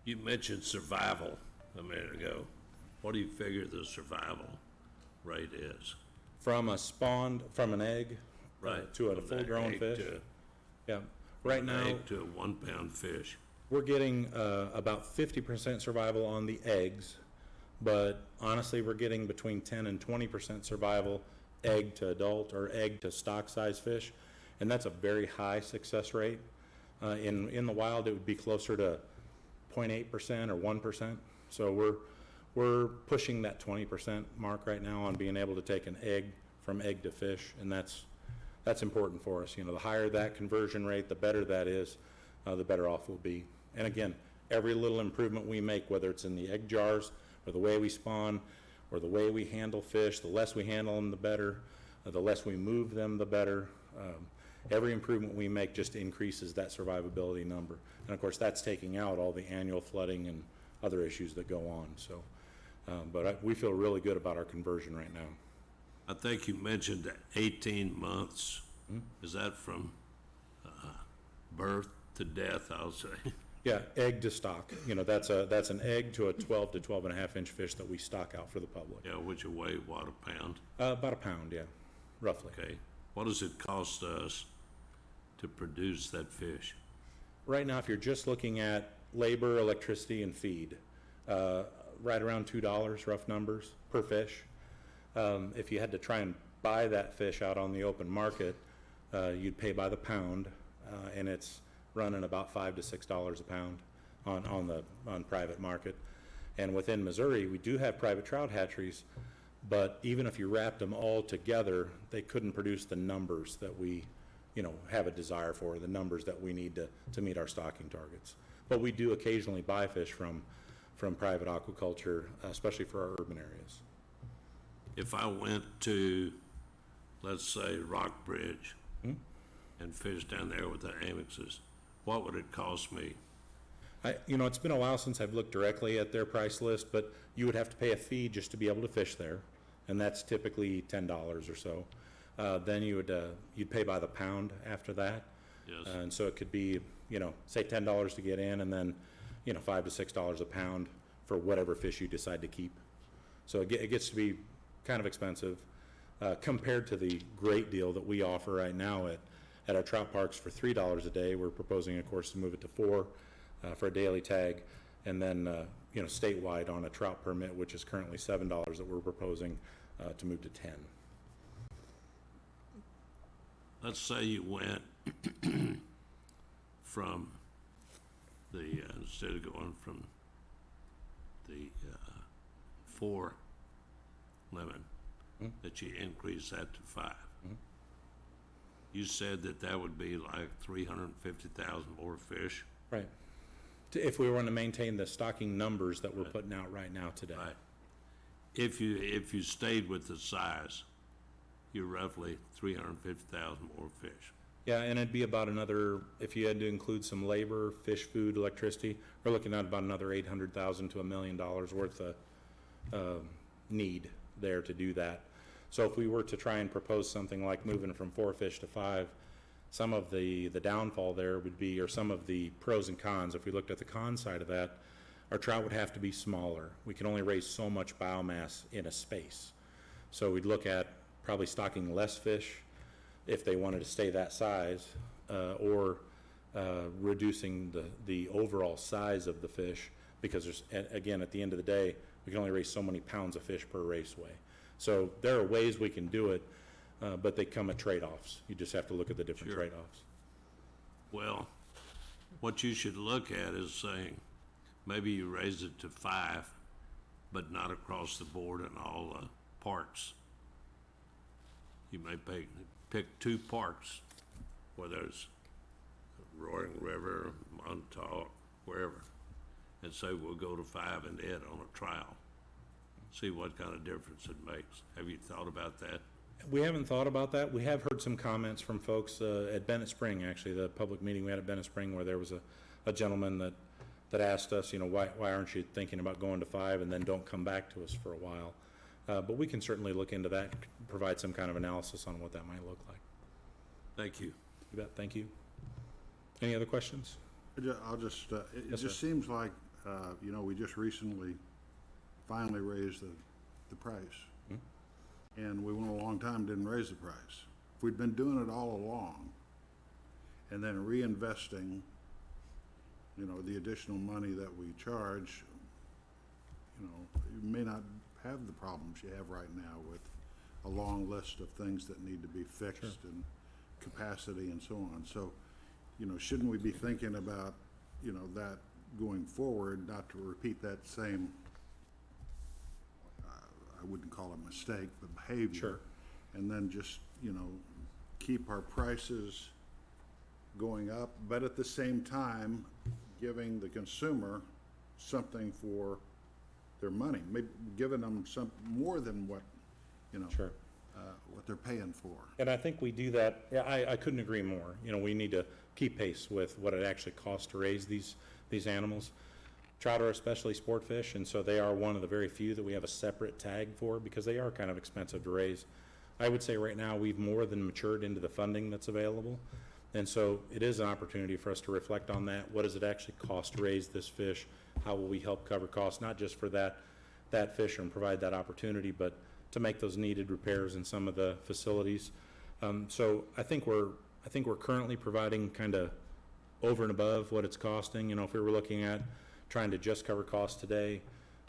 You mentioned survival a minute ago. What do you figure the survival rate is? From an egg Right. to a from full-grown egg fish. to- Yeah, right from now, egg to a 1 pound fish. we're getting about 50% survival on the eggs, but honestly, we're getting between 10 and 20% survival egg to adult or egg to stock size fish, and that's a very high success rate. In the wild, it would be closer to 0.8% or 1%. So we're pushing that 20% mark right now on being able to take an egg from egg to fish, and that's important for us. The higher that conversion rate, the better that is, the better off we'll be. And again, every little improvement we make, whether it's in the egg jars or the way we spawn or the way we handle fish, the less we handle them, the better. The less we move them, the better. Every improvement we make just increases that survivability number. And of course, that's taking out all the annual flooding and other issues that go on. So, but we feel really good about our conversion right now. I think you mentioned 18 months. Is that from birth to death, I'll say? Yeah, egg to stock. That's an egg to a 12 to 12 and a half inch fish that we stock out for the public. Yeah, which will weigh, what, a pound? About a pound, yeah, roughly. Okay. What does it cost us to produce that fish? Right now, if you're just looking at labor, electricity, and feed, right around $2, rough numbers, per fish. If you had to try and buy that fish out on the open market, you'd pay by the pound, and it's running about $5 to $6 a pound on private market. And within Missouri, we do have private trout hatcheries, but even if you wrapped them all together, they couldn't produce the numbers that we, have a desire for, the numbers that we need to meet our stocking targets. But we do occasionally buy fish from private aquaculture, especially for our urban areas. If I went to, let's say, Rockbridge and fished down there with the Amexes, what would it cost me? It's been a while since I've looked directly at their price list, but you would have to pay a fee just to be able to fish there, and that's typically $10 or so. Then you'd pay by the pound after that. Yes. And so it could be, say $10 to get in, and then, $5 to $6 a pound for whatever fish you decide to keep. So it gets to be kind of expensive compared to the great deal that we offer right now at our trout parks for $3 a day. We're proposing, of course, to move it to $4 for a daily tag, and then statewide on a trout permit, which is currently $7, that we're proposing to move to $10. Let's say you went from the, instead of going from the 4 limit, that you increase that to 5. You said that would be like 350,000 more fish. Right. If we want to maintain the stocking numbers that we're putting out right now today. Right. If you stayed with the size, you're roughly 350,000 more fish. Yeah, and it'd be about another, if you had to include some labor, fish, food, electricity, we're looking at about another $800,000 to $1 million worth of need there to do that. So if we were to try and propose something like moving from 4 fish to 5, some of the downfall there would be, or some of the pros and cons, if we looked at the con side of that, our trout would have to be smaller. We can only raise so much biomass in a space. So we'd look at probably stocking less fish if they wanted to stay that size, or reducing the overall size of the fish, because there's, again, at the end of the day, we can only raise so many pounds of fish per raceway. So there are ways we can do it, but they come at trade-offs. You just have to look at the different Sure. trade-offs. Well, what you should look at is saying, maybe you raise it to 5, but not across the board in all the parks. You may pick 2 parks, whether it's Roaring River, Montauk, wherever, and say we'll go to 5 and Ed on a trial. See what kind of difference it makes. Have you thought about that? We haven't thought about that. We have heard some comments from folks at Bennett Spring, actually, the public meeting we had at Bennett Spring, where there was a gentleman that asked us, why aren't you thinking about going to 5 and then don't come back to us for a while? But we can certainly look into that, provide some kind of analysis on what that might look like. Thank you. You bet, thank you. Any other questions? I'll just, it Yes, just sir. seems like, we just recently finally raised the price. And we went a long time, didn't raise the price. If we'd been doing it all along and then reinvesting, the additional money that we charge, you may not have the problems you have right now with a long list of things that need to be fixed and capacity and so on. So, shouldn't we be thinking about, that going forward, not to repeat that same, I wouldn't call it mistake, but behavior. Sure. And then just, keep our prices going up, but at the same time, giving the consumer something for their money, maybe giving them some, more than what, Sure. what they're paying for. And I think we do that, yeah, I couldn't agree more. We need to keep pace with what it actually costs to raise these animals. Trout are especially sport fish, and so they are one of the very few that we have a separate tag for because they are kind of expensive to raise. I would say right now we've more than matured into the funding that's available. And so it is an opportunity for us to reflect on that. What does it actually cost to raise this fish? How will we help cover costs, not just for that fish and provide that opportunity, but to make those needed repairs in some of the facilities. So I think we're currently providing kind of over and above what it's costing. If we were looking at trying to just cover costs today,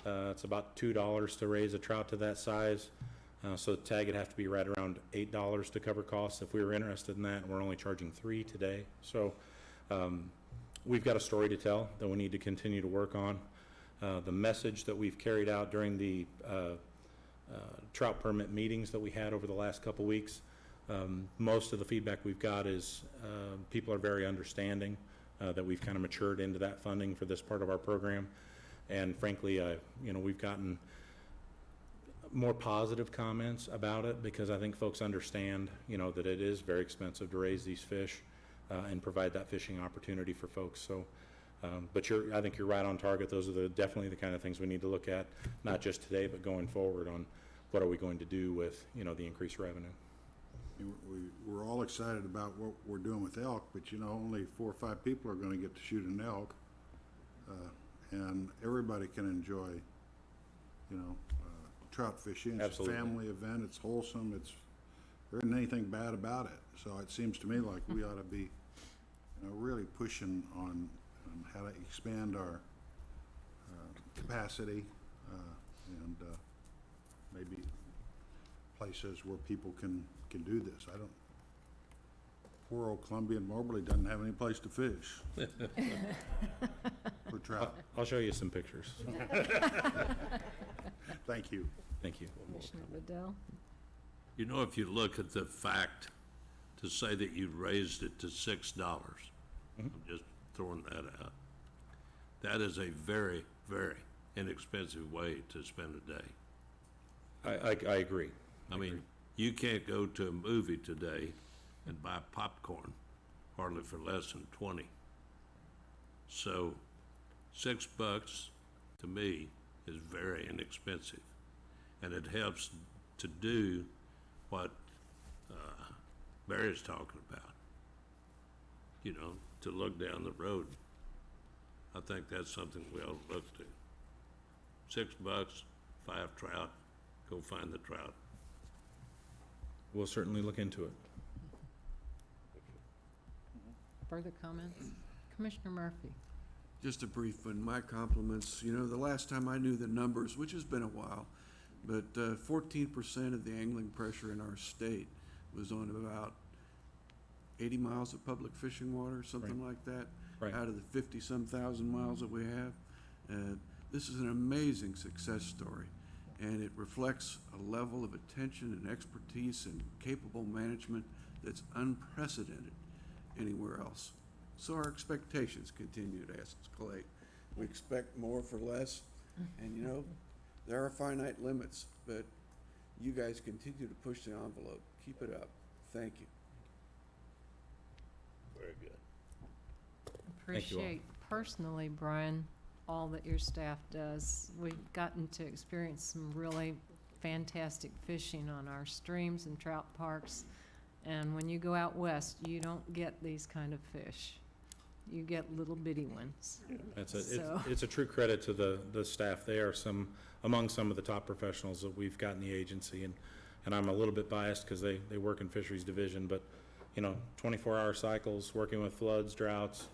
it's about $2 to raise a trout to that size. So the tag would have to be right around $8 to cover costs if we were interested in that, and we're only charging $3 today. So we've got a story to tell that we need to continue to work on. The message that we've carried out during the trout permit meetings that we had over the last couple weeks, most of the feedback we've got is people are very understanding that we've kind of matured into that funding for this part of our program. And frankly, we've gotten more positive comments about it because I think folks understand, that it is very expensive to raise these fish and provide that fishing opportunity for folks. So, but I think you're right on target. Those are definitely the kind of things we need to look at, not just today, but going forward on what are we going to do with, the increased revenue. We're all excited about what we're doing with elk, but only 4 or 5 people are going to get to shoot an elk. And everybody can enjoy, trout fishing. It's Absolutely. a family event. It's wholesome. There isn't anything bad about it. So it seems to me like we ought to be, really pushing on how to expand our capacity and maybe places where people can do this. Poor old Columbia and Moberly doesn't have any place to fish for trout. I'll show you some pictures. Thank you. Thank you. Commissioner Liddell? If you look at the fact to say that you raised it to $6, I'm just throwing that out. That is a very, very inexpensive way to spend a day. I agree. I mean, you can't go to a movie today and buy popcorn hardly for less than 20. So $6 to me is very inexpensive. And it helps to do what Barry's talking about. To look down the road. I think that's something we ought to look to. $6, 5 trout, go find the trout. We'll certainly look into it. Further comments? Commissioner Murphy? Just a brief one. My compliments. The last time I knew the numbers, which has been a while, but 14% of the angling pressure in our state was on about 80 miles of public fishing water, something like that, Right. out of the 50-some thousand miles that we have. This is an amazing success story, and it reflects a level of attention and expertise and capable management that's unprecedented anywhere else. So our expectations continue to escalate. We expect more for less, and there are finite limits, but You guys continue to push the envelope. Keep it up. Thank you. Very good. Thank you all. Appreciate personally, Brian, all that your staff does. We've gotten to experience some really fantastic fishing on our streams and trout parks. And when you go out west, you don't get these kind of fish. You get little bitty ones. It's a true credit to the staff. They are among some of the top professionals that we've got in the agency, and I'm a little bit biased because they work in fisheries division, but, 24-hour cycles, working with floods, droughts,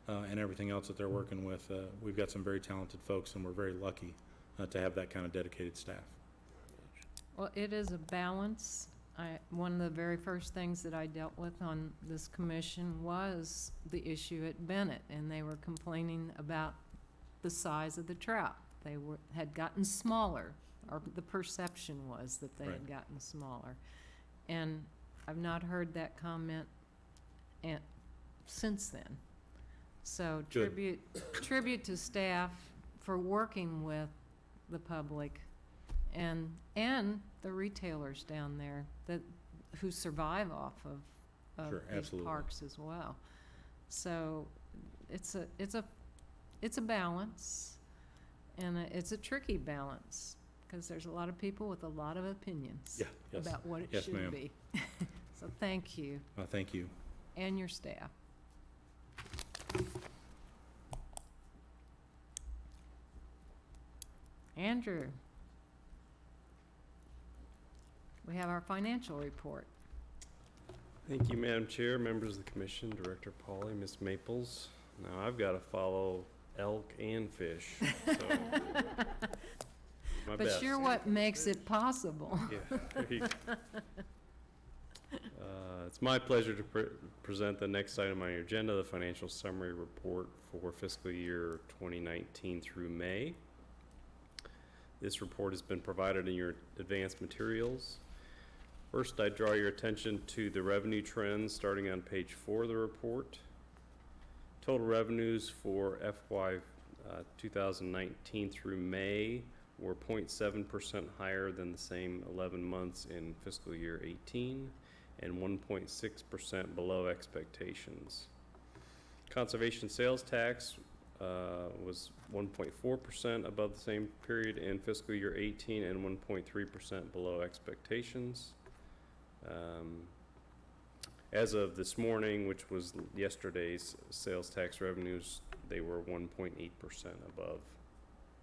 and everything else that they're working with. We've got some very talented folks, and we're very lucky to have that kind of dedicated staff. Well, it is a balance. One of the very first things that I dealt with on this commission was the issue at Bennett, and they were complaining about the size of the trout. They had gotten smaller, or the perception was that they had gotten smaller. And I've not heard that comment since then. So Good. tribute to staff for working with the public and the retailers down there who survive off of Sure, these absolutely. parks as well. So it's a balance, and it's a tricky balance because there's a lot of people with a lot of opinions Yeah, yes. about what it Yes, should ma'am. be. So thank you Thank you. and your staff. Andrew, we have our financial report. Thank you, Madam Chair, members of the commission, Director Pauly, Ms. Maples. Now, I've got to follow elk and fish, so my But best. you're what makes it possible. Yeah, there you go. It's my pleasure to present the next item on your agenda, the financial summary report for fiscal year 2019 through May. This report has been provided in your advanced materials. First, I draw your attention to the revenue trends starting on page 4 of the report. Total revenues for FY 2019 through May were 0.7% higher than the same 11 months in fiscal year 18 and 1.6% below expectations. Conservation sales tax was 1.4% above the same period in fiscal year 18 and 1.3% below expectations. As of this morning, which was yesterday's sales tax revenues, they were 1.8% above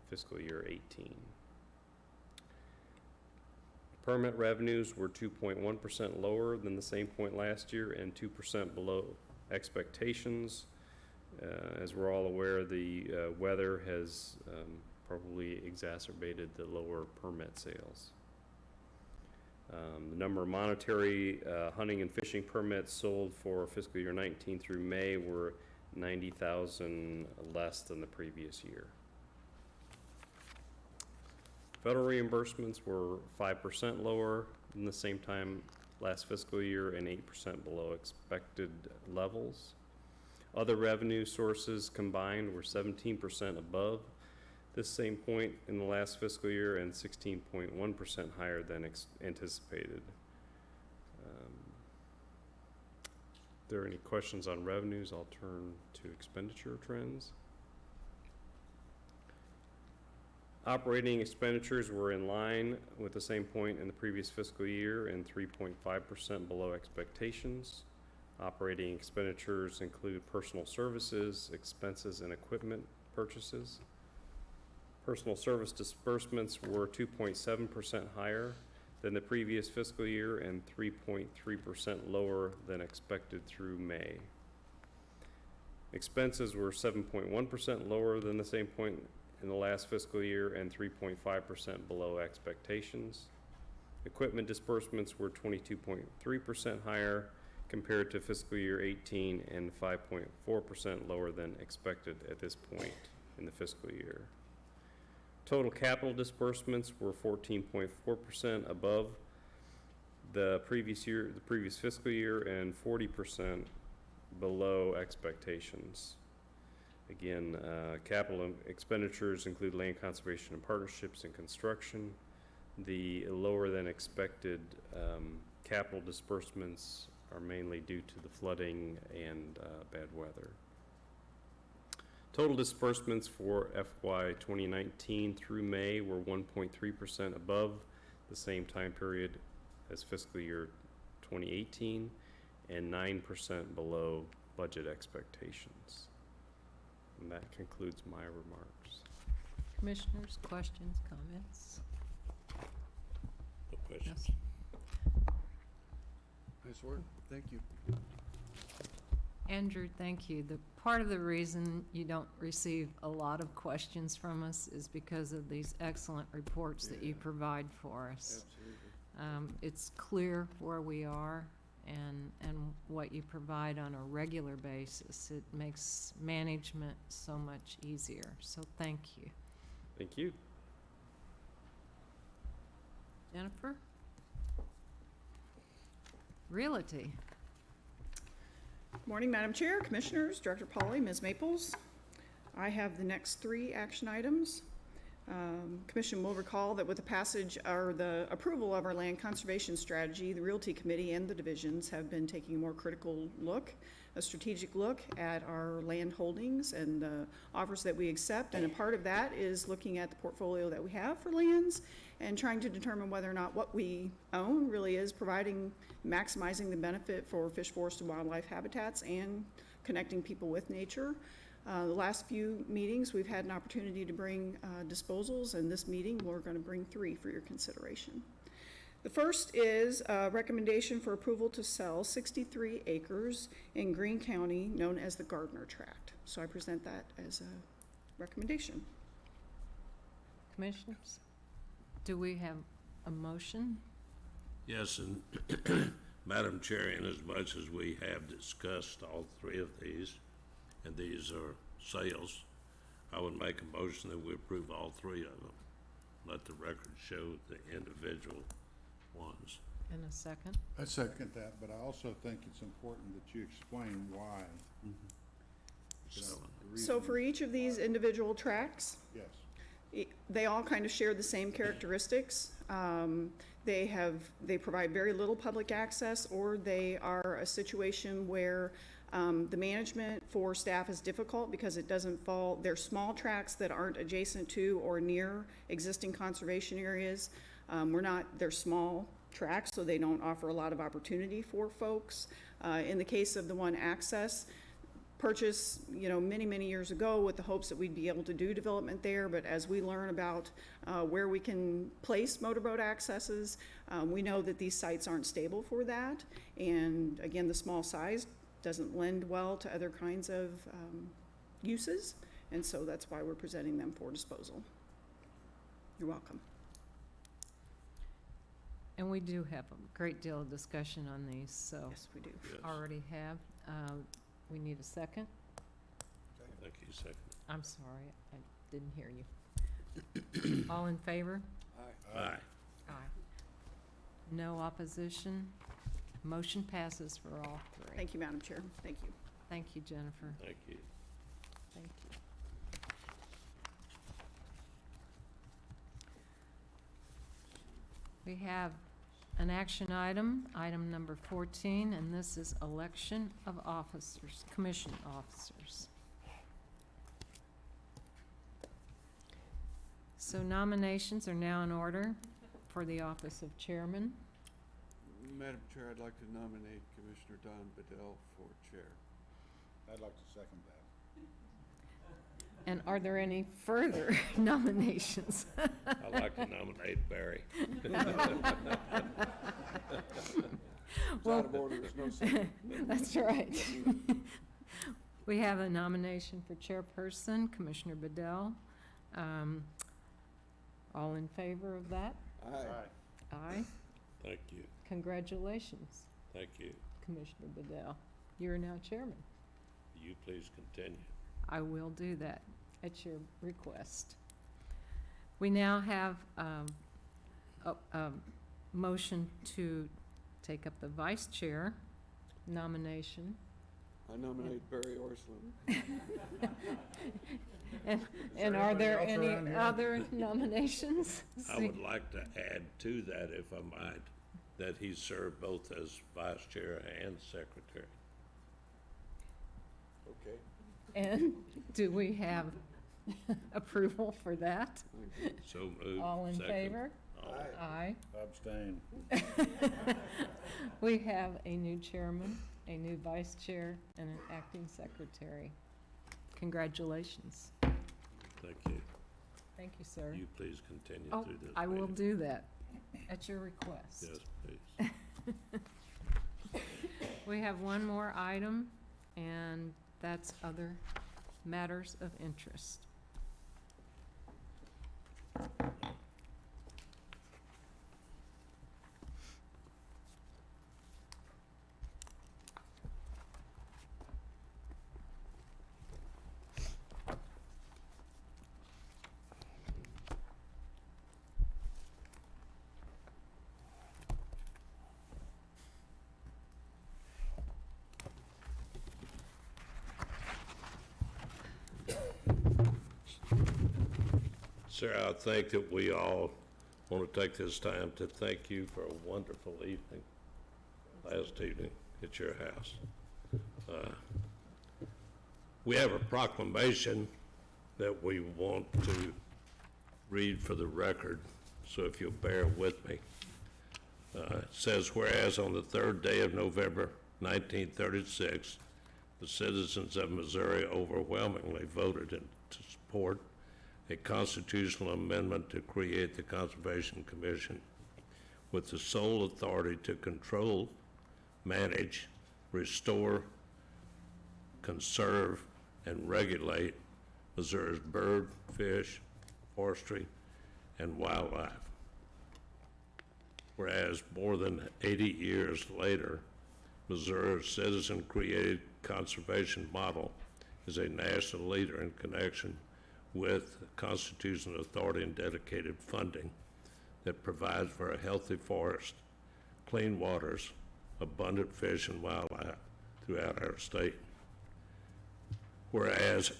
fiscal year 18. Permit revenues were 2.1% lower than the same point last year and 2% below expectations. As we're all aware, the weather has probably exacerbated the lower permit sales. The number of monetary hunting and fishing permits sold for fiscal year 19 through May were 90,000 less than the previous year. Federal reimbursements were 5% lower than the same time last fiscal year and 8% below expected levels. Other revenue sources combined were 17% above this same point in the last fiscal year and 16.1% higher than anticipated. If there are any questions on revenues, I'll turn to expenditure trends. Operating expenditures were in line with the same point in the previous fiscal year and 3.5% below expectations. Operating expenditures include personal services, expenses, and equipment purchases. Personal service disbursements were 2.7% higher than the previous fiscal year and 3.3% lower than expected through May. Expenses were 7.1% lower than the same point in the last fiscal year and 3.5% below expectations. Equipment disbursements were 22.3% higher compared to fiscal year 18 and 5.4% lower than expected at this point in the fiscal year. Total capital disbursements were 14.4% above the previous fiscal year, and 40% below expectations. Again, capital expenditures include land conservation and partnerships and construction, The lower than expected capital disbursements are mainly due to the flooding and bad weather. Total disbursements for FY 2019 through May were 1.3% above the same time period as fiscal year 2018 and 9% below budget expectations. And that concludes my remarks. Commissioners, questions, comments? No questions. Yes. Nice work. Thank you. Andrew, thank you. The part of the reason you don't receive a lot of questions from us is because of these excellent reports that you provide for us. Absolutely. It's clear where we are and what you provide on a regular basis. It makes management so much easier. So thank you. Thank you. Jennifer? Realty. Morning, Madam Chair, Commissioners, Director Polly, Ms. Maples. I have the next 3 action items. Commission will recall that with the passage or the approval of our land conservation strategy, the Realty Committee and the divisions have been taking a more critical look, a strategic look at our land holdings and the offers that we accept. And a part of that is looking at the portfolio that we have for lands and trying to determine whether or not what we own really is maximizing the benefit for fish, forest, and wildlife habitats and connecting people with nature. The last few meetings, we've had an opportunity to bring disposals, and this meeting, we're going to bring 3 for your consideration. The first is a recommendation for approval to sell 63 acres in Greene County known as the Gardner Tract. So I present that as a recommendation. Commissioners, do we have a motion? Yes, and Madam Chair, in as much as we have discussed all 3 of these, and these are sales, I would make a motion that we approve all 3 of them. Let the record show the individual ones. In a second? I second that, but I also think it's important that you explain why. You know, the So reason- for each of these individual tracts, Yes. they all kind of share the same characteristics. They provide very little public access, or they are a situation where the management for staff is difficult because it doesn't fall, they're small tracts that aren't adjacent to or near existing conservation areas. They're small tracts, so they don't offer a lot of opportunity for folks. In the case of the one access, purchase, many, many years ago with the hopes that we'd be able to do development there, but as we learn about where we can place motorboat accesses, we know that these sites aren't stable for that. And again, the small size doesn't lend well to other kinds of uses, and so that's why we're presenting them for disposal. You're welcome. And we do have a great deal of discussion on these, so. Yes, we do. Yes. Already have. We need a second. Thank you, second. I'm sorry, I didn't hear you. All in favor? Aye. Aye. No opposition? Motion passes for all 3. Thank you, Madam Chair. Thank you. Thank you, Jennifer. Thank you. Thank you. We have an action item, item number 14, and this is election of officers, commission officers. So nominations are now in order for the office of chairman. Madam Chair, I'd like to nominate Commissioner Don Bedell for chair. I'd like to second that. And are there any further nominations? I'd like to nominate Barry. Well, that's right. We have a nomination for chairperson, Commissioner Bedell. All in favor of that? Aye. Aye. Thank you. Congratulations, Thank you. Commissioner Bedell. You're now chairman. You please continue. I will do that at your request. We now have a motion to take up the vice chair nomination. I nominate Barry Orslem. And are there anybody else any around here? other nominations? I would like to add to that, if I might, that he served both as vice chair and secretary. Okay. And do we have approval for that? So moved. All in Second. favor? Aye. Aye. Abstain. We have a new chairman, a new vice chair, and an acting secretary. Congratulations. Thank you. Thank you, sir. You please continue Oh, through this I will meeting. do that, at your request. Yes, please. We have one more item, and that's other matters of interest. Sir, I think that we all want to take this time to thank you for a wonderful evening, last evening at your house. We have a proclamation that we want to read for the record, so if you'll bear with me. It says, whereas on the 3rd day of November 1936, the citizens of Missouri overwhelmingly voted to support a constitutional amendment to create the Conservation Commission with the sole authority to control, manage, restore, conserve, and regulate Missouri's bird, fish, forestry, and wildlife. Whereas more than 80 years later, Missouri's citizen-created conservation model is a national leader in connection with constitutional authority and dedicated funding that provides for a healthy forest, clean waters, abundant fish and wildlife throughout our state. Whereas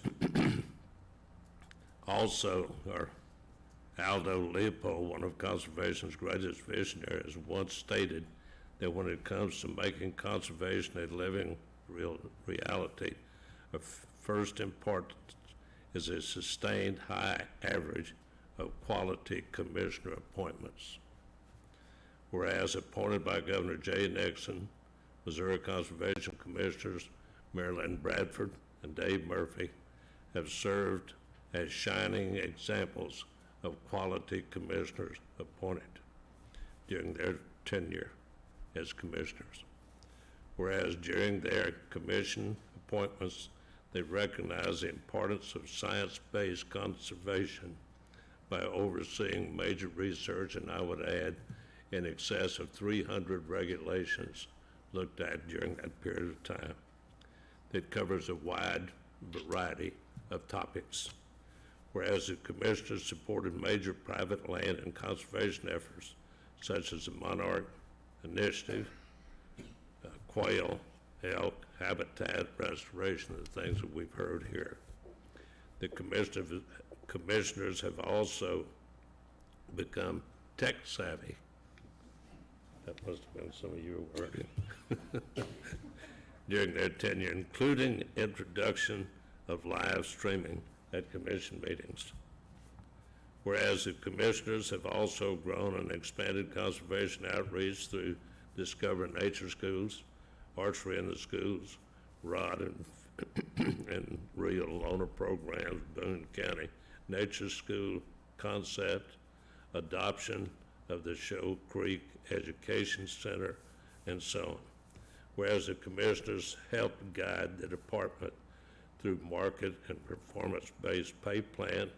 also our Aldo Leopold, one of conservation's greatest visionaries, once stated that when it comes to making conservation a living reality, of first importance is a sustained high average of quality commissioner appointments. Whereas appointed by Governor Jay Nixon, Missouri Conservation Commissioners Marilyn Bradford and Dave Murphy have served as shining examples of quality commissioners appointed during their tenure as commissioners. Whereas during their commission appointments, they recognize the importance of science-based conservation by overseeing major research, and I would add, in excess of 300 regulations looked at during that period of time that covers a wide variety of topics. Whereas the commissioners supported major private land and conservation efforts such as the Monarch Initiative, quail, elk, habitat restoration, the things that we've heard here. The commissioners have also become tech savvy. That must have been some of you working during their tenure, including introduction of live streaming at commission meetings. Whereas the commissioners have also grown and expanded conservation outreach through Discover Nature Schools, Archery in the Schools, Rod and Reel Loaner programs, Boone County, Nature School Concept, adoption of the Show Creek Education Center, and so on. Whereas the commissioners help guide the department through market and performance-based pay plan,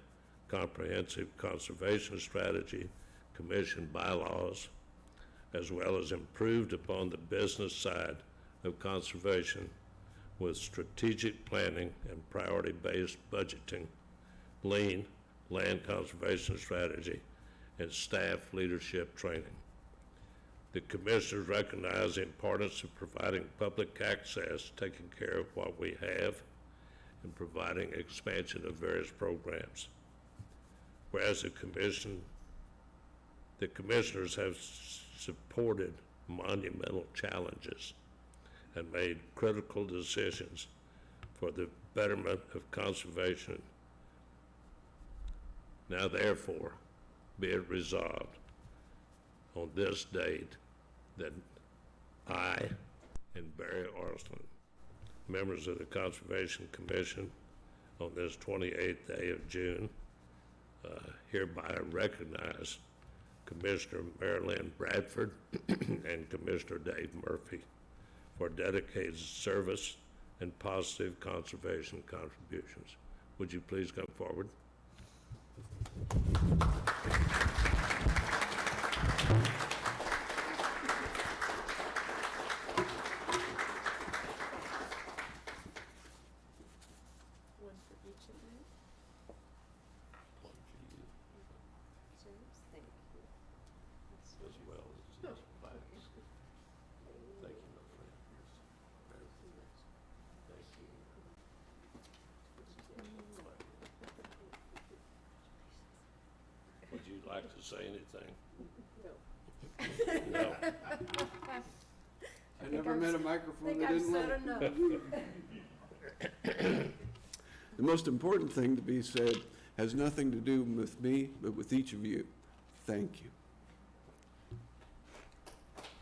comprehensive conservation strategy, commission bylaws, as well as improved upon the business side of conservation with strategic planning and priority-based budgeting, lean land conservation strategy, and staff leadership training. The commissioners recognize the importance of providing public access, taking care of what we have, and providing expansion of various programs. Whereas the commissioners have supported monumental challenges and made critical decisions for the betterment of conservation. Now therefore, be it resolved on this date that I and Barry Arslan, members of the Conservation Commission, on this 28th day of June, hereby recognize Commissioner Marilyn Bradford and Commissioner Dave Murphy for dedicated service and positive conservation contributions. Would you please come forward? One for each of you. Thank you. As well as this class. Thank you, my friend. Thank you. Would you like to say anything? No. I never met a microphone that didn't let it. The most important thing to be said has nothing to do with me, but with each of you. Thank you.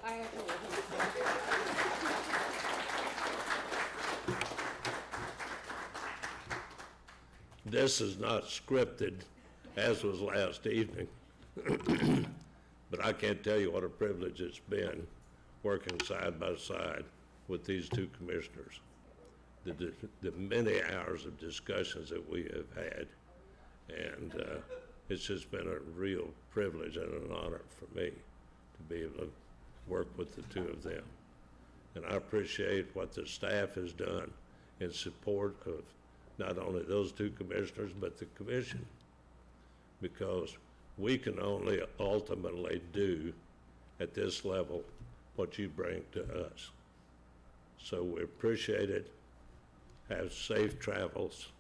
I have to let him. This is not scripted, as was last evening. But I can't tell you what a privilege it's been working side by side with these two commissioners. The many hours of discussions that we have had. And it's just been a real privilege and an honor for me to be able to work with the two of them. And I appreciate what the staff has done in support of not only those two commissioners, but the commission. Because we can only ultimately do at this level what you bring to us. So we appreciate it. Have safe travels.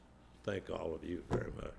Thank all of you very much.